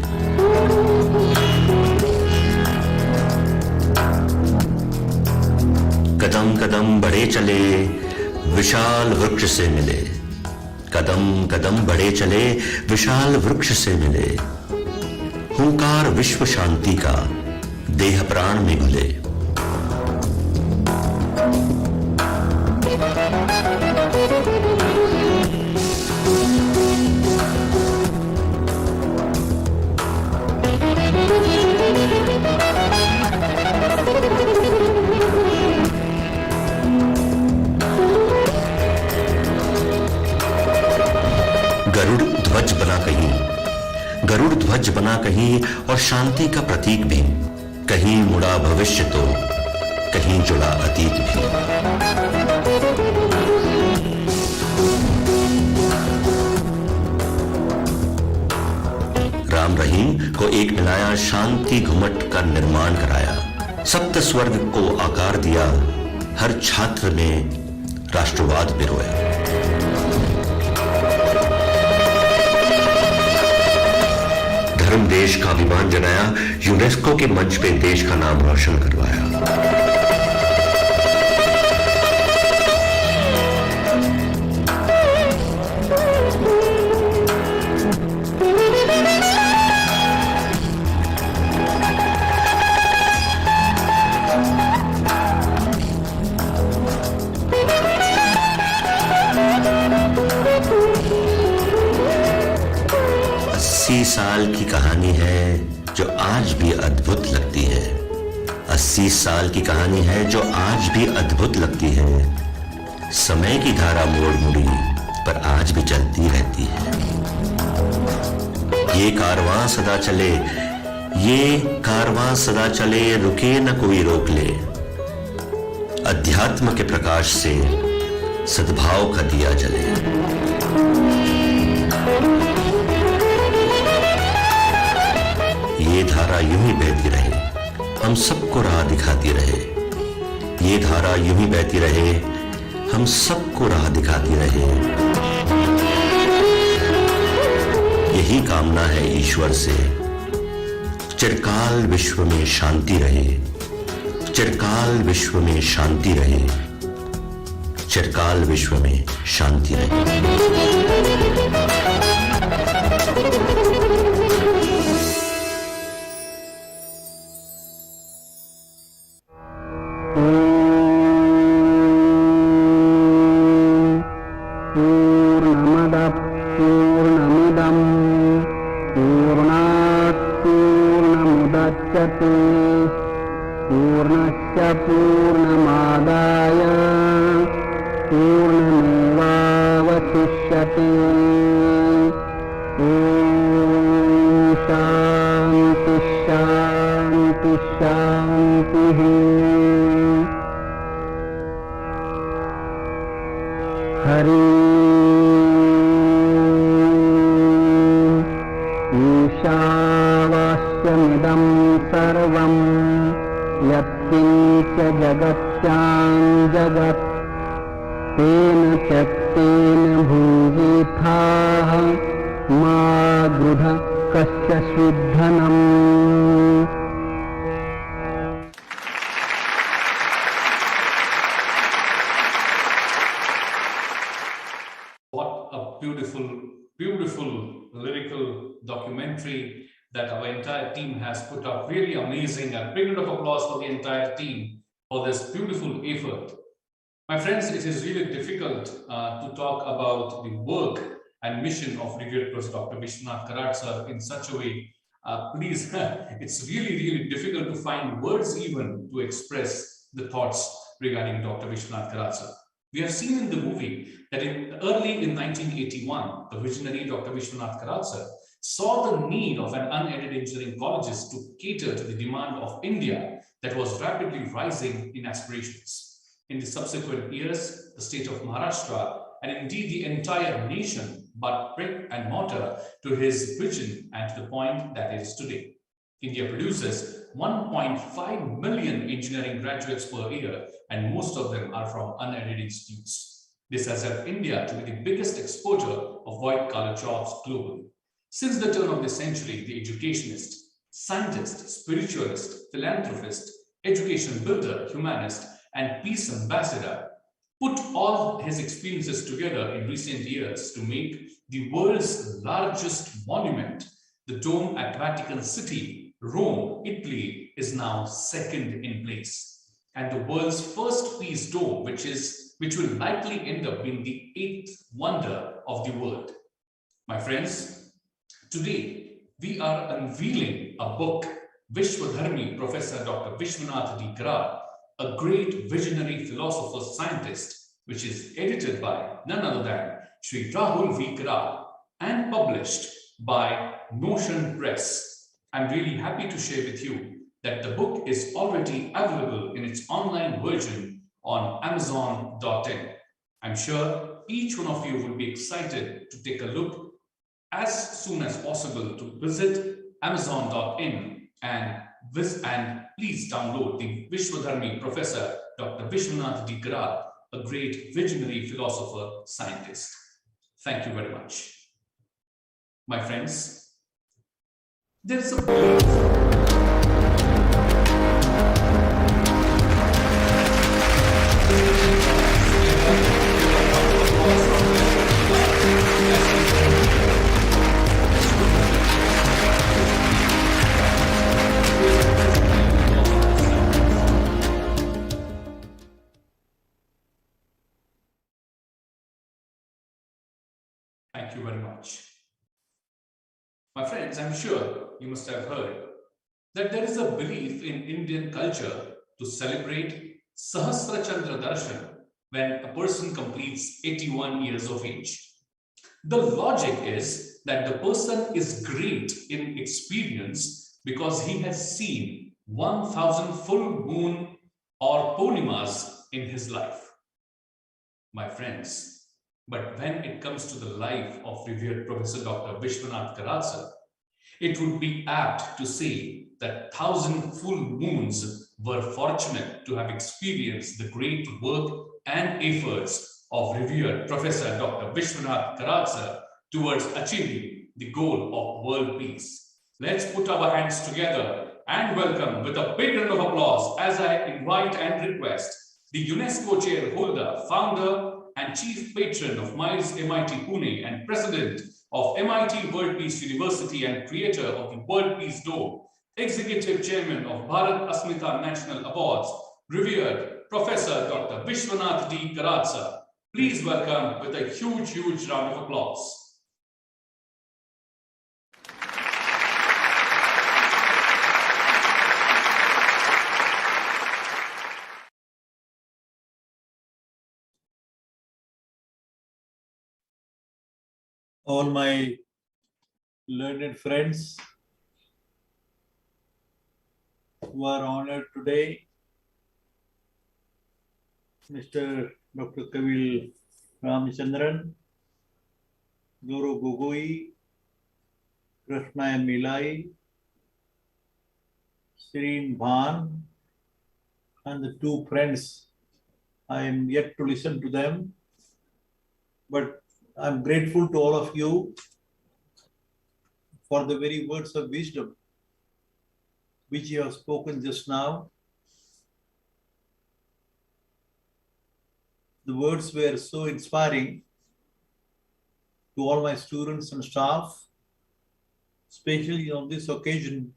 कदम कदम बढ़े चले, विशाल वृक्ष से मिले। कदम कदम बढ़े चले, विशाल वृक्ष से मिले। हुंकार विश्व शांति का देह प्राण में घुले। गरुड़ ध्वज बना कहीं, गरुड़ ध्वज बना कहीं, और शांति का प्रतीक भी। कहीं मुड़ा भविष्य तो कहीं जुड़ा अतीत भी। राम रहीम को एक मिलाया, शांति घुमट का निर्माण कराया। सप्त स्वर्ग को आकार दिया, हर छात्र में राष्ट्रवाद पिरोया। धर्म देश का अभिमान जनाया, यूनेस्को के मंच पे देश का नाम रोशन करवाया। साल की कहानी है जो आज भी अद्भुत लगती है। 80 साल की कहानी है जो आज भी अद्भुत लगती है। समय की धारा मोड़ मुड़ी पर आज भी चलती रहती है। ये कारवां सदा चले, ये कारवां सदा चले, रुके न कोई रोक ले। अध्यात्म के प्रकाश से सद्भाव का दिया जले। ये धारा यूं ही बहती रहे, हम सबको राह दिखाती रहे। ये धारा यूं ही बहती रहे, हम सबको राह दिखाती रहे। यही कामना है ईश्वर से, चिरकाल विश्व में शांति रहे। चिरकाल विश्व में शांति रहे। चिरकाल विश्व में शांति रहे। पूर्णमिदं पूर्णात् पूर्णमुदच्यते पूर्णस्य पूर्णमादाय पूर्णमेवावशिष्यते ॐ शान्ति शान्ति शान्तिः हरि ईशावास्यमिदं सर्वं यत्किञ्च जगत्यां जगत् तेन त्यक्तेन भूयिथाः मा गृह कस्यचिद्धनम् What a beautiful, beautiful lyrical documentary that our entire team has put up. Really amazing. A big round of applause for the entire team for this beautiful effort. My friends, it is really difficult to talk about the work and mission of revered Prof. Dr. Vishwanath Karad sir in such a way. Please, it's really, really difficult to find words even to express the thoughts regarding Dr. Vishwanath Karad sir. We have seen in the movie that early in 1981, the visionary Dr. Vishwanath Karad sir saw the need of an unaided engineering colleges to cater to the demand of India that was rapidly rising in aspirations. In the subsequent years, the state of Maharashtra and indeed the entire nation but brick and mortar to his vision and to the point that it is today. India produces 1.5 million engineering graduates per year, and most of them are from unaided institutes. This has helped India to be the biggest exporter of white-collar jobs globally. Since the turn of the century, the educationist, scientist, spiritualist, philanthropist, education builder, humanist, and peace ambassador put all his experiences together in recent years to make the world's largest monument, the dome at Vatican City, Rome, Italy, is now second in place. And the world's first peace dome, which will likely end up being the 8th wonder of the world. My friends, today we are unveiling a book, Vishwadharmi Professor Dr. Vishwanath Karad, a great visionary philosopher scientist, which is edited by none other than Shri Rahul Karad and published by Notion Press. I'm really happy to share with you that the book is already available in its online version on Amazon.in. I'm sure each one of you will be excited to take a look as soon as possible to visit Amazon.in and please download the Vishwadharmi Professor Dr. Vishwanath Karad, a great visionary philosopher scientist. Thank you very much. My friends, there is a belief Thank you very much. My friends, I'm sure you must have heard that there is a belief in Indian culture to celebrate Sahasra Chandra Darshan when a person completes 81 years of age. The logic is that the person is great in experience because he has seen 1,000 full moon or Purnimas in his life. My friends, but when it comes to the life of revered Professor Dr. Vishwanath Karad sir, it would be apt to say that 1,000 full moons were fortunate to have experienced the great work and efforts of revered Professor Dr. Vishwanath Karad sir towards achieving the goal of world peace. Let's put our hands together and welcome with a big round of applause as I invite and request the UNESCO chair holder, founder, and chief patron of MAEER's MIT Pune and president of MIT World Peace University and creator of the World Peace Dome, executive chairman of Bharat Asmita National Awards, revered Professor Dr. Vishwanath Karad sir. Please welcome with a huge, huge round of applause. all my learned friends who are honored today, Mr. Dr. Kavil Ramachandran, Gaurav Gogoi, Krishna Ella, Shireen Bhan, and the two friends. I am yet to listen to them, but I'm grateful to all of you for the very words of wisdom which you have spoken just now. The words were so inspiring to all my students and staff, especially on this occasion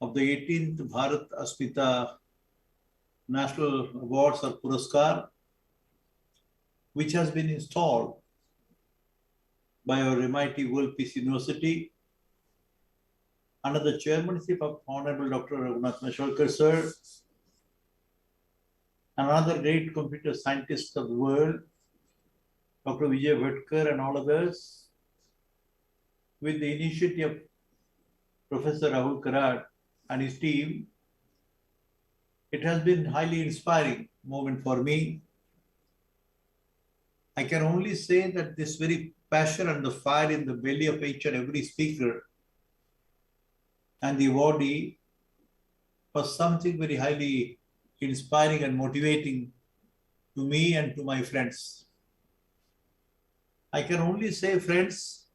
of the 18th Bharat Asmita National Awards or Puraskar, which has been installed by our MIT World Peace University under the chairmanship of Honorable Dr. Ramachandran Mashalkar sir, another great computer scientist of the world, Dr. Vijay Bhatkar and all others, with the initiative of Professor Rahul Karad and his team. It has been a highly inspiring moment for me. I can only say that this very passion and the fire in the belly of each and every speaker and the awardee was something very highly inspiring and motivating to me and to my friends. I can only say, friends,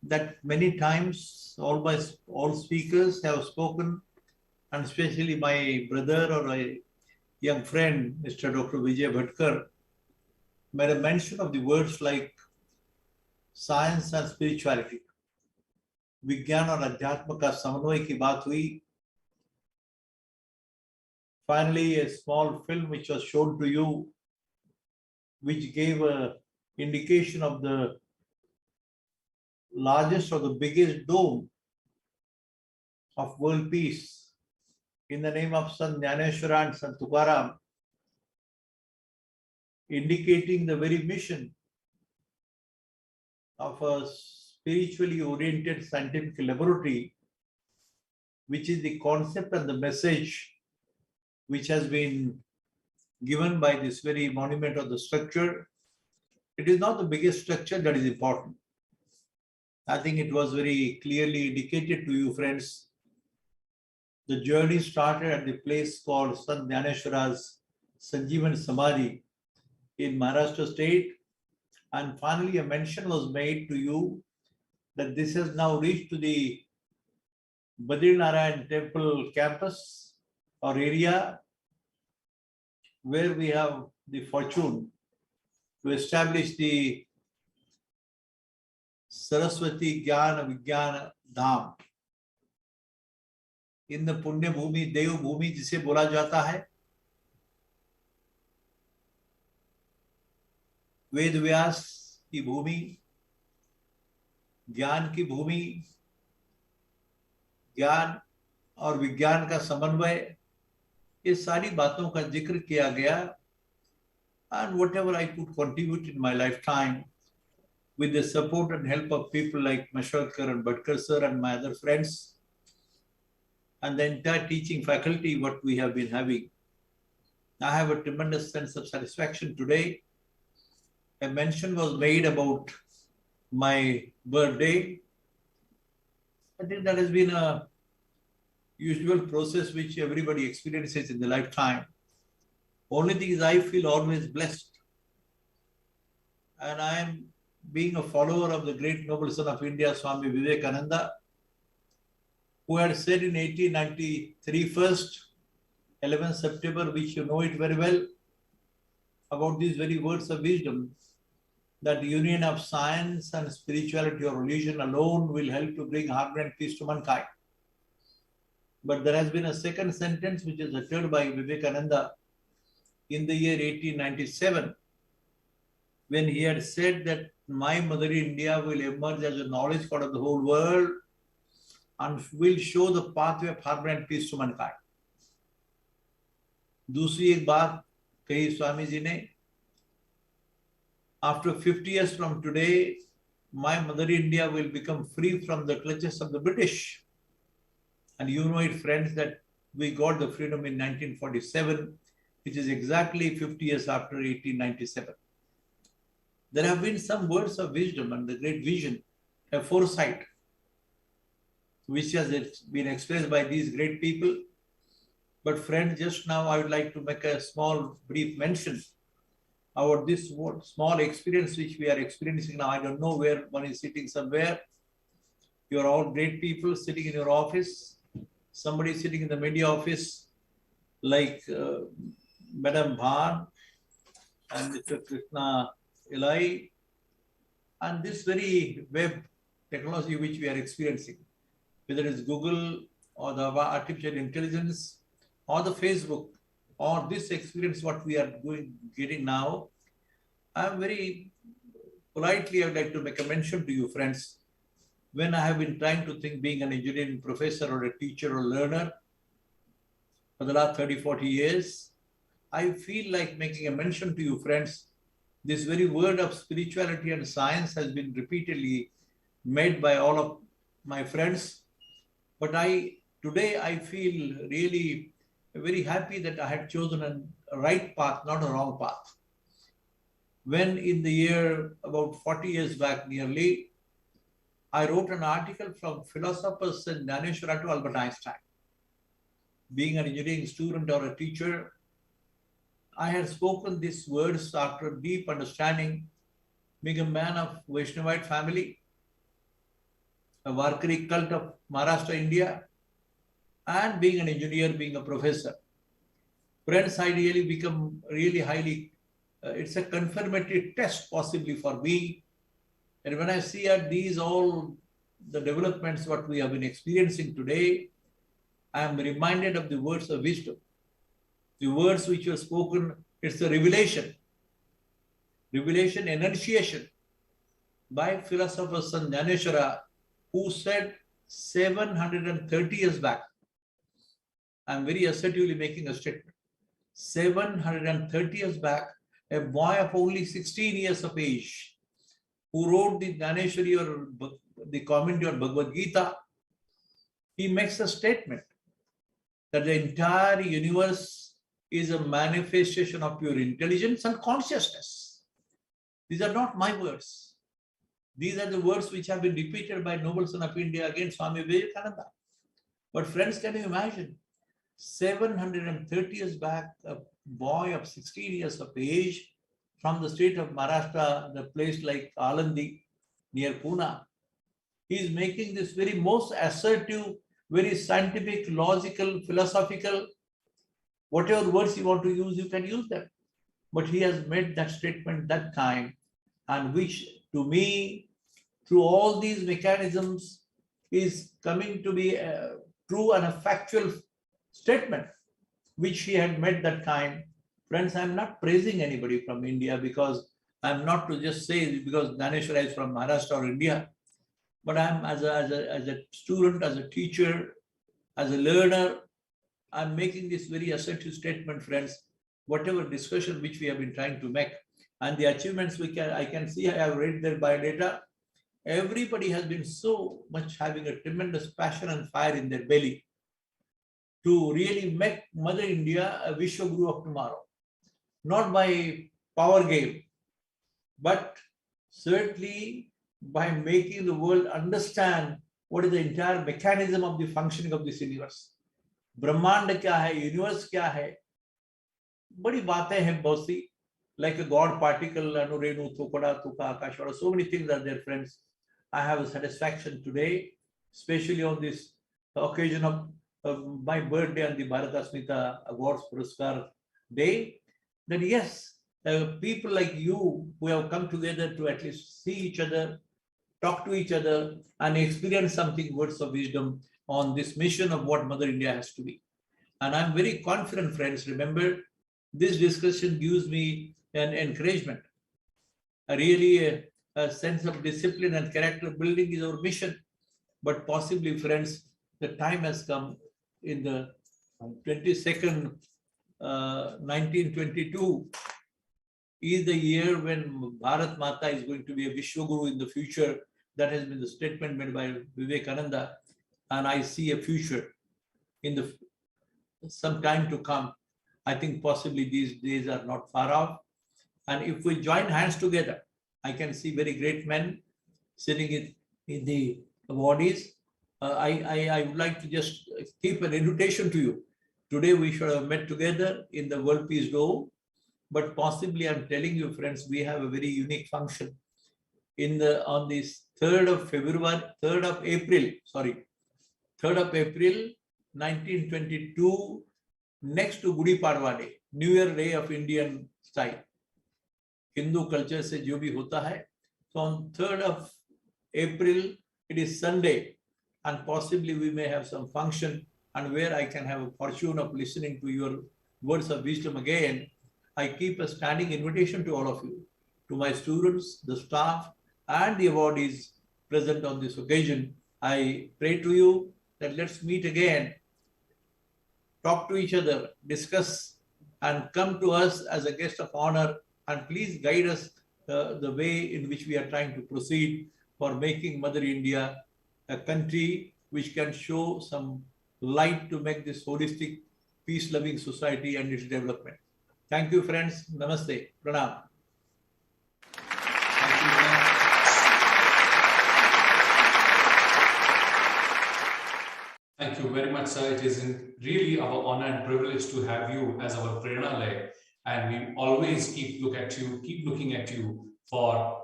that many times all speakers have spoken, and especially my brother or a young friend, Mr. Dr. Vijay Bhatkar, made a mention of the words like science and spirituality. विज्ञान और अध्यात्म का समन्वय की बात हुई. Finally, a small film which was shown to you, which gave an indication of the largest or the biggest dome of world peace in the name of Sant Jnaneshwara and Sant Tukaram, indicating the very mission of a spiritually oriented scientific laboratory, which is the concept and the message which has been given by this very monument of the structure. It is not the biggest structure that is important. I think it was very clearly indicated to you, friends. The journey started at the place called Sant Jnaneshwara's Sanjeevan Samadhi in Maharashtra state, and finally a mention was made to you that this has now reached to the Badrinarayan temple campus or area, where we have the fortune to establish the Saraswati Jnana Vijnana Dham in the Punya Bhumi, Dev Bhumi जिसे बोला जाता है. वेद व्यास की भूमि, ज्ञान की भूमि, ज्ञान और विज्ञान का समन्वय, ये सारी बातों का जिक्र किया गया. And whatever I could contribute in my lifetime with the support and help of people like Mashalkar and Bhatkar sir and my other friends and the entire teaching faculty what we have been having, I have a tremendous sense of satisfaction today. A mention was made about my birthday. I think that has been a usual process which everybody experiences in the lifetime. Only thing is I feel always blessed. And I am being a follower of the great noble son of India, Swami Vivekananda, who had said in 1893 first, 11 September, which you know it very well, about these very words of wisdom, that the union of science and spirituality or religion alone will help to bring harmony and peace to mankind. But there has been a second sentence which is uttered by Vivekananda in the year 1897, when he had said that my mother India will emerge as a knowledge god of the whole world and will show the pathway of harmony and peace to mankind. दूसरी एक बात कही स्वामी जी ने, after 50 years from today, my mother India will become free from the clutches of the British. And you know it, friends, that we got the freedom in 1947, which is exactly 50 years after 1897. There have been some words of wisdom and the great vision, a foresight, which has been expressed by these great people. But friends, just now I would like to make a small brief mention about this small experience which we are experiencing now. I don't know where one is sitting somewhere. You are all great people sitting in your office. Somebody sitting in the media office like Madam Bhan and Mr. Krishna Ella, and this very web technology which we are experiencing, whether it's Google or the artificial intelligence or the Facebook or this experience what we are getting now, I'm very politely, I would like to make a mention to you, friends. When I have been trying to think being an engineering professor or a teacher or learner for the last 30, 40 years, I feel like making a mention to you, friends. This very word of spirituality and science has been repeatedly made by all of my friends. But today I feel really very happy that I had chosen a right path, not a wrong path. When in the year about 40 years back nearly, I wrote an article from philosophers and Dhaneshwara to Albert Einstein. Being an engineering student or a teacher, I had spoken these words after deep understanding, being a man of Vaishnavite family, a Varkari cult of Maharashtra, India, and being an engineer, being a professor. Friends, I really become really highly, it's a confirmatory test possibly for me. And when I see at these all the developments, what we have been experiencing today, I am reminded of the words of wisdom. The words which were spoken, it's a revelation enunciation by philosopher Sant Dhaneshwara, who said 730 years back, I'm very assertively making a statement, 730 years back, a boy of only 16 years of age, who wrote the Dhaneshwari or the commentary on Bhagavad Gita, he makes a statement that the entire universe is a manifestation of pure intelligence and consciousness. These are not my words. These are the words which have been repeated by noble son of India against Swami Vivekananda. But friends, can you imagine? 730 years back, a boy of 16 years of age from the state of Maharashtra, the place like Alandi near Pune, he is making this very most assertive, very scientific, logical, philosophical, whatever words you want to use, you can use them. But he has made that statement that time, and which to me, through all these mechanisms, is coming to be a true and a factual statement, which he had made that time. Friends, I'm not praising anybody from India, because I'm not to just say because Dhaneshwara is from Maharashtra or India, but I'm as a student, as a teacher, as a learner, I'm making this very assertive statement, friends. Whatever discussion which we have been trying to make and the achievements I can see, I have read their biodata. Everybody has been so much having a tremendous passion and fire in their belly to really make Mother India a Vishwaguru of tomorrow. Not by power game, but certainly by making the world understand what is the entire mechanism of the functioning of this universe. Brahmanda kya hai, universe kya hai, badi baatein hain bahut si, like a God particle, Anurenu, Thupada, Thuka, Akashvara, so many things are there, friends. I have a satisfaction today, especially on this occasion of my birthday and the Bharat Asmita Awards Puraskar Day, that yes, people like you who have come together to at least see each other, talk to each other, and experience something, words of wisdom on this mission of what Mother India has to be. And I'm very confident, friends. Remember, this discussion gives me an encouragement. A sense of discipline and character building is our mission. But possibly, friends, the time has come in the 22nd, 1922, is the year when Bharat Mata is going to be a Vishwaguru in the future. That has been the statement made by Vivekananda. And I see a future in some time to come. I think possibly these days are not far off. And if we join hands together, I can see very great men sitting in the awardees. I would like to just keep an invitation to you. Today we should have met together in the World Peace Dome, but possibly I'm telling you, friends, we have a very unique function. On this 3rd of April, 1922, next to Gudi Padwa Day, New Year Day of Indian style. Hindu culture se jo bhi hota hai. So on 3rd of April, it is Sunday, and possibly we may have some function, and where I can have a fortune of listening to your words of wisdom again. I keep a standing invitation to all of you, to my students, the staff, and the awardees present on this occasion. I pray to you that let's meet again, talk to each other, discuss, and come to us as a guest of honor, and please guide us the way in which we are trying to proceed for making Mother India a country which can show some light to make this holistic, peace-loving society and its development. Thank you, friends. Namaste. Pranam. Thank you very much, sir. It is really our honor and privilege to have you as our Prerna, and we always keep looking at you for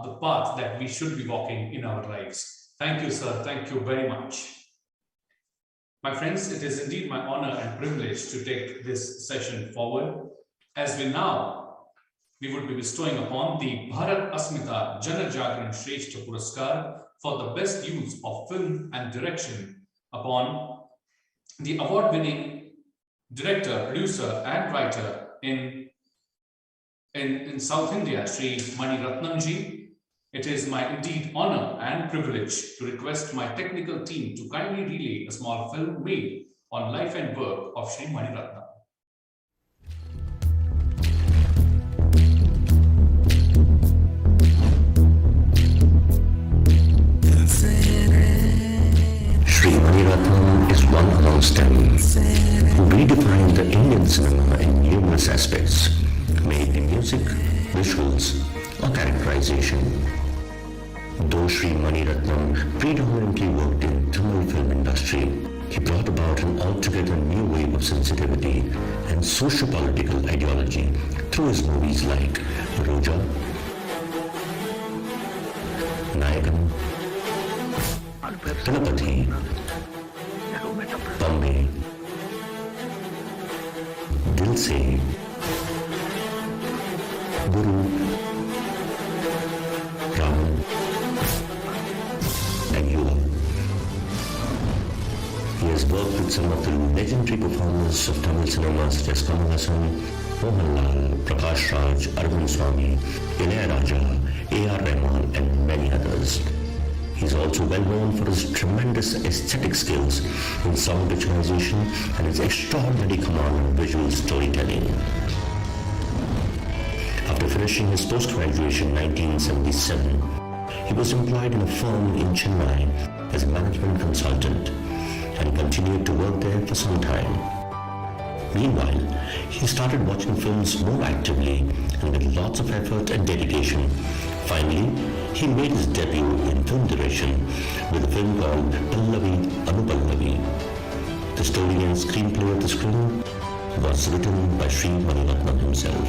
the path that we should be walking in our lives. Thank you, sir. Thank you very much. My friends, it is indeed my honor and privilege to take this session forward, as we would be bestowing upon the Bharat Asmita Jana Jagran Shrestha Puraskar for the best use of film and direction upon the award-winning director, producer, and writer in South India, Sri Mani Ratnam ji. It is my indeed honor and privilege to request my technical team to kindly relay a small film made on life and work of Sri Mani Ratnam. Sri Mani Ratnam is one amongst them who redefined the Indian cinema in numerous aspects, may it be music, visuals, or characterization. Though Sri Mani Ratnam predominantly worked in Tamil film industry, he brought about an altogether new wave of sensitivity and socio-political ideology through his movies like Roja, Nayakam, Talapati, Bombay, Dil Se, Guru, Raman, and Yuva. He has worked with some of the legendary performers of Tamil cinema such as Kamal Hassan, Mohanlal, Prakash Raj, Arvind Swamy, Ilayaraja, A.R. Rahman, and many others. He is also well known for his tremendous aesthetic skills in sound visualization and his extraordinary command on visual storytelling. After finishing his post-graduation in 1977, he was employed in a firm in Chennai as a management consultant and continued to work there for some time. Meanwhile, he started watching films more actively and with lots of effort and dedication. Finally, he made his debut in film direction with a film called Pallavi Anupallavi. The story and screenplay of the screen was written by Sri Mani Ratnam himself.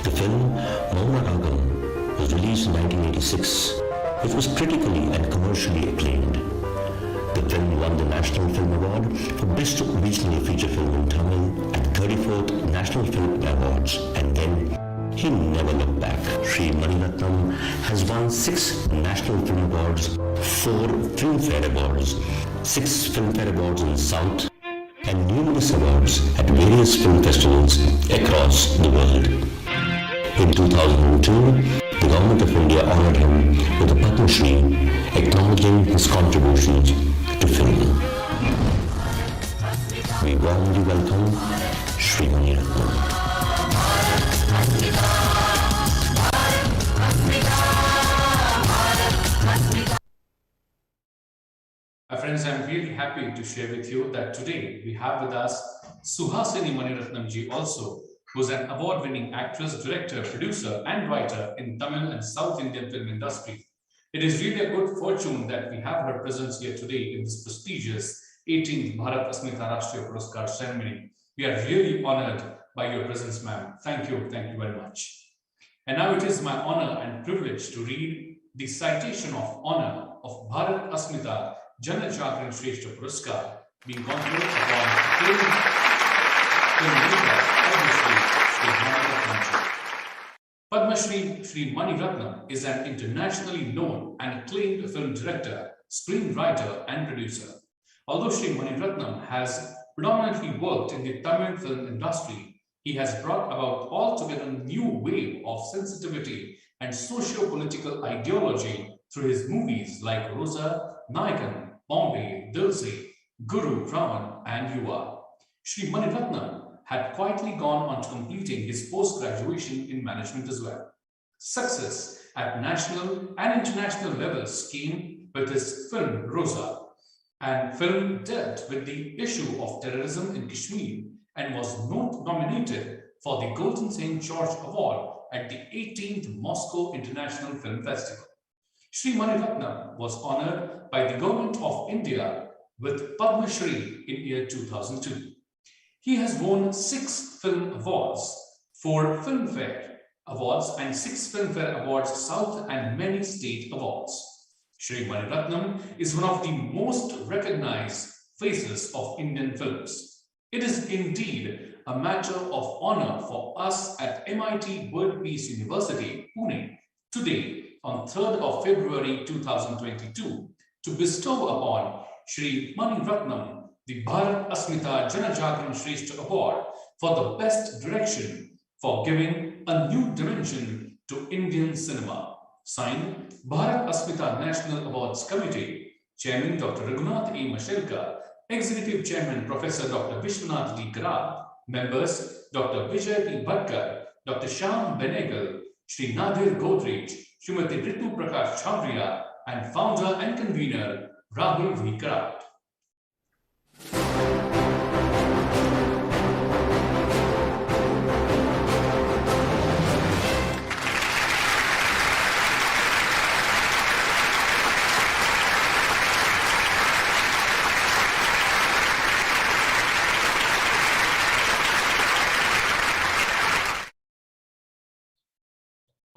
The film Mauna Ragam was released in 1986, which was critically and commercially acclaimed. The film won the National Film Award for Best Regional Feature Film in Tamil at the 34th National Film Awards, and then he never looked back. Sri Mani Ratnam has won 6 National Film Awards, 4 Filmfare Awards, 6 Filmfare Awards in South, and numerous awards at various film festivals across the world. In 2002, the Government of India honoured him with a Padma Shri, acknowledging his contributions to film. We warmly welcome Sri Mani Ratnam. My friends, I'm really happy to share with you that today we have with us Suhasini Maniratnam ji also, who's an award-winning actress, director, producer, and writer in Tamil and South Indian film industry. It is really a good fortune that we have her presence here today in this prestigious 18th Bharat Asmita National Awards ceremony. We are really honored by your presence, ma'am. Thank you very much. And now it is my honor and privilege to read the citation of honor of Bharat Asmita Jana Jagran Shrestha Puraskar being conferred upon Padma Shri Mani Ratnam is an internationally known and acclaimed film director, screenwriter, and producer. Although Shri Mani Ratnam has predominantly worked in the Tamil film industry, he has brought about altogether new wave of sensitivity and socio-political ideology through his movies like Rosa, Nayakan, Bombay, Dil Se, Guru, Raman, and Yuva. Shri Mani Ratnam had quietly gone on to completing his post-graduation in management as well. Success at national and international levels came with his film Rosa, and film dealt with the issue of terrorism in Kashmir and was nominated for the Golden St. George Award at the 18th Moscow International Film Festival. Shri Mani Ratnam was honored by the Government of India with Padma Shri in year 2002. He has won 6 film awards, 4 Filmfare Awards and 6 Filmfare Awards South and many state awards. Shri Mani Ratnam is one of the most recognized faces of Indian films. It is indeed a matter of honor for us at MIT World Peace University, Pune, today on 3rd of February 2022 to bestow upon Shri Mani Ratnam the Bharat Asmita Jana Jagran Shrestha Award for the best direction for giving a new dimension to Indian cinema. Signed, Bharat Asmita National Awards Committee, Chairman Dr. Raghunath A. Mashelkar, Executive Chairman Professor Dr. Vishwanath Karad, members Dr. Vijay Bhatkar, Dr. Shyam Benegal, Shri Nadir Godrej, Srimati Ritu Chabria, and founder and convener Rahul Karad.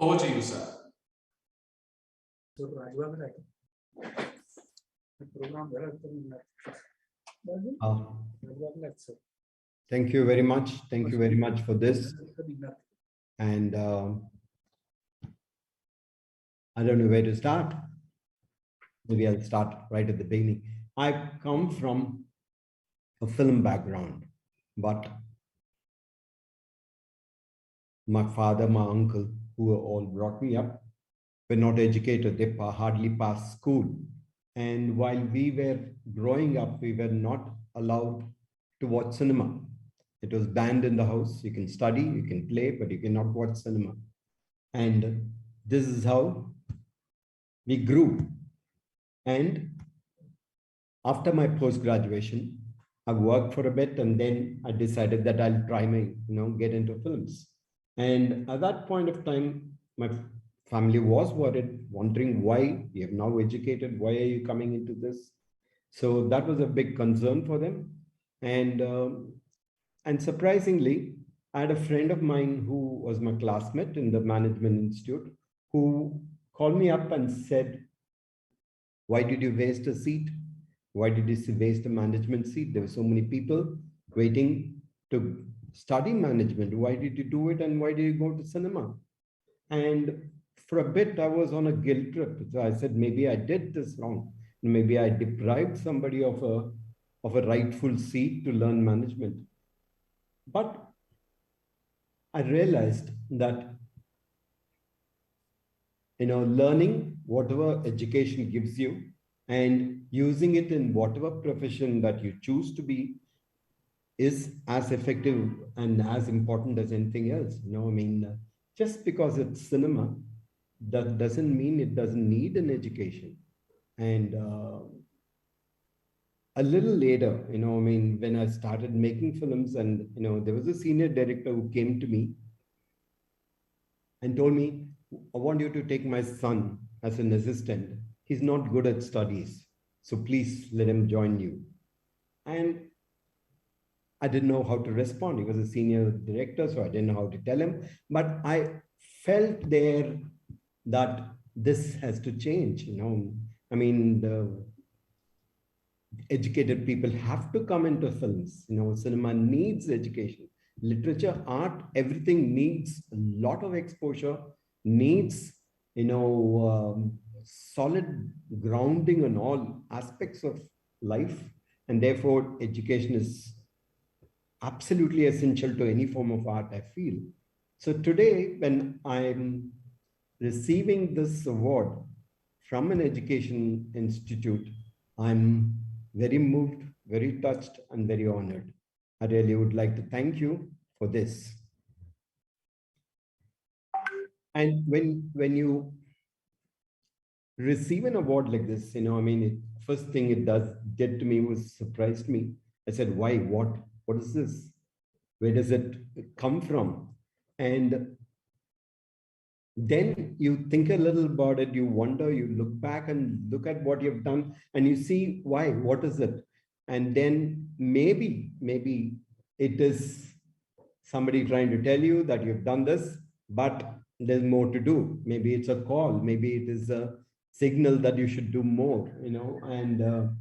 Over to you, sir. Thank you very much. Thank you very much for this. And I don't know where to start. Maybe I'll start right at the beginning. I come from a film background, but my father, my uncle, who all brought me up, were not educated. They hardly passed school. And while we were growing up, we were not allowed to watch cinema. It was banned in the house. You can study, you can play, but you cannot watch cinema. And this is how we grew. And after my post-graduation, I worked for a bit, and then I decided that I'll try my, get into films. And at that point of time, my family was worried, wondering why you have now educated, why are you coming into this? So that was a big concern for them. And surprisingly, I had a friend of mine who was my classmate in the Management Institute who called me up and said, why did you waste a seat? Why did you waste a management seat? There were so many people waiting to study management. Why did you do it? And why did you go to cinema? And for a bit, I was on a guilt trip. So I said, maybe I did this wrong. Maybe I deprived somebody of a rightful seat to learn management. But I realized that, learning whatever education gives you and using it in whatever profession that you choose to be is as effective and as important as anything else. Just because it's cinema, that doesn't mean it doesn't need an education. And a little later, when I started making films, and, there was a senior director who came to me and told me, I want you to take my son as an assistant. He's not good at studies, so please let him join you. And I didn't know how to respond. He was a senior director, so I didn't know how to tell him. But I felt there that this has to change. The educated people have to come into films. Cinema needs education. Literature, art, everything needs a lot of exposure, needs, solid grounding on all aspects of life. And therefore, education is absolutely essential to any form of art, I feel. So today, when I'm receiving this award from an education institute, I'm very moved, very touched, and very honored. I really would like to thank you for this. And when you receive an award like this, first thing it did to me was surprised me. I said, why? What is this? Where does it come from? And then you think a little about it, you wonder, you look back and look at what you've done, and you see why, what is it? And then maybe it is somebody trying to tell you that you've done this, but there's more to do. Maybe it's a call, maybe it is a signal that you should do more, and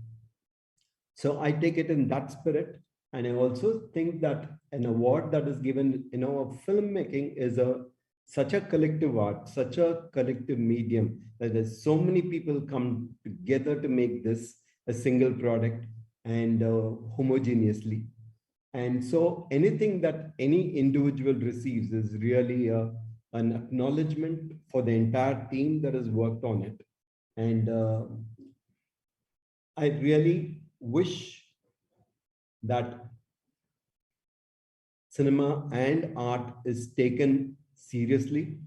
so I take it in that spirit. And I also think that an award that is given, of filmmaking is such a collective art, such a collective medium, that there's so many people come together to make this a single product and homogeneously. And so anything that any individual receives is really an acknowledgement for the entire team that has worked on it. And I really wish that cinema and art is taken seriously.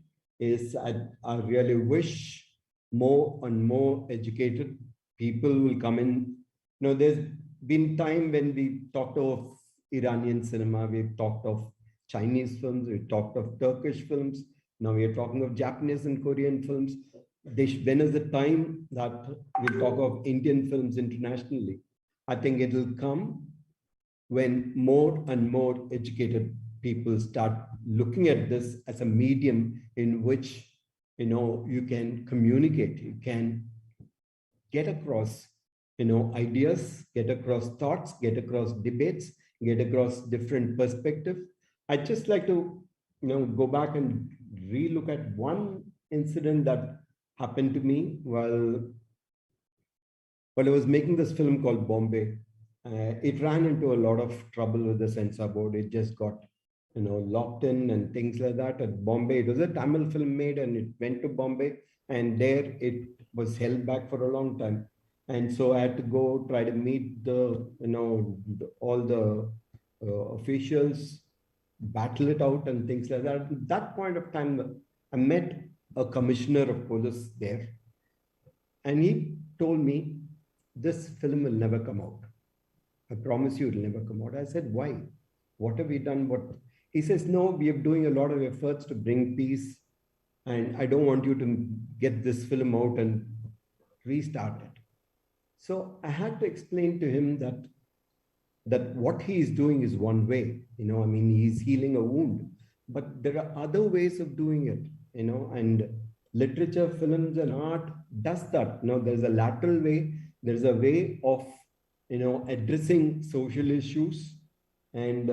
I really wish more and more educated people will come in. There's been time when we talked of Iranian cinema, we've talked of Chinese films, we've talked of Turkish films, now we are talking of Japanese and Korean films. When is the time that we'll talk of Indian films internationally? I think it will come when more and more educated people start looking at this as a medium in which, you can communicate, you can get across, ideas, get across thoughts, get across debates, get across different perspectives. I'd just like to, go back and relook at one incident that happened to me while I was making this film called Bombay. It ran into a lot of trouble with the censor board. It just got, locked in and things like that at Bombay. It was a Tamil film made and it went to Bombay, and there it was held back for a long time. And so I had to go try to meet all the officials, battle it out and things like that. At that point of time, I met a commissioner of police there, and he told me, this film will never come out. I promise you it will never come out. I said, why? What have we done? He says, no, we are doing a lot of efforts to bring peace, and I don't want you to get this film out and restart it. So I had to explain to him that what he is doing is one way, he's healing a wound, but there are other ways of doing it, and literature, films and art does that. There's a lateral way, there's a way of, addressing social issues and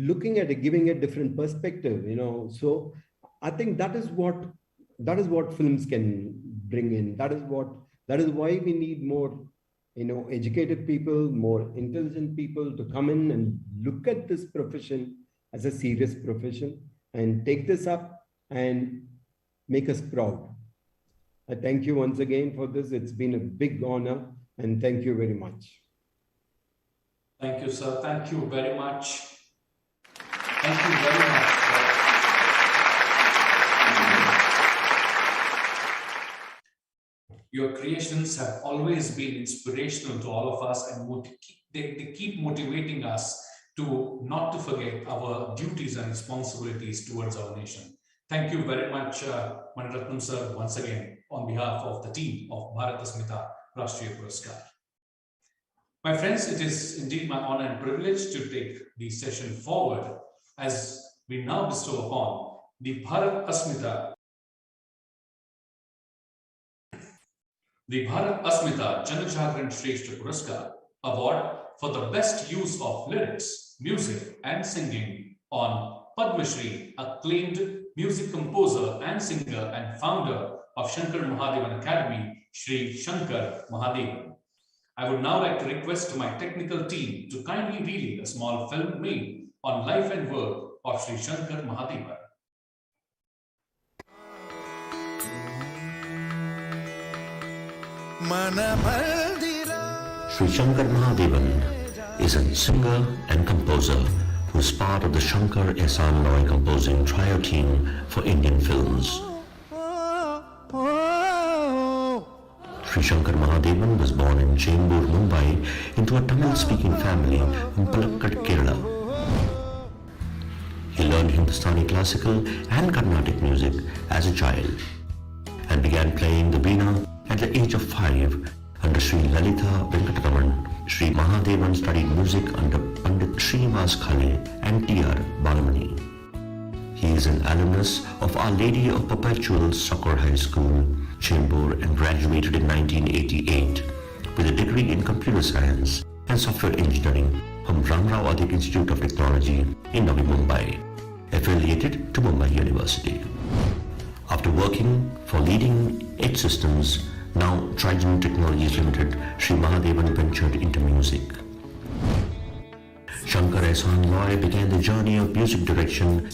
looking at it, giving a different perspective, So I think that is what films can bring in. That is why we need more, educated people, more intelligent people to come in and look at this profession as a serious profession and take this up and make us proud. I thank you once again for this. It's been a big honor, and thank you very much. Thank you, sir. Thank you very much. Thank you very much. Your creations have always been inspirational to all of us, and they keep motivating us to not to forget our duties and responsibilities towards our nation. Thank you very much, Ratnam sir, once again, on behalf of the team of Bharat Asmita Rashtriya Puraskar. My friends, it is indeed my honor and privilege to take the session forward as we now bestow upon the Bharat Asmita Janajagran Shrestha Puraskar Award for the best use of lyrics, music and singing on Padma Shri, acclaimed music composer and singer and founder of Shankar Mahadevan Academy, Shri Shankar Mahadevan. I would now like to request my technical team to kindly reel a small film made on life and work of Shri Shankar Mahadevan. Shri Shankar Mahadevan is a singer and composer who is part of the Shankar Ehsan Loy composing trio team for Indian films. Shri Shankar Mahadevan was born in Chembur, Mumbai, into a Tamil-speaking family in Palakkad, Kerala. He learned Hindustani classical and Carnatic music as a child and began playing the veena at the age of 5 under Sri Lalita Venkataraman. Shri Mahadevan studied music under Pandit Srinivas Khale and T.R. Balamani. He is an alumnus of Our Lady of Perpetual Succor High School, Chembur, and graduated in 1988 with a degree in computer science and software engineering from Ramrao Adik Institute of Technology in Navi Mumbai, affiliated to Mumbai University. After working for leading edge systems, now Trigen Technologies Limited, Shri Mahadevan ventured into music. Shankar Ehsan Loy began the journey of music direction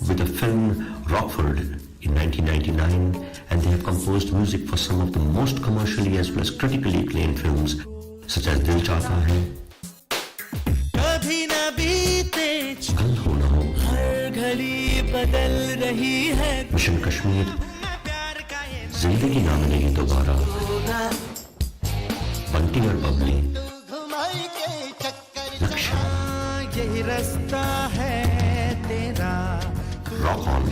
with the film Rockford in 1999, and they have composed music for some of the most commercially as well as critically acclaimed films such as Dil Chahta Hai, Kal Ho Na Ho, Mission Kashmir, Zindagi Na Milegi Dobara, Bunty Aur Bubbly, Laksha, Rock On,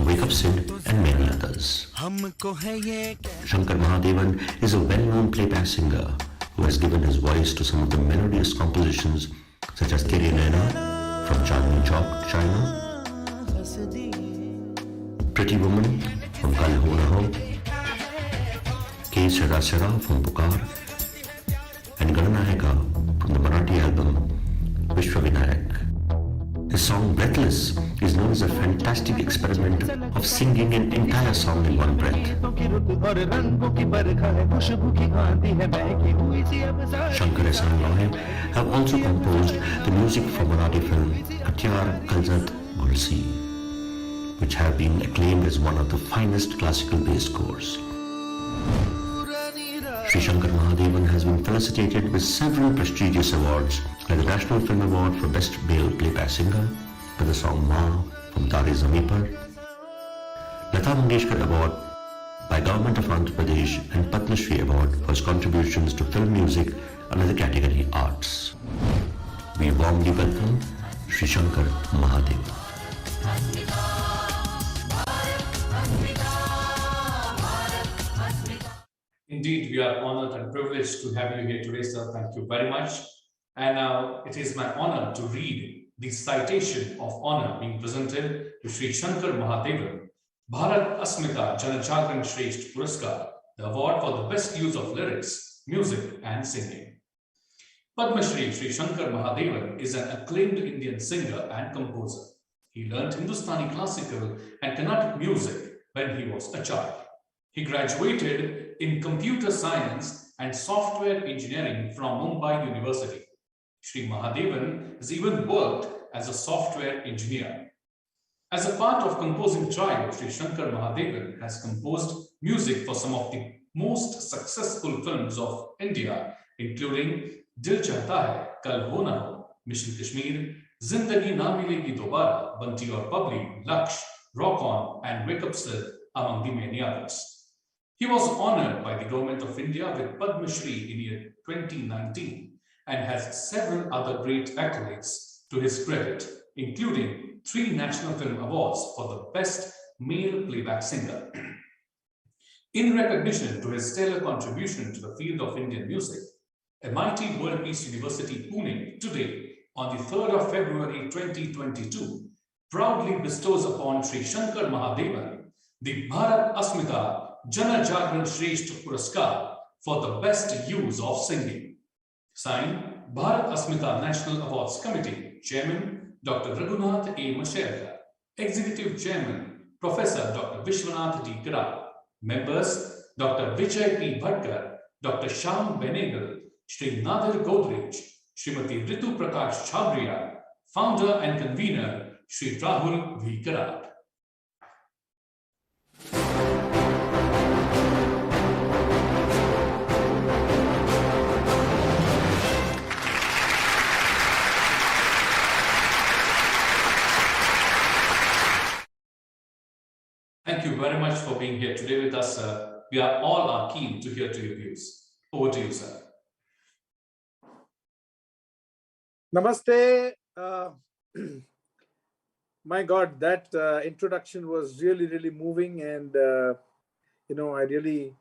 Wake Up Sid, and many others. Shankar Mahadevan is a well-known playback singer who has given his voice to some of the melodious compositions such as Tere Naina from Chandni Chowk, China, Pretty Woman from Kal Ho Na Ho, Ke Sera Sera from Pukar, and Gananayaka from the Marathi album Vishwanath Karad. His song Breathless is known as a fantastic experiment of singing an entire song in one breath. Shankar Ehsan Loy have also composed the music for Marathi film Katyar Kalzat Gulsi, which have been acclaimed as one of the finest classical bass scores. Shri Shankar Mahadevan has been felicitated with several prestigious awards, like the National Film Award for Best Male Playback Singer with the song Ma from Tare Zameen Par, Lata Mangeshkar Award by Government of Andhra Pradesh, and Padma Shri Award for his contributions to film music under the category Arts. We warmly welcome Shri Shankar Mahadevan. Indeed, we are honored and privileged to have you here today, sir. Thank you very much. And now it is my honor to read the citation of honor being presented to Shri Shankar Mahadevan, Bharat Asmita Janajagran Shrestha Puraskar, the award for the best use of lyrics, music and singing. Padma Shri Shri Shankar Mahadevan is an acclaimed Indian singer and composer. He learned Hindustani classical and Carnatic music when he was a child. He graduated in computer science and software engineering from Mumbai University. Shri Mahadevan has even worked as a software engineer. As a part of composing trio, Shri Shankar Mahadevan has composed music for some of the most successful films of India, including Dil Chahta Hai, Kal Ho Na Ho, Mission Kashmir, Zindagi Na Milegi Dobara, Bunty Aur Bubbly, Laksh, Rock On, and Wake Up Sid, among the many others. He was honored by the Government of India with Padma Shri in year 2019 and has several other great accolades to his credit, including 3 National Film Awards for the Best Male Playback Singer. In recognition to his stellar contribution to the field of Indian music, MIT World Peace University, Pune, today, on the 3rd of February 2022, proudly bestows upon Sri Shankar Mahadevan the Bharat Asmita Jana Jagran Shrestha Puraskar for the best use of singing. Signed, Bharat Asmita National Awards Committee, Chairman Dr. Raghunath A. Mashelkar, Executive Chairman Professor Dr. Vishwanath D. Karad, Members Dr. Vijay P. Bhatkar, Dr. Shyam Benegal, Shri Nadir Godrej, Srimati Ritu Chabria, Founder and Convener Shri Rahul V. Karad. Thank you very much for being here today with us. We are all keen to hear to your views. Over to you, sir. Namaste. My God, that introduction was really, really moving. And, I really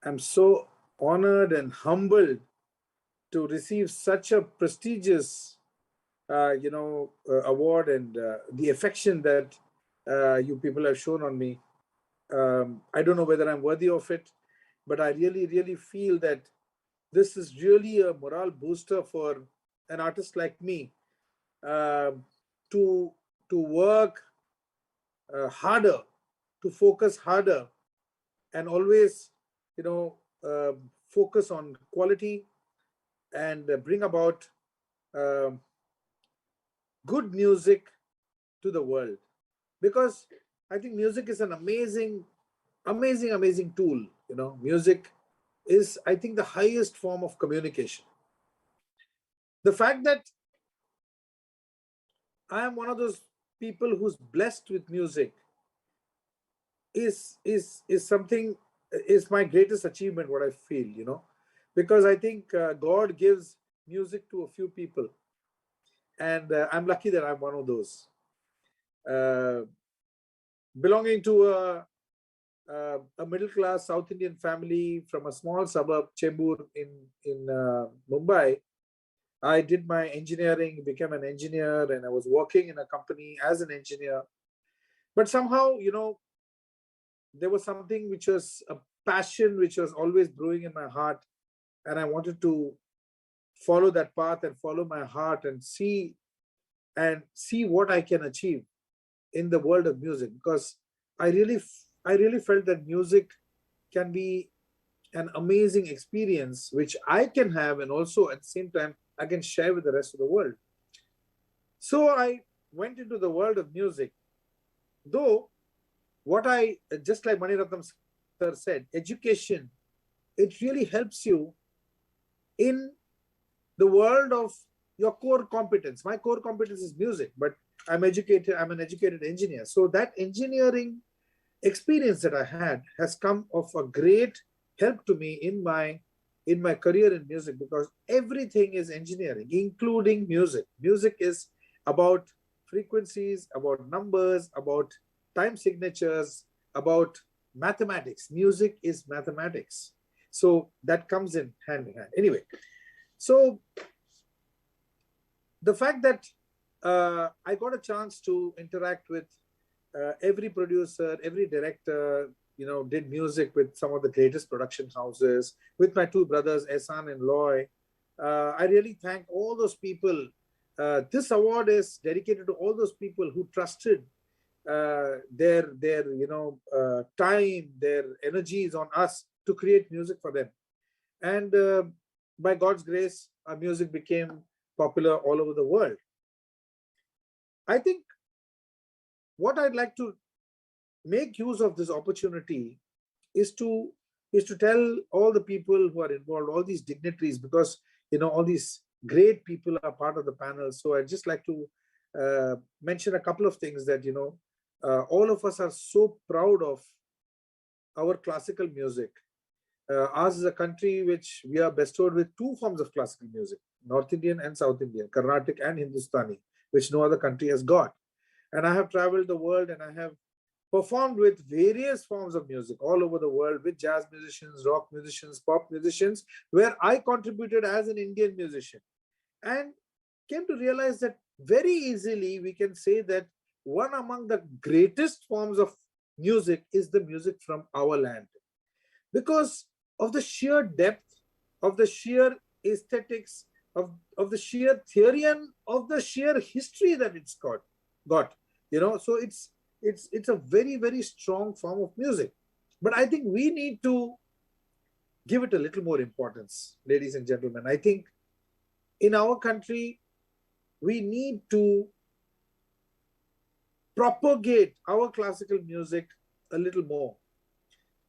am so honored and humbled to receive such a prestigious, award, and the affection that you people have shown on me. I don't know whether I'm worthy of it, but I really, really feel that this is really a morale booster for an artist like me to work harder, to focus harder, and always, focus on quality and bring about good music to the world. Because I think music is an amazing tool. Music is, I think, the highest form of communication. The fact that I am one of those people who's blessed with music is something, is my greatest achievement, what I feel, because I think God gives music to a few people, and I'm lucky that I'm one of those. Belonging to a middle-class South Indian family from a small suburb, Chembur in Mumbai, I did my engineering, became an engineer, and I was working in a company as an engineer. But somehow, there was something which was a passion which was always brewing in my heart, and I wanted to follow that path and follow my heart and see what I can achieve in the world of music, because I really felt that music can be an amazing experience which I can have, and also at the same time I can share with the rest of the world. So I went into the world of music, though what I, just like Mani Ratnam sir said, education, it really helps you in the world of your core competence. My core competence is music, but I'm an educated engineer. So that engineering experience that I had has come of a great help to me in my career in music, because everything is engineering, including music. Music is about frequencies, about numbers, about time signatures, about mathematics. Music is mathematics. So that comes in hand in hand. Anyway, so the fact that I got a chance to interact with every producer, every director, did music with some of the greatest production houses, with my two brothers, Ehsan and Loy. I really thank all those people. This award is dedicated to all those people who trusted their time, their energies on us to create music for them. And by God's grace, our music became popular all over the world. I think what I'd like to make use of this opportunity is to tell all the people who are involved, all these dignitaries, because all these great people are part of the panel. So I'd just like to mention a couple of things that all of us are so proud of our classical music. Ours is a country which we are bestowed with two forms of classical music, North Indian and South Indian, Carnatic and Hindustani, which no other country has got. And I have traveled the world and I have performed with various forms of music all over the world with jazz musicians, rock musicians, pop musicians, where I contributed as an Indian musician and came to realize that very easily we can say that one among the greatest forms of music is the music from our land, because of the sheer depth, of the sheer aesthetics, of the sheer theory and of the sheer history that it's got. So it's a very, very strong form of music. But I think we need to give it a little more importance, ladies and gentlemen. I think in our country, we need to propagate our classical music a little more.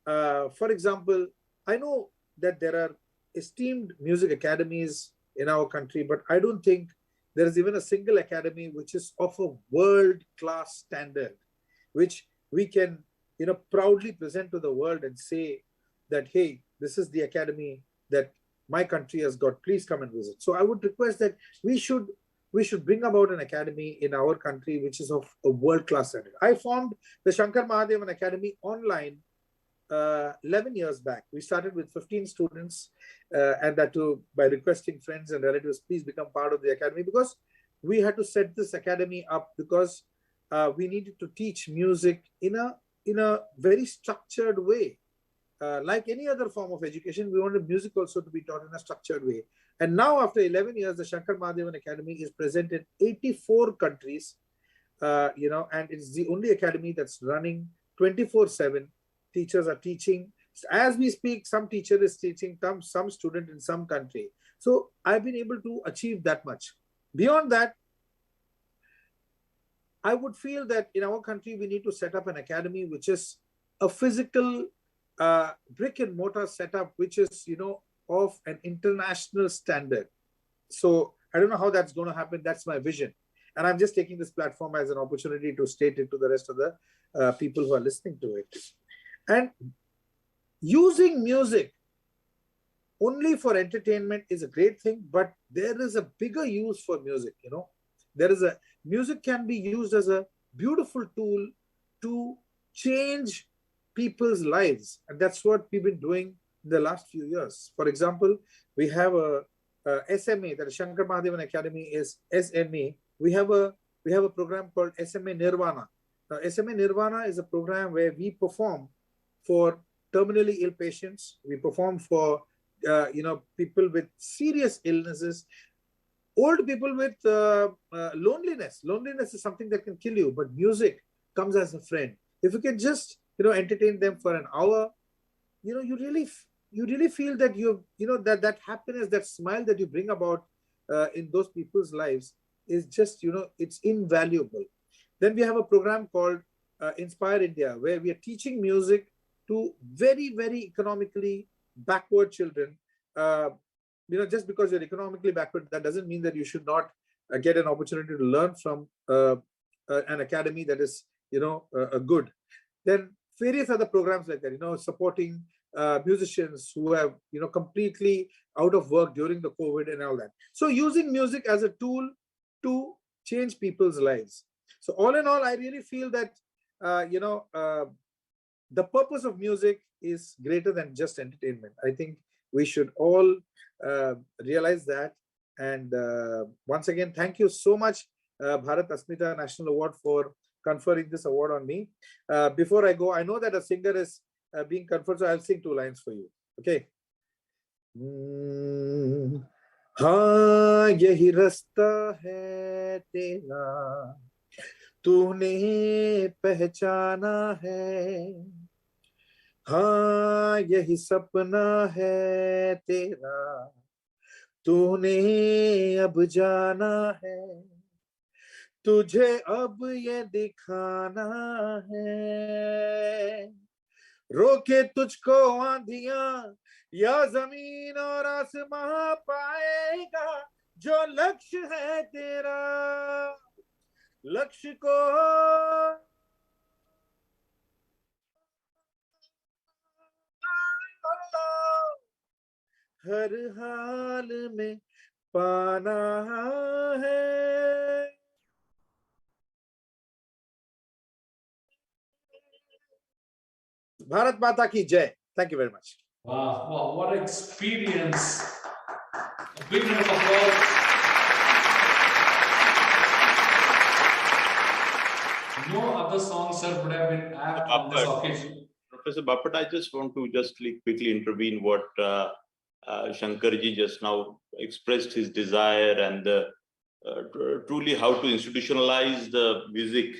For example, I know that there are esteemed music academies in our country, but I don't think there is even a single academy which is of a world-class standard, which we can, proudly present to the world and say that, hey, this is the academy that my country has got. Please come and visit. So I would request that we should bring about an academy in our country which is of a world-class standard. I formed the Shankar Mahadevan Academy online 11 years back. We started with 15 students, and that too by requesting friends and relatives, please become part of the academy, because we had to set this academy up because we needed to teach music in a very structured way. Like any other form of education, we wanted music also to be taught in a structured way. And now after 11 years, the Shankar Mahadevan Academy is present in 84 countries, and it's the only academy that's running 24/7. Teachers are teaching. As we speak, some teacher is teaching some student in some country. So I've been able to achieve that much. Beyond that, I would feel that in our country, we need to set up an academy which is a physical brick and mortar setup, which is, of an international standard. So I don't know how that's going to happen. That's my vision. And I'm just taking this platform as an opportunity to state it to the rest of the people who are listening to it. And using music only for entertainment is a great thing, but there is a bigger use for music, music can be used as a beautiful tool to change people's lives. And that's what we've been doing in the last few years. For example, we have a SMA, that Shankar Mahadevan Academy is SMA. We have a program called SMA Nirvana. Now, SMA Nirvana is a program where we perform for terminally ill patients. We perform for people with serious illnesses, old people with loneliness. Loneliness is something that can kill you, but music comes as a friend. If you can just entertain them for an hour, you really feel that that happiness, that smile that you bring about in those people's lives is just it's invaluable. Then we have a program called Inspire India, where we are teaching music to very, very economically backward children. Just because you're economically backward, that doesn't mean that you should not get an opportunity to learn from an academy that is, good. Then various other programs like that, supporting musicians who have, completely out of work during the COVID and all that. So using music as a tool to change people's lives. So all in all, I really feel that, the purpose of music is greater than just entertainment. I think we should all realize that. And once again, thank you so much, Bharat Asmita National Award, for conferring this award on me. Before I go, I know that a singer is being conferred, so I'll sing 2 lines for you. Okay. हाँ यही रास्ता है तेरा, तूने पहचाना है, हाँ यही सपना है तेरा, तूने अब जाना है, तुझे अब ये दिखाना है, रोके तुझको आंधियां या जमीन और आसमां, पाएगा जो लक्ष्य है तेरा, लक्ष्य को हर हाल में पाना है। भारत माता की जय। Thank you very much. Wow, wow, what an experience. A big round of applause. No other songs, sir, would have been apt on this occasion. Professor Bapat, I just want to quickly intervene what Shankarji just now expressed his desire and truly how to institutionalize the music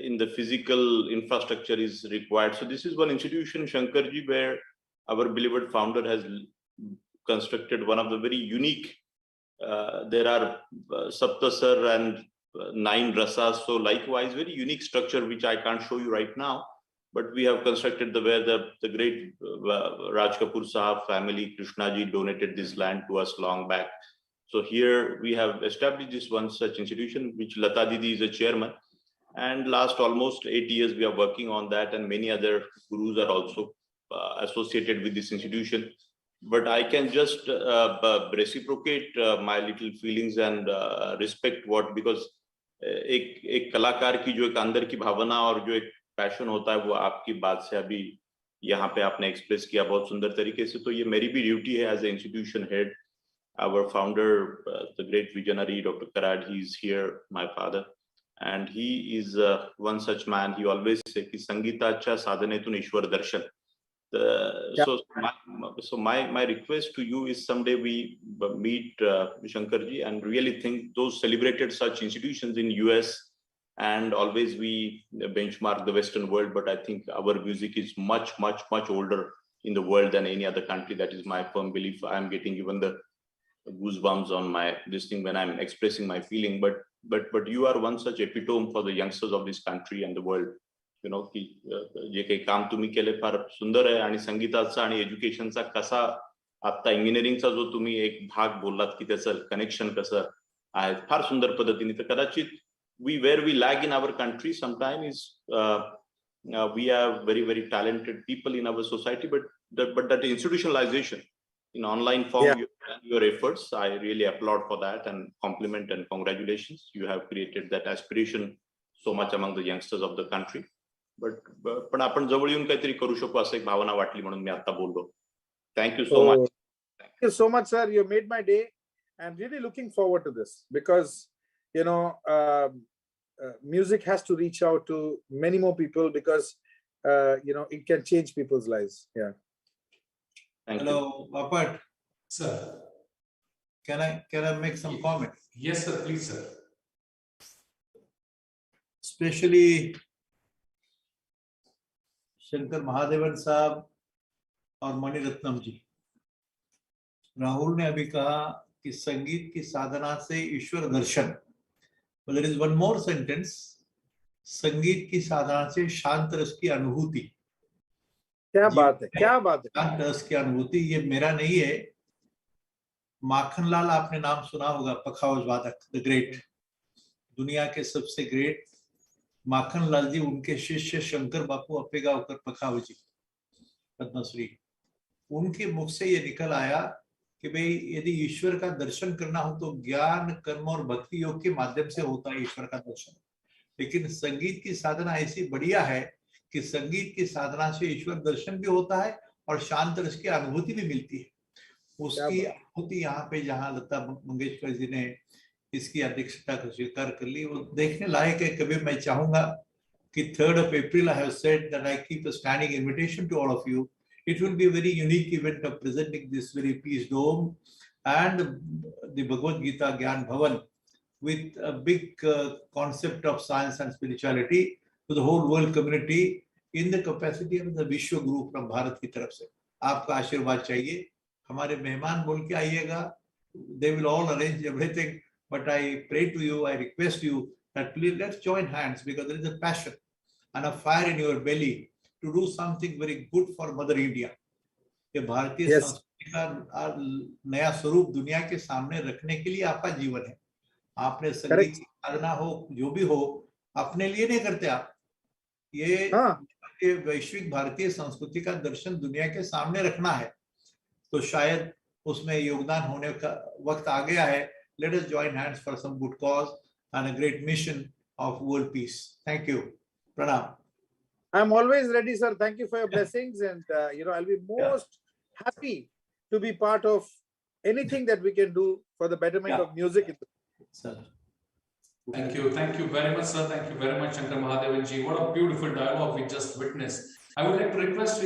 in the physical infrastructure is required. So this is one institution, Shankarji, where our beloved founder has constructed one of the very unique, there are Saptasar and 9 rasas, so likewise very unique structure which I can't show you right now, but we have constructed where the great Raj Kapoor Sahab family, Krishna ji, donated this land to us long back. So here we have established this one such institution, which Lata Didi is a chairman, and last almost 8 years we are working on that, and many other gurus are also associated with this institution. But I can just reciprocate my little feelings and respect what, because एक कलाकार की जो एक अंदर की भावना और जो एक पैशन होता है वो आपकी बात से अभी यहाँ पे आपने एक्सप्रेस किया बहुत सुंदर तरीके से। तो ये मेरी भी ड्यूटी है as a institution head. Our founder, the great visionary Dr. Karad, he is here, my father, and he is one such man. He always say कि संगीता अच्छा साधने तुन ईश्वर दर्शन। So my request to you is someday we meet Shankarji and really think those celebrated such institutions in US, and always we benchmark the Western world, but I think our music is much older in the world than any other country. That is my firm belief. I'm getting even the goosebumps on my this thing when I'm expressing my feeling, but you are one such epitome for the youngsters of this country and the world. You know की जे काही काम तुम्ही केले फार सुंदर आहे, आणि संगीताचा आणि एज्युकेशनचा कसा आता इंजिनिअरिंगचा जो तुम्ही एक भाग बोललात की त्याचं कनेक्शन कसं आहे फार सुंदर पद्धतीने. तर कदाचित where we lag in our country sometime is we have very talented people in our society, but that institutionalization in online form, your efforts, I really applaud for that and compliment and congratulations. You have created that aspiration so much among the youngsters of the country. पण आपण जवळ येऊन काहीतरी करू शकू असं एक भावना वाटली म्हणून मी आता बोललो. Thank you so much. Thank you so much, sir. You made my day. I'm really looking forward to this because, you know, music has to reach out to many more people because, you know, it can change people's lives. Yeah. Hello, Bapat. Sir. Can I make some comment? Yes, sir. Please, sir. Especially Shankar Mahadevan साहब और मणि रत्नम जी। राहुल ने अभी कहा कि संगीत की साधना से ईश्वर दर्शन, but there is one more sentence, संगीत की साधना से शांत रस की अनुभूति। क्या बात है, क्या बात है। शांत रस की अनुभूति ये मेरा नहीं है, माखनलाल आपने नाम सुना होगा, पखावज वादक, द ग्रेट, दुनिया के सबसे ग्रेट माखनलाल जी, उनके शिष्य शंकर बापू अप्पेगांवकर पखावज जी, पद्मश्री, उनके मुख से ये निकल आया कि भाई यदि ईश्वर का दर्शन करना हो तो ज्ञान, कर्म और भक्ति योग के माध्यम से होता है ईश्वर का दर्शन। लेकिन संगीत की साधना ऐसी बढ़िया है कि संगीत की साधना से ईश्वर दर्शन भी होता है और शांत रस की अनुभूति भी मिलती है। उसकी अनुभूति यहाँ पे जहाँ लता मंगेशकर जी ने इसकी अध्यक्षता को स्वीकार कर ली, वो देखने लायक है। कभी मैं चाहूंगा कि 3rd of April I have said that I keep a standing invitation to all of you. It will be a very unique event of presenting this very peace dome and the Bhagavad Gita Gyan Bhavan with a big concept of science and spirituality to the whole world community in the capacity of the Vishwa Guru from Bharat की तरफ से। आपका आशीर्वाद चाहिए, हमारे मेहमान बोल के आइएगा, they will all arrange everything. But I pray to you, I request you that please let's join hands, because there is a passion and a fire in your belly to do something very good for Mother India. ये भारतीय संस्कृति का नया स्वरूप दुनिया के सामने रखने के लिए आपका जीवन है। आपने संगीत की साधना हो जो भी हो अपने लिए नहीं करते आप, ये वैश्विक भारतीय संस्कृति का दर्शन दुनिया के सामने रखना है। तो शायद उसमें योगदान होने का वक्त आ गया है. Let us join hands for some good cause and a great mission of world peace. Thank you. Pranam. I'm always ready, sir. Thank you for your blessings, and I'll be most happy to be part of anything that we can do for the betterment of music. Sir. Thank you very much, sir. Thank you very much, Shankar Mahadevan ji. What a beautiful dialogue we just witnessed. I would like to request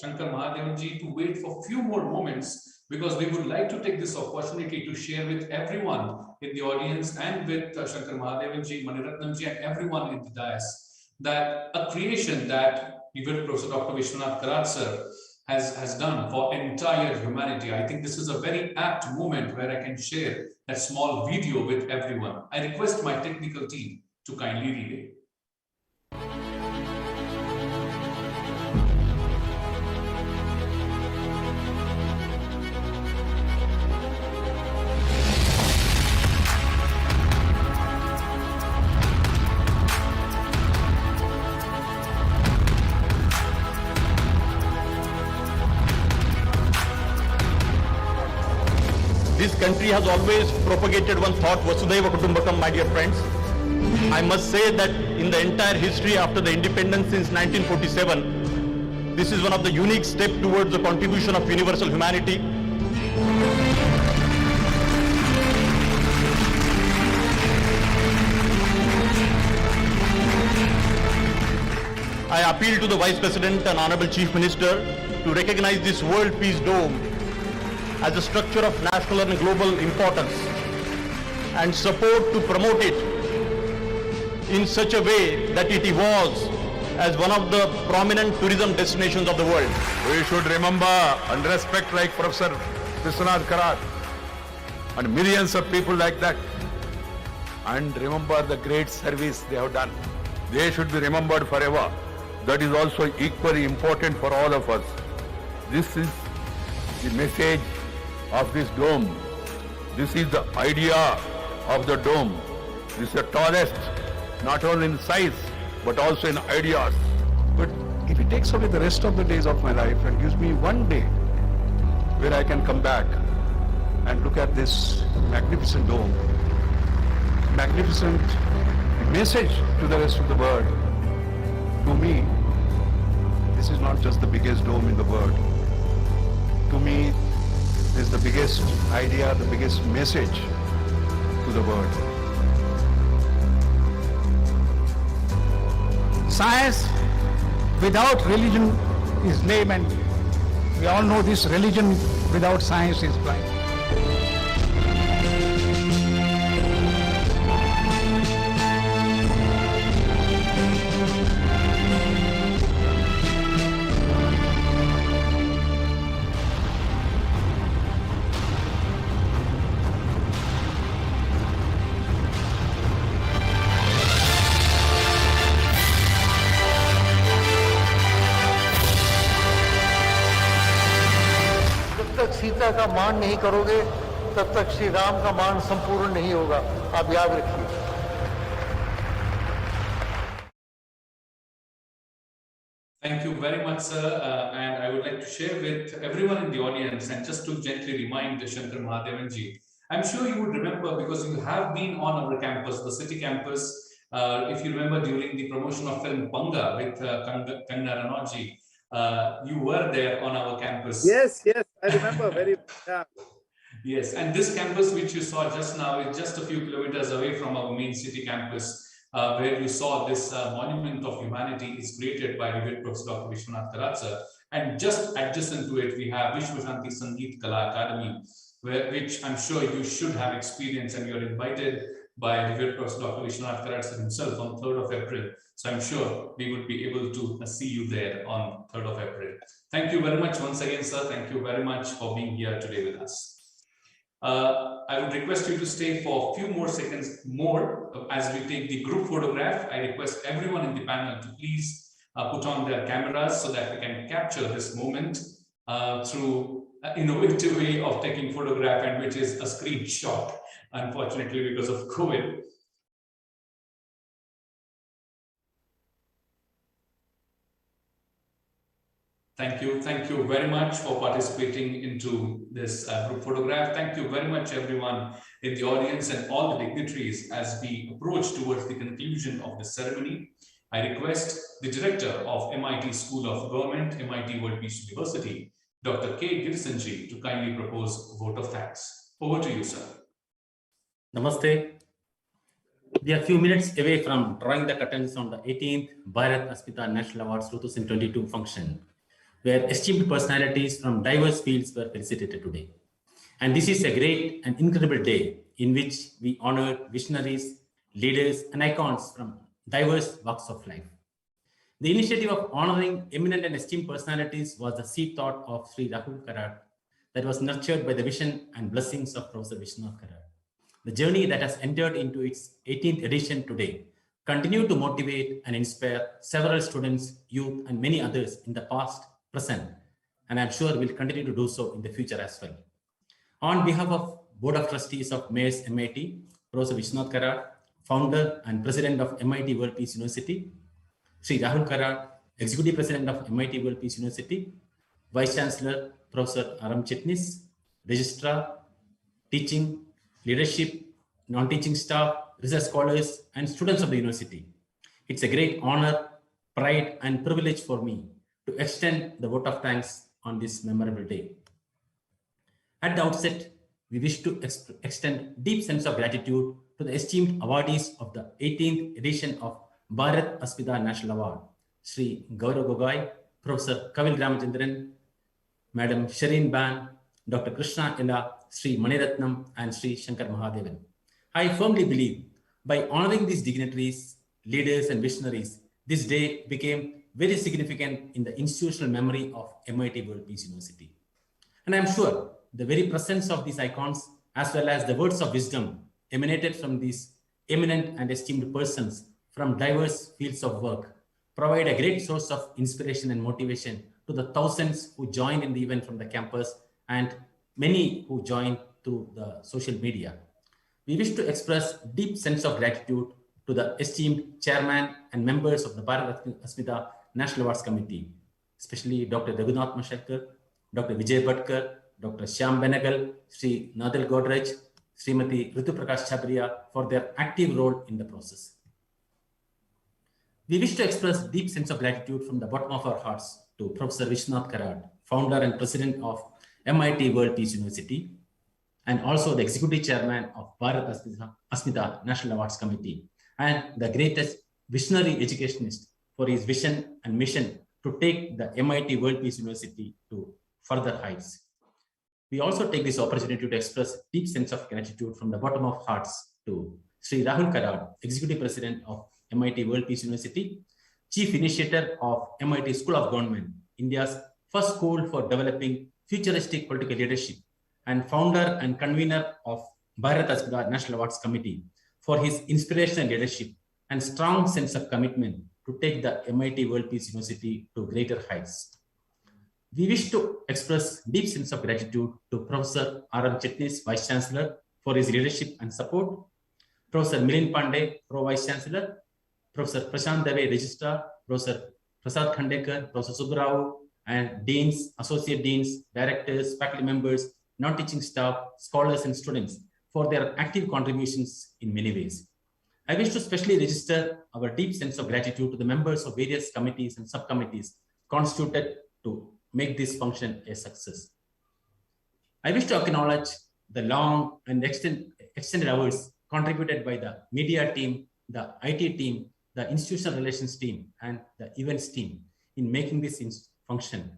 Shankar Mahadevan ji to wait for a few more moments, because we would like to take this opportunity to share with everyone in the audience and with Shankar Mahadevan ji, Ratnam ji, and everyone in the dais, that a creation that even Professor Dr. Vishwanath Karad sir has done for entire humanity. I think this is a very apt moment where I can share that small video with everyone. I request my technical team to kindly relay. This country has always propagated one thought, Vasudhaiva Kutumbakam, my dear friends. I must say that in the entire history after the independence since 1947, this is one of the unique steps towards the contribution of universal humanity. I appeal to the Vice President and Honorable Chief Minister to recognize this World Peace Dome as a structure of national and global importance and support to promote it in such a way that it evolves as one of the prominent tourism destinations of the world. We should remember and respect like Professor Vishwanath Karad and millions of people like that, and remember the great service they have done. They should be remembered forever. That is also equally important for all of us. This is the message of this dome. This is the idea of the dome. This is the tallest, not only in size, but also in ideas. But if it takes away the rest of the days of my life and gives me one day where I can come back and look at this magnificent dome, magnificent message to the rest of the world, to me, this is not just the biggest dome in the world. To me, this is the biggest idea, the biggest message to the world. Science without religion is lame, and we all know this: religion without science is blind. Sita का मान नहीं करोगे तब तक श्री राम का मान संपूर्ण नहीं होगा, आप याद रखिए. Thank you very much, sir. And I would like to share with everyone in the audience and just to gently remind Shankar Mahadevan ji. I'm sure you would remember, because you have been on our campus, the city campus. If you remember during the promotion of film Panga with Kangana Ranaut, you were there on our campus. Yes, I remember very well. Yes, and this campus which you saw just now is just a few kilometers away from our main city campus, where you saw this monument of humanity is created by Revered Prof. Dr. Vishwanath Karad sir. And just adjacent to it, we have Vishwashanti Sangeet Kala Academy, which I'm sure you should have experienced, and you're invited by Revered Prof. Dr. Vishwanath Karad sir himself on 3rd of April. So I'm sure we would be able to see you there on 3rd of April. Thank you very much once again, sir. Thank you very much for being here today with us. I would request you to stay for a few more seconds more as we take the group photograph. I request everyone in the panel to please put on their cameras so that we can capture this moment through an innovative way of taking photograph, and which is a screenshot, unfortunately, because of COVID. Thank you very much for participating into this group photograph. Thank you very much, everyone in the audience and all the dignitaries. As we approach towards the conclusion of the ceremony, I request the director of MIT School of Government, MIT World Peace University, Dr. K. Girisanji, to kindly propose a vote of thanks. Over to you, sir. Namaste. We are a few minutes away from drawing the curtains on the 18th Bharat Asmita National Awards 2022 function, where esteemed personalities from diverse fields were felicitated today. And this is a great and incredible day in which we honored visionaries, leaders, and icons from diverse walks of life. The initiative of honoring eminent and esteemed personalities was the seed thought of Sri Rahul Karad that was nurtured by the vision and blessings of Professor Vishwanath Karad. The journey that has entered into its 18th edition today continued to motivate and inspire several students, youth, and many others in the past, present, and I'm sure will continue to do so in the future as well. On behalf of Board of Trustees of MAEER's MIT, Professor Vishwanath Karad, founder and president of MIT World Peace University, Sri Rahul Karad, executive president of MIT World Peace University, Vice Chancellor Professor Ramachandran, registrar, teaching, leadership, non-teaching staff, research scholars, and students of the university. It's a great honor, pride, and privilege for me to extend the vote of thanks on this memorable day. At the outset, we wish to extend deep sense of gratitude to the esteemed awardees of the 18th edition of Bharat Asmita National Award, Sri Gaurav Gogoi, Professor Kavil Ramachandran, Madam Shireen Bhan, Dr. Krishna Ella, Sri Ratnam, and Sri Shankar Mahadevan. I firmly believe by honoring these dignitaries, leaders, and visionaries, this day became very significant in the institutional memory of MIT World Peace University. And I'm sure the very presence of these icons, as well as the words of wisdom emanated from these eminent and esteemed persons from diverse fields of work, provide a great source of inspiration and motivation to the thousands who joined in the event from the campus and many who joined through the social media. We wish to express deep sense of gratitude to the esteemed chairman and members of the Bharat Asmita National Awards Committee, especially Dr. Raghunath Mashelkar, Dr. Vijay Bhatkar, Dr. Shyam Benegal, Sri Nadal Godrej, Srimati Ritu Chabria for their active role in the process. We wish to express deep sense of gratitude from the bottom of our hearts to Professor Vishwanath Karad, founder and president of MIT World Peace University, and also the executive chairman of Bharat Asmita National Awards Committee, and the greatest visionary educationist for his vision and mission to take the MIT World Peace University to further heights. We also take this opportunity to express deep sense of gratitude from the bottom of hearts to Sri Rahul Karad, executive president of MIT World Peace University, chief initiator of MIT School of Government, India's first school for developing futuristic political leadership, and founder and convener of Bharat Asmita National Awards Committee for his inspirational leadership and strong sense of commitment to take the MIT World Peace University to greater heights. We wish to express deep sense of gratitude to Professor R.M. Chetnis, Vice Chancellor, for his leadership and support, Professor Milind Pandey, Pro Vice Chancellor, Professor Prashant Dave, Registrar, Professor Prasad Khandekar, Professor Subbarao, and deans, associate deans, directors, faculty members, non-teaching staff, scholars, and students for their active contributions in many ways. I wish to specially register our deep sense of gratitude to the members of various committees and subcommittees constituted to make this function a success. I wish to acknowledge the long and extended hours contributed by the media team, the IT team, the institutional relations team, and the events team in making this function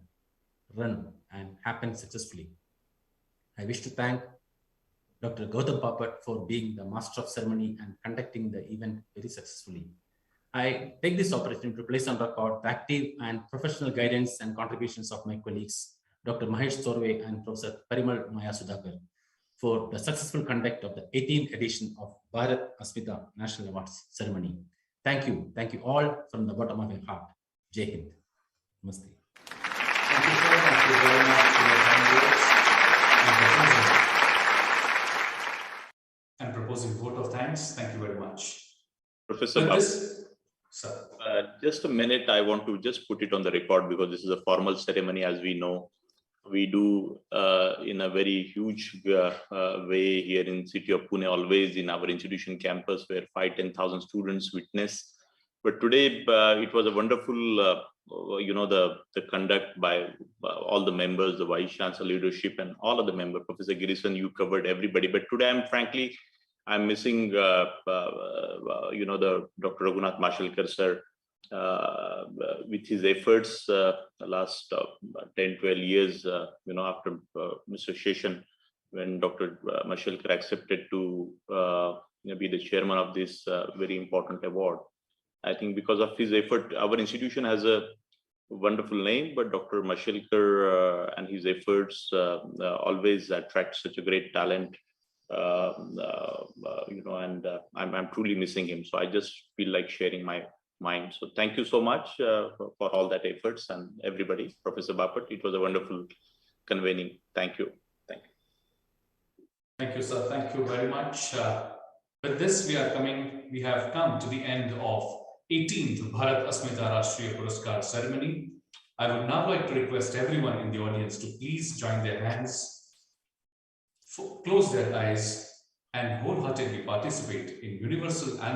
run and happen successfully. I wish to thank Dr. Gautam Papat for being the master of ceremony and conducting the event very successfully. I take this opportunity to place on record the active and professional guidance and contributions of my colleagues, Dr. Mahesh Torve and Professor Parimal Maya Sudhakar, for the successful conduct of the 18th edition of Bharat Asmita National Awards ceremony. Thank you all from the bottom of my heart. Jai Hind. Namaste. Thank you very much for your kind words and proposing vote of thanks. Thank you very much. Professor, Just a minute, I want to just put it on the record because this is a formal ceremony, as we know. We do in a very huge way here in city of Pune, always in our institution campus where 5,000-10,000 students witness. But today it was a wonderful, the conduct by all the members, the Vice Chancellor leadership and all of the members. Professor Girisan, you covered everybody. But today I'm missing, the Dr. Raghunath Mashelkar sir, with his efforts the last 10-12 years, after Mr. Sheshan, when Dr. Mashelkar accepted to be the chairman of this very important award. I think because of his effort, our institution has a wonderful name, but Dr. Mashelkar and his efforts always attract such a great talent, and I'm truly missing him. So I just feel like sharing my mind. So thank you so much for all that efforts and everybody. Professor Bapat, it was a wonderful convening. Thank you. Thank you. Thank you, sir. Thank you very much. With this, we have come to the end of 18th Bharat Asmita Rashtriya Puraskar ceremony. I would now like to request everyone in the audience to please join their hands, close their eyes, and wholeheartedly participate in universal anthem